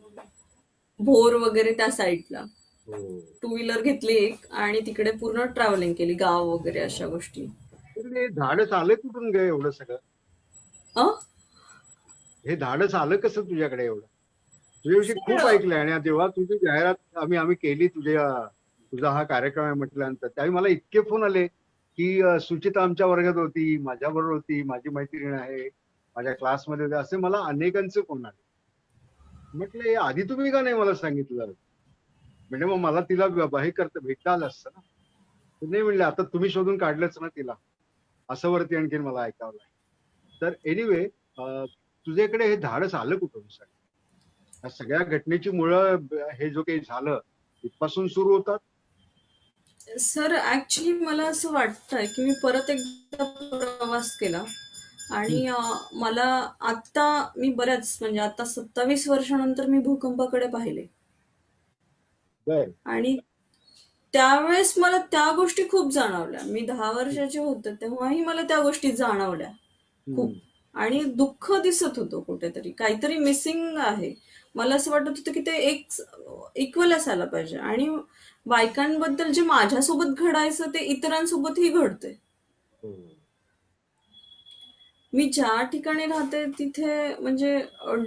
भोर वगैरे त्या साईडला. 2 व्हीलर घेतली एक आणि तिकडे पूर्ण ट्रॅव्हलिंग केली, गाव वगैरे अशा गोष्टी. धाडस आलं कुठून गे एवढं सगळं? हे धाडस आलं कसं तुझ्याकडे एवढं? तुझ्याविषयी खूप ऐकलंय आणि जेव्हा तुझी जाहिरात आम्ही केली तुझा हा कार्यक्रम आहे म्हटल्यानंतर त्यावेळी मला इतके फोन आले की सुचिता आमच्या वर्गात होती, माझ्याबरोबर होती, माझी मैत्रीण आहे, माझ्या क्लासमध्ये होते, असे मला अनेकांचे फोन आले. म्हटलं आधी तुम्ही का नाही मला सांगितलं, म्हणजे मग मला तिला हे भेटता आलं असतं ना. नाही म्हणले आता तुम्ही शोधून काढलंच ना तिला, असं वरती आणखीन मला ऐकावं लागलं. तर एनिवे तुझ्याकडे हे धाडस आलं कुठून सर? या सगळ्या घटनेची मुळं हे जो काही झालं इथपासून सुरू होतात? सर ऍक्च्युली मला असं वाटतंय की मी परत एकदा प्रवास केला आणि मला आता मी बऱ्याच म्हणजे आता 27 वर्षानंतर मी भूकंपाकडे पाहिले आणि त्यावेळेस मला त्या गोष्टी खूप जाणवल्या. मी 10 वर्षाचे होते तेव्हाही मला त्या गोष्टी जाणवल्या खूप, आणि दुःख दिसत होतं, कुठेतरी काहीतरी मिसिंग आहे. मला असं वाटत होतं की ते एक इक्वल असायला पाहिजे, आणि बायकांबद्दल जे माझ्यासोबत घडायचं ते इतरांसोबतही घडते. मी ज्या ठिकाणी राहते तिथे म्हणजे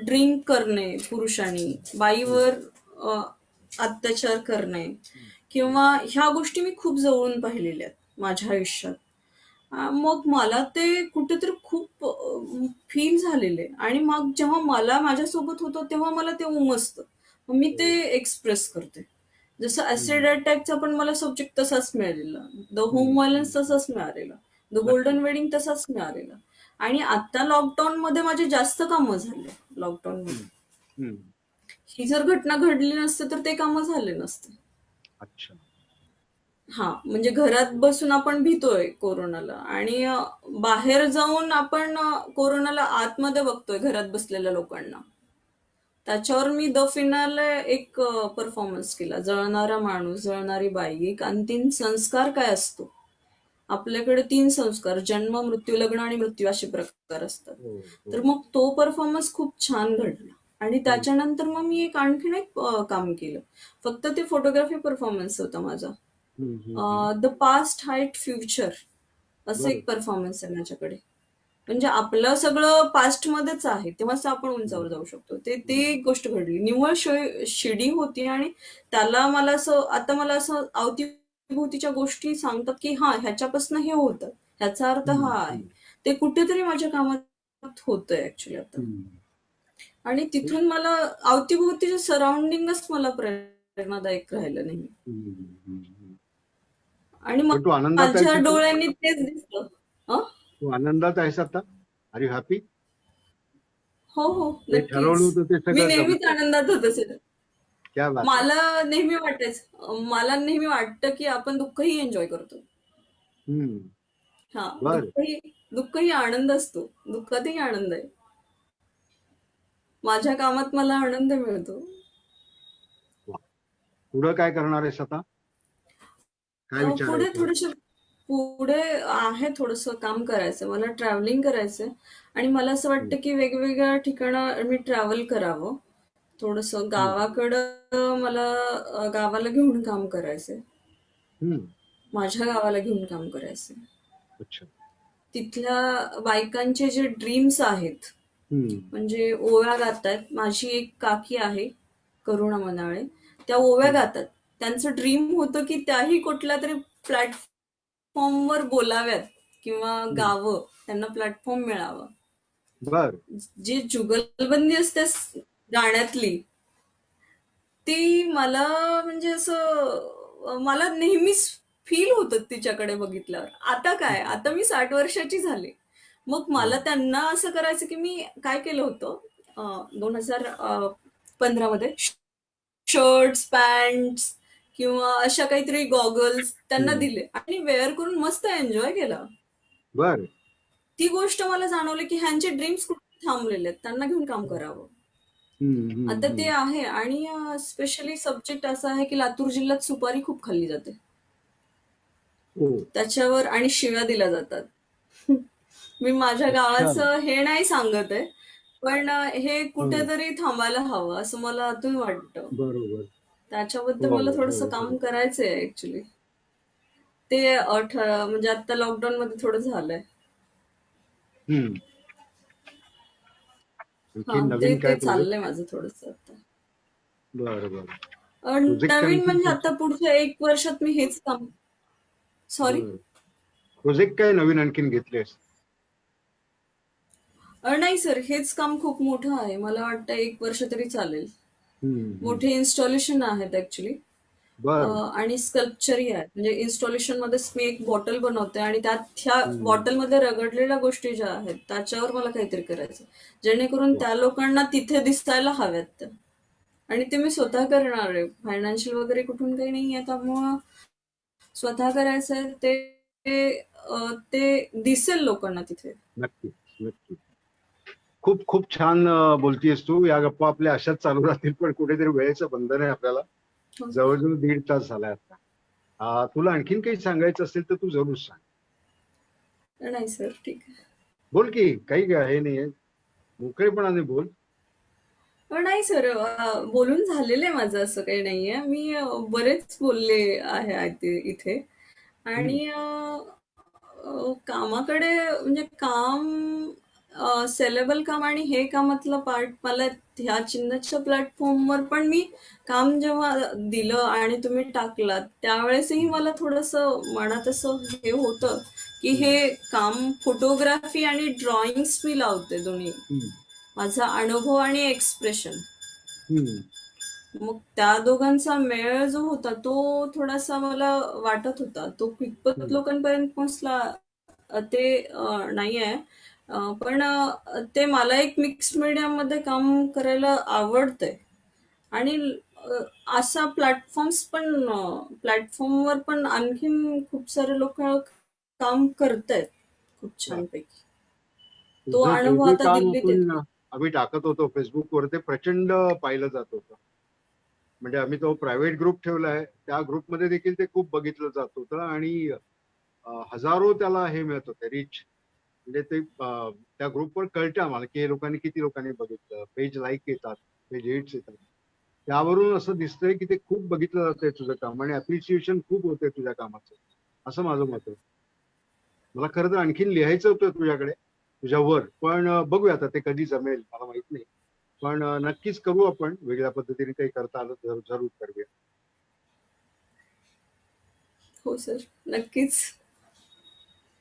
ड्रिंक करणे, पुरुषांनी बाईवर अत्याचार करणे किंवा ह्या गोष्टी मी खूप जवळून पाहिलेल्या आहेत माझ्या आयुष्यात. मग मला ते कुठेतरी खूप फील झालेले, आणि मग जेव्हा मला माझ्यासोबत होतं तेव्हा मला ते उमजतं, मग मी ते एक्सप्रेस करते. जसं ऍसिड अटॅकचा पण मला सब्जेक्ट तसाच मिळालेला, द होम व्हायलन्स तसाच मिळालेला, द गोल्डन वेडिंग तसाच मिळालेला. आणि आता लॉकडाऊन मध्ये माझे जास्त कामं झाले. लॉकडाऊन मध्ये ही जर घटना घडली नसते तर ते कामं झाले नसते. अच्छा. हा, म्हणजे घरात बसून आपण भीतोय कोरोनाला, आणि बाहेर जाऊन आपण कोरोनाला आतमध्ये बघतोय घरात बसलेल्या लोकांना. त्याच्यावर मी द फिनाले एक परफॉर्मन्स केला, जळणारा माणूस, जळणारी बाई, एक अंतिम संस्कार काय असतो. आपल्याकडे 3 संस्कार, जन्म, मृत्यू, लग्न आणि मृत्यू असे प्रकार असतात. तर मग तो परफॉर्मन्स खूप छान घडला. आणि त्याच्यानंतर मग मी आणखीन एक काम केलं, फक्त ते फोटोग्राफी परफॉर्मन्स होता माझा, द पास्ट हाईट फ्युचर असं एक परफॉर्मन्स आहे माझ्याकडे. म्हणजे आपलं सगळं पास्ट मध्येच आहे, तेव्हाच आपण उंचावर जाऊ शकतो. ते एक गोष्ट घडली, निव्वळ शिडी होती, आणि त्याला मला असं अवतीभोवतीच्या गोष्टी सांगतात की हा ह्याच्यापासून हे होतं, ह्याचा अर्थ हा आहे. ते कुठेतरी माझ्या कामात होतंय ऍक्च्युली आता. आणि तिथून मला अवतीभोवतीच्या सराउंडिंगच मला प्रेरणादायक राहिलं नाही. आणि माझ्या डोळ्यांनी तेच दिसलं. तू आनंदात आहेस आता? Are you happy? हो, नक्कीच. मी नेहमीच आनंदात होते. मला नेहमी वाटतं की आपण दुःखही एन्जॉय करतो. हा, दुःखही आनंद असतो, दुःखातही आनंद आहे. माझ्या कामात मला आनंद मिळतो. पुढे काय करणार आहेस आता? काय विचार आहे? पुढे आहे थोडंसं काम करायचं. मला ट्रॅव्हलिंग करायचंय आणि मला असं वाटतं की वेगवेगळ्या ठिकाणं मी ट्रॅव्हल करावं. थोडंसं गावाकडं मला गावाला घेऊन काम करायचंय. माझ्या गावाला घेऊन काम करायचंय. अच्छा. तिथल्या बायकांचे जे ड्रीम्स आहेत, म्हणजे ओव्या गातायत. माझी एक काकी आहे, करुणा मनाळे. त्या ओव्या गातात. त्यांचं ड्रीम होतं की त्याही कुठल्या तरी प्लॅटफॉर्मवर बोलाव्यात किंवा गावं, त्यांना प्लॅटफॉर्म मिळावा. बर. जी जुगलबंदी असते गाण्यातली, ती मला म्हणजे असं मला नेहमीच फील होतं तिच्याकडे बघितल्यावर. आता काय, आता मी 60 वर्षाची झाले. मग मला त्यांना असं करायचं की मी काय केलं होतं 2015 मध्ये शर्ट्स, पॅन्ट्स किंवा अशा काहीतरी गॉगल्स त्यांना दिले आणि वेअर करून मस्त एन्जॉय केला. बर. ती गोष्ट मला जाणवली की ह्यांचे ड्रीम्स कुठे थांबलेले आहेत, त्यांना घेऊन काम करावं. आता ते आहे आणि स्पेशली सब्जेक्ट असा आहे की लातूर जिल्ह्यात सुपारी खूप खाल्ली जाते. त्याच्यावर आणि शिव्या दिल्या जातात. मी माझ्या गावाचं हे नाही सांगत आहे, पण हे कुठेतरी थांबायला हवं असं मला आतून वाटतं. बरोबर. त्याच्याबद्दल मला थोडंसं काम करायचंय ऍक्च्युली. ते म्हणजे आता लॉकडाऊन मध्ये थोडं झालंय. हा, ते चाललंय माझं थोडंसं आता. बरोबर. नवीन म्हणजे आता पुढच्या 1 वर्षात मी हेच काम. सॉरी, प्रोजेक्ट काय नवीन आणखीन घेतलेस? नाही सर, हेच काम खूप मोठं आहे. मला वाटतं 1 वर्ष तरी चालेल. मोठे इन्स्टॉलेशन आहेत ऍक्च्युली आणि स्कल्पचरही आहेत. म्हणजे इन्स्टॉलेशन मध्येच मी एक बॉटल बनवते आणि त्यात ह्या बॉटलमध्ये रगडलेल्या गोष्टी ज्या आहेत त्याच्यावर मला काहीतरी करायचं, जेणेकरून त्या लोकांना तिथे दिसायला हव्यात आणि ते मी स्वतः करणार आहे. फायनान्शियल वगैरे कुठून काही नाही आहे, त्यामुळं स्वतः करायचं आहे. ते दिसेल लोकांना तिथे. नक्की नक्की. खूप खूप छान बोलतीयस तू. या गप्पा आपल्या अशाच चालू राहतील, पण कुठेतरी वेळेचं बंधन आहे आपल्याला. जवळजवळ 1.5 तास झालाय आता. तुला आणखीन काही सांगायचं असेल तर तू जरूर सांग. नाही सर, ठीक आहे. बोल की, काही हे नाहीये, मोकळेपणाने बोल. नाही सर, बोलून झालेलं आहे माझं, असं काही नाहीये. मी बरेच बोलले आहे इथे आणि कामाकडे म्हणजे काम सेलेबल काम आणि हे कामातलं पार्ट मला ह्या चिन्हच्या प्लॅटफॉर्मवर पण मी काम जेव्हा दिलं आणि तुम्ही टाकलात त्यावेळेसही मला थोडंसं मनात असं हे होतं की हे काम फोटोग्राफी आणि ड्रॉइंग्स मी लावते दोन्ही, माझा अनुभव आणि एक्सप्रेशन. मग त्या दोघांचा मेळ जो होता तो थोडासा मला वाटत होता, तो कितपत लोकांपर्यंत पोहोचला ते नाही आहे. पण ते मला एक मिक्स मीडियम मध्ये काम करायला आवडतंय आणि असा प्लॅटफॉर्मवर पण आणखीन खूप सारे लोक काम करतायत खूप छानपैकी. तो अनुभव आता दिल्लीत येतो. आम्ही टाकत होतो फेसबुकवर, ते प्रचंड पाहिलं जात होतं. म्हणजे आम्ही तो प्रायव्हेट ग्रुप ठेवलाय, त्या ग्रुपमध्ये देखील ते खूप बघितलं जात होतं आणि हजारो त्याला हे मिळत होते रीच. म्हणजे ते त्या ग्रुपवर कळतं आम्हाला की लोकांनी किती लोकांनी बघितलं, पेज लाईक येतात, पेज हिट्स येतात. त्यावरून असं दिसतंय की ते खूप बघितलं जातंय तुझं काम आणि अप्रिसिएशन खूप होतंय तुझ्या कामाचं, असं माझं मत आहे. मला खरं तर आणखीन लिहायचं होतं तुझ्याकडे, तुझ्यावर, पण बघूया आता ते कधी जमेल मला माहित नाही. पण नक्कीच करू आपण, वेगळ्या पद्धतीने काही करता आलं तर जरूर करूया. हो सर, नक्कीच.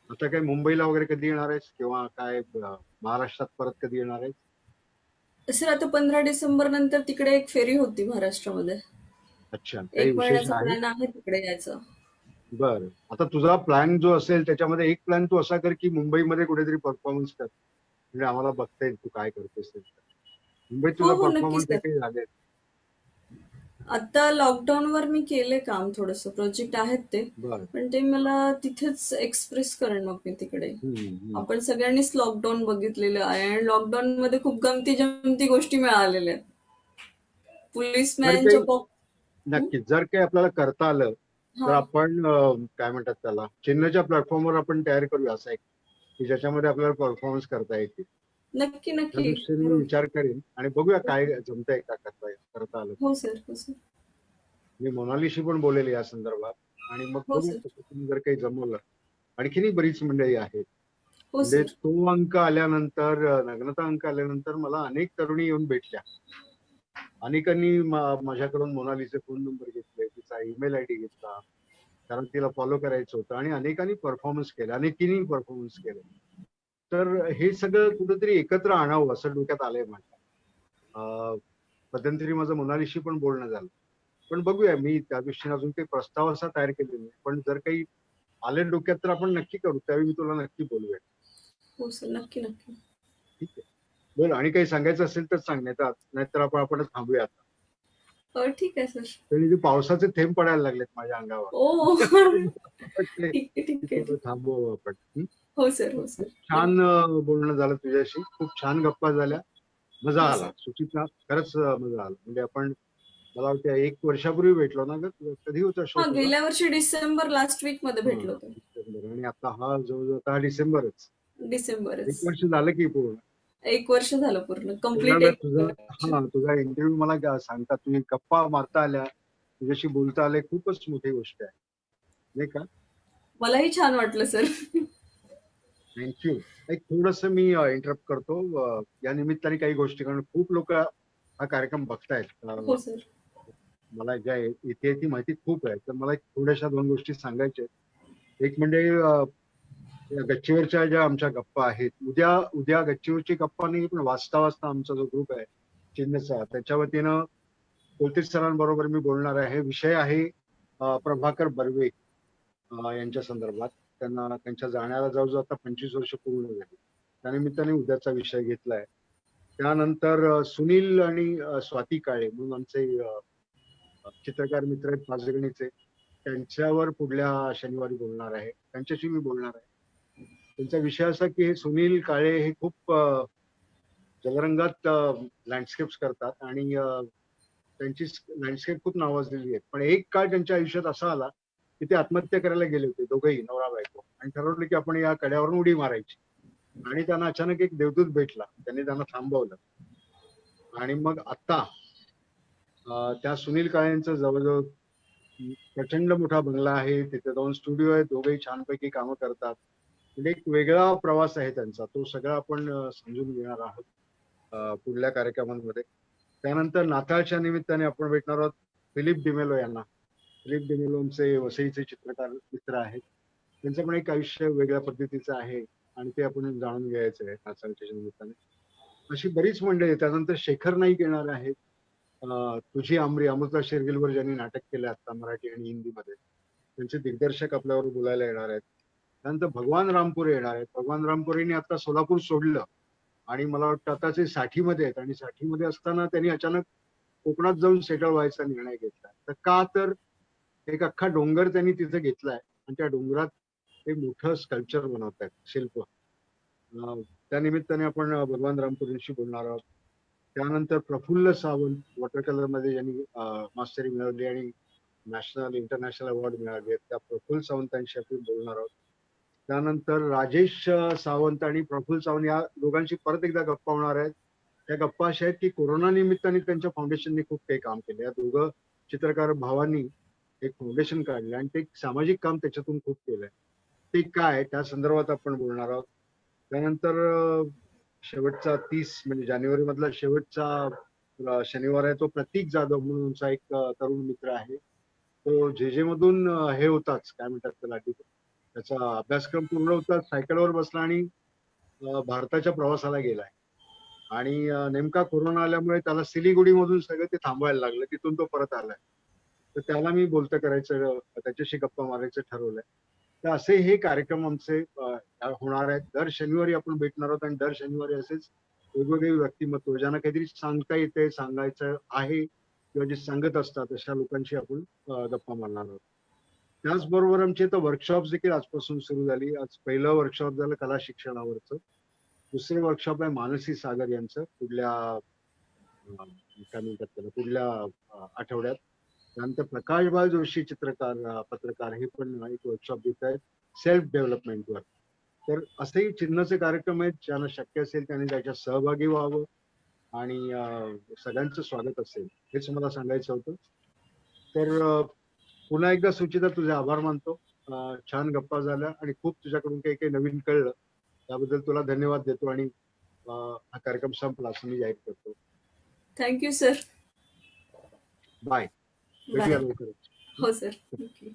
आता काय मुंबईला वगैरे कधी येणार आहेस किंवा काय महाराष्ट्रात परत कधी येणार आहेस? सर आता 15 डिसेंबर नंतर तिकडे एक फेरी होती महाराष्ट्रामध्ये. अच्छा, काही 1 विशेष महिन्याचा आहे? प्लॅन आहे तिकडे यायचा. बरं. आता तुझा प्लॅन जो असेल त्याच्यामध्ये एक प्लॅन तू असा कर की मुंबईमध्ये कुठेतरी परफॉर्मन्स कर, म्हणजे आम्हाला बघता येईल तू काय करतेस. मुंबईत हो तुझा हो, नक्की परफॉर्मन्स सर. देखील झाले. आता लॉकडाऊनवर मी केले काम, थोडंसं प्रोजेक्ट आहेत ते, पण ते मला तिथेच एक्सप्रेस करेन मग मी तिकडे. आपण सगळ्यांनीच लॉकडाऊन बघितलेलं आहे आणि लॉकडाऊन मध्ये खूप गमती जमती गोष्टी मिळालेल्या आहेत. जर काही पोलिसमॅनच्या नक्कीच जर काही आपल्याला करता आलं तर हा, आपण काय म्हणतात त्याला, चिन्हच्या प्लॅटफॉर्मवर आपण तयार करूया असं एक, की ज्याच्यामध्ये आपल्याला परफॉर्मन्स करता येतील. नक्की त्या नक्की दृष्टीने मी करू. विचार करेन आणि बघूया काय जमतंय का करता आलं. हो सर, हो सर, मी मोनालीशी पण बोलेल या संदर्भात आणि मग हो बघू सर, तसं तुम्ही जर काही जमवलं. आणखीनही बरीच मंडळी आहेत. हो म्हणजे सर. तो अंक आल्यानंतर, नग्नता अंक आल्यानंतर मला अनेक तरुणी येऊन भेटल्या. अनेकांनी माझ्याकडून मोनालीचे फोन नंबर घेतले, तिचा ईमेल आयडी घेतला, कारण तिला फॉलो करायचं होतं आणि अनेकांनी परफॉर्मन्स केले, अनेकींनी परफॉर्मन्स केले. तर हे सगळं कुठेतरी एकत्र आणावं असं डोक्यात आलंय माझ्या. मध्यंतरी माझं मोनालीशी पण बोलणं झालं. पण बघूया, मी त्या दृष्टीने अजून काही प्रस्ताव असा तयार केलेला नाही. पण जर काही आले डोक्यात तर आपण नक्की करू. त्यावेळी मी तुला नक्की बोलूया. हो सर, नक्की नक्की. ठीक आहे. बोल, आणि काही सांगायचं असेल तर सांग, नाहीतर आपणच थांबूया आता. ठीक आहे सर. तरी ते पावसाचे थेंब पडायला लागलेत माझ्या अंगावर. ओ वाटतंय ठीक आहे, की ठीक आहे, थोडं ठीक. थांबवू आपण. हो सर, हो खूप सर, छान नक्की. बोलणं झालं तुझ्याशी. खूप छान गप्पा झाल्या. मजा हो आला. सर. सुचिता, खरंच मजा आला. म्हणजे आपण, मला वाटतं 1 वर्षापूर्वी भेटलो ना ग? कधी होता शो हा, तुझा? गेल्या वर्षी डिसेंबर लास्ट वीक मध्ये भेटलो हां, होतो. डिसेंबर, आणि आता हा जवळ-जवळ आता हा डिसेंबरच. डिसेंबरच. 1 वर्ष झालं की पूर्ण. 1 वर्ष झालं पूर्ण. तेवढ्या कंप्लीट वेळात 1 तुझा, वर्ष. तुझा इंटरव्ह्यू मला सांगतात, तुम्ही गप्पा मारता आल्या, तुझ्याशी बोलता आले, खूपच मोठी गोष्ट आहे. नाही का? मलाही छान वाटलं सर. Thank you. एक थोडंसं मी इंटरप्ट करतो. या निमित्ताने काही गोष्टी, कारण खूप लोक हा कार्यक्रम बघतायत. हो सर. मला ज्या इथे ती माहिती खूप आहे, तर मला एक थोड्याशा 2 गोष्टी सांगायच्या आहेत. एक म्हणजे या गच्चीवरच्या ज्या आमच्या गप्पा आहेत, उद्या उद्या गच्चीवरची गप्पा नाही, पण वाचता वाचता आमचा जो ग्रुप आहे चिन्हचा, त्याच्या वतीनं कोलतेज सरांबरोबर मी बोलणार आहे. विषय आहे प्रभाकर बर्वे यांच्या संदर्भात. त्यांना त्यांच्या जाण्याला जवळजवळ आता 25 वर्ष पूर्ण झाली. त्यानिमित्ताने उद्याचा विषय घेतलाय. त्यानंतर सुनील आणि स्वाती काळे म्हणून आमचे चित्रकार मित्र आहेत पाचगणीचे, त्यांच्यावर पुढल्या शनिवारी बोलणार आहे. त्यांच्याशी मी बोलणार आहे. त्यांचा विषय असा की हे सुनील काळे हे खूप जलरंगात लँडस्केप्स करतात आणि त्यांची लँडस्केप खूप नावाजलेली आहेत. पण एक काळ त्यांच्या आयुष्यात असा आला की ते आत्महत्या करायला गेले होते, दोघंही नवरा बायको, आणि ठरवलं की आपण या कड्यावरून उडी मारायची. आणि त्यांना अचानक एक देवदूत भेटला, त्यांनी त्यांना थांबवलं. आणि मग आता त्या सुनील काळेंचं जवळजवळ प्रचंड मोठा बंगला आहे, तिथे 2 स्टुडिओ आहेत, दोघेही छानपैकी कामं करतात. म्हणजे एक वेगळा प्रवास आहे त्यांचा, तो सगळा आपण समजून घेणार आहोत पुढल्या कार्यक्रमांमध्ये. त्यानंतर नाताळच्या निमित्ताने आपण भेटणार आहोत फिलिप डिमेलो यांना. फिलिप डिमेलोंचे वसईचे चित्रकार मित्र आहेत. त्यांचं पण एक आयुष्य वेगळ्या पद्धतीचं आहे आणि ते आपण जाणून घ्यायचं आहे नाताळच्या निमित्ताने. अशी बरीच मंडळी आहेत. त्यानंतर शेखर नाईक येणार आहेत. तुझी आमरी, अमृता शेरगिलवर ज्यांनी नाटक केलं आता मराठी आणि हिंदीमध्ये, त्यांचे दिग्दर्शक आपल्यावर बोलायला येणार आहेत. त्यानंतर भगवान रामपुरे येणार आहेत. भगवान रामपुरेंनी आता सोलापूर सोडलं आणि मला वाटतं आता ते साठीमध्ये आहेत, आणि साठीमध्ये असताना त्यांनी अचानक कोकणात जाऊन सेटल व्हायचा निर्णय घेतला. तर का तर एक अख्खा डोंगर त्यांनी तिथे घेतलाय आणि त्या डोंगरात ते मोठं स्कल्पचर बनवतायत, शिल्प. त्या निमित्ताने आपण भगवान रामपुरेंशी बोलणार आहोत. त्यानंतर प्रफुल्ल सावंत, वॉटर कलर मध्ये ज्यांनी मास्टरी मिळवली आणि नॅशनल इंटरनॅशनल अवॉर्ड मिळाले, त्या प्रफुल्ल सावंतांशी आपण बोलणार आहोत. त्यानंतर राजेश सावंत आणि प्रफुल्ल सावंत या दोघांशी परत एकदा गप्पा होणार आहेत. त्या गप्पा अशा आहेत की कोरोना निमित्ताने त्यांच्या फाउंडेशनने खूप काही काम केलं. या दोघं चित्रकार भावांनी एक फाउंडेशन काढलं आणि ते एक सामाजिक काम त्याच्यातून खूप केलंय. ते काय, त्या संदर्भात आपण बोलणार आहोत. त्यानंतर शेवटचा 30 म्हणजे जानेवारी मधला शेवटचा शनिवार आहे, तो प्रतीक जाधव म्हणूनचा एक तरुण मित्र आहे. तो जे जे मधून हे होताच, काय म्हणतात त्याला, त्याचा अभ्यासक्रम पूर्ण होता, सायकलवर बसला आणि भारताच्या प्रवासाला गेलाय. आणि नेमका कोरोना आल्यामुळे त्याला सिलिगुडी मधून सगळं ते थांबवायला लागलं, तिथून तो परत आलाय. तर त्याला मी बोलतं करायचं, त्याच्याशी गप्पा मारायचं ठरवलंय. तर असे हे कार्यक्रम आमचे होणार आहेत. दर शनिवारी आपण भेटणार आहोत आणि दर शनिवारी असेच वेगवेगळे व्यक्तिमत्व, ज्यांना काहीतरी सांगता येते, सांगायचं आहे किंवा जे सांगत असतात, अशा लोकांशी आपण गप्पा मारणार आहोत. त्याचबरोबर आमची आता वर्कशॉप देखील आजपासून सुरू झाली. आज पहिलं वर्कशॉप झालं कला शिक्षणावरचं. दुसरं वर्कशॉप आहे मानसी सागर यांचं पुढल्या काय म्हणतात त्याला, पुढल्या आठवड्यात. त्यानंतर प्रकाशभाई जोशी पत्रकार हे पण एक वर्कशॉप देत आहेत सेल्फ डेव्हलपमेंटवर. तर असेही चिन्हाचे कार्यक्रम आहेत, ज्यांना शक्य असेल त्यांनी त्याच्यात सहभागी व्हावं आणि सगळ्यांचं स्वागत असेल हेच मला सांगायचं होतं. तर पुन्हा एकदा सुचिता तुझे आभार मानतो. छान गप्पा झाल्या आणि खूप तुझ्याकडून काही काही नवीन कळलं, त्याबद्दल तुला धन्यवाद देतो आणि हा कार्यक्रम संपला असं मी जाहीर करतो. Thank you sir. बाय. भेटूया बाय. लवकरच. हो सर. ओके.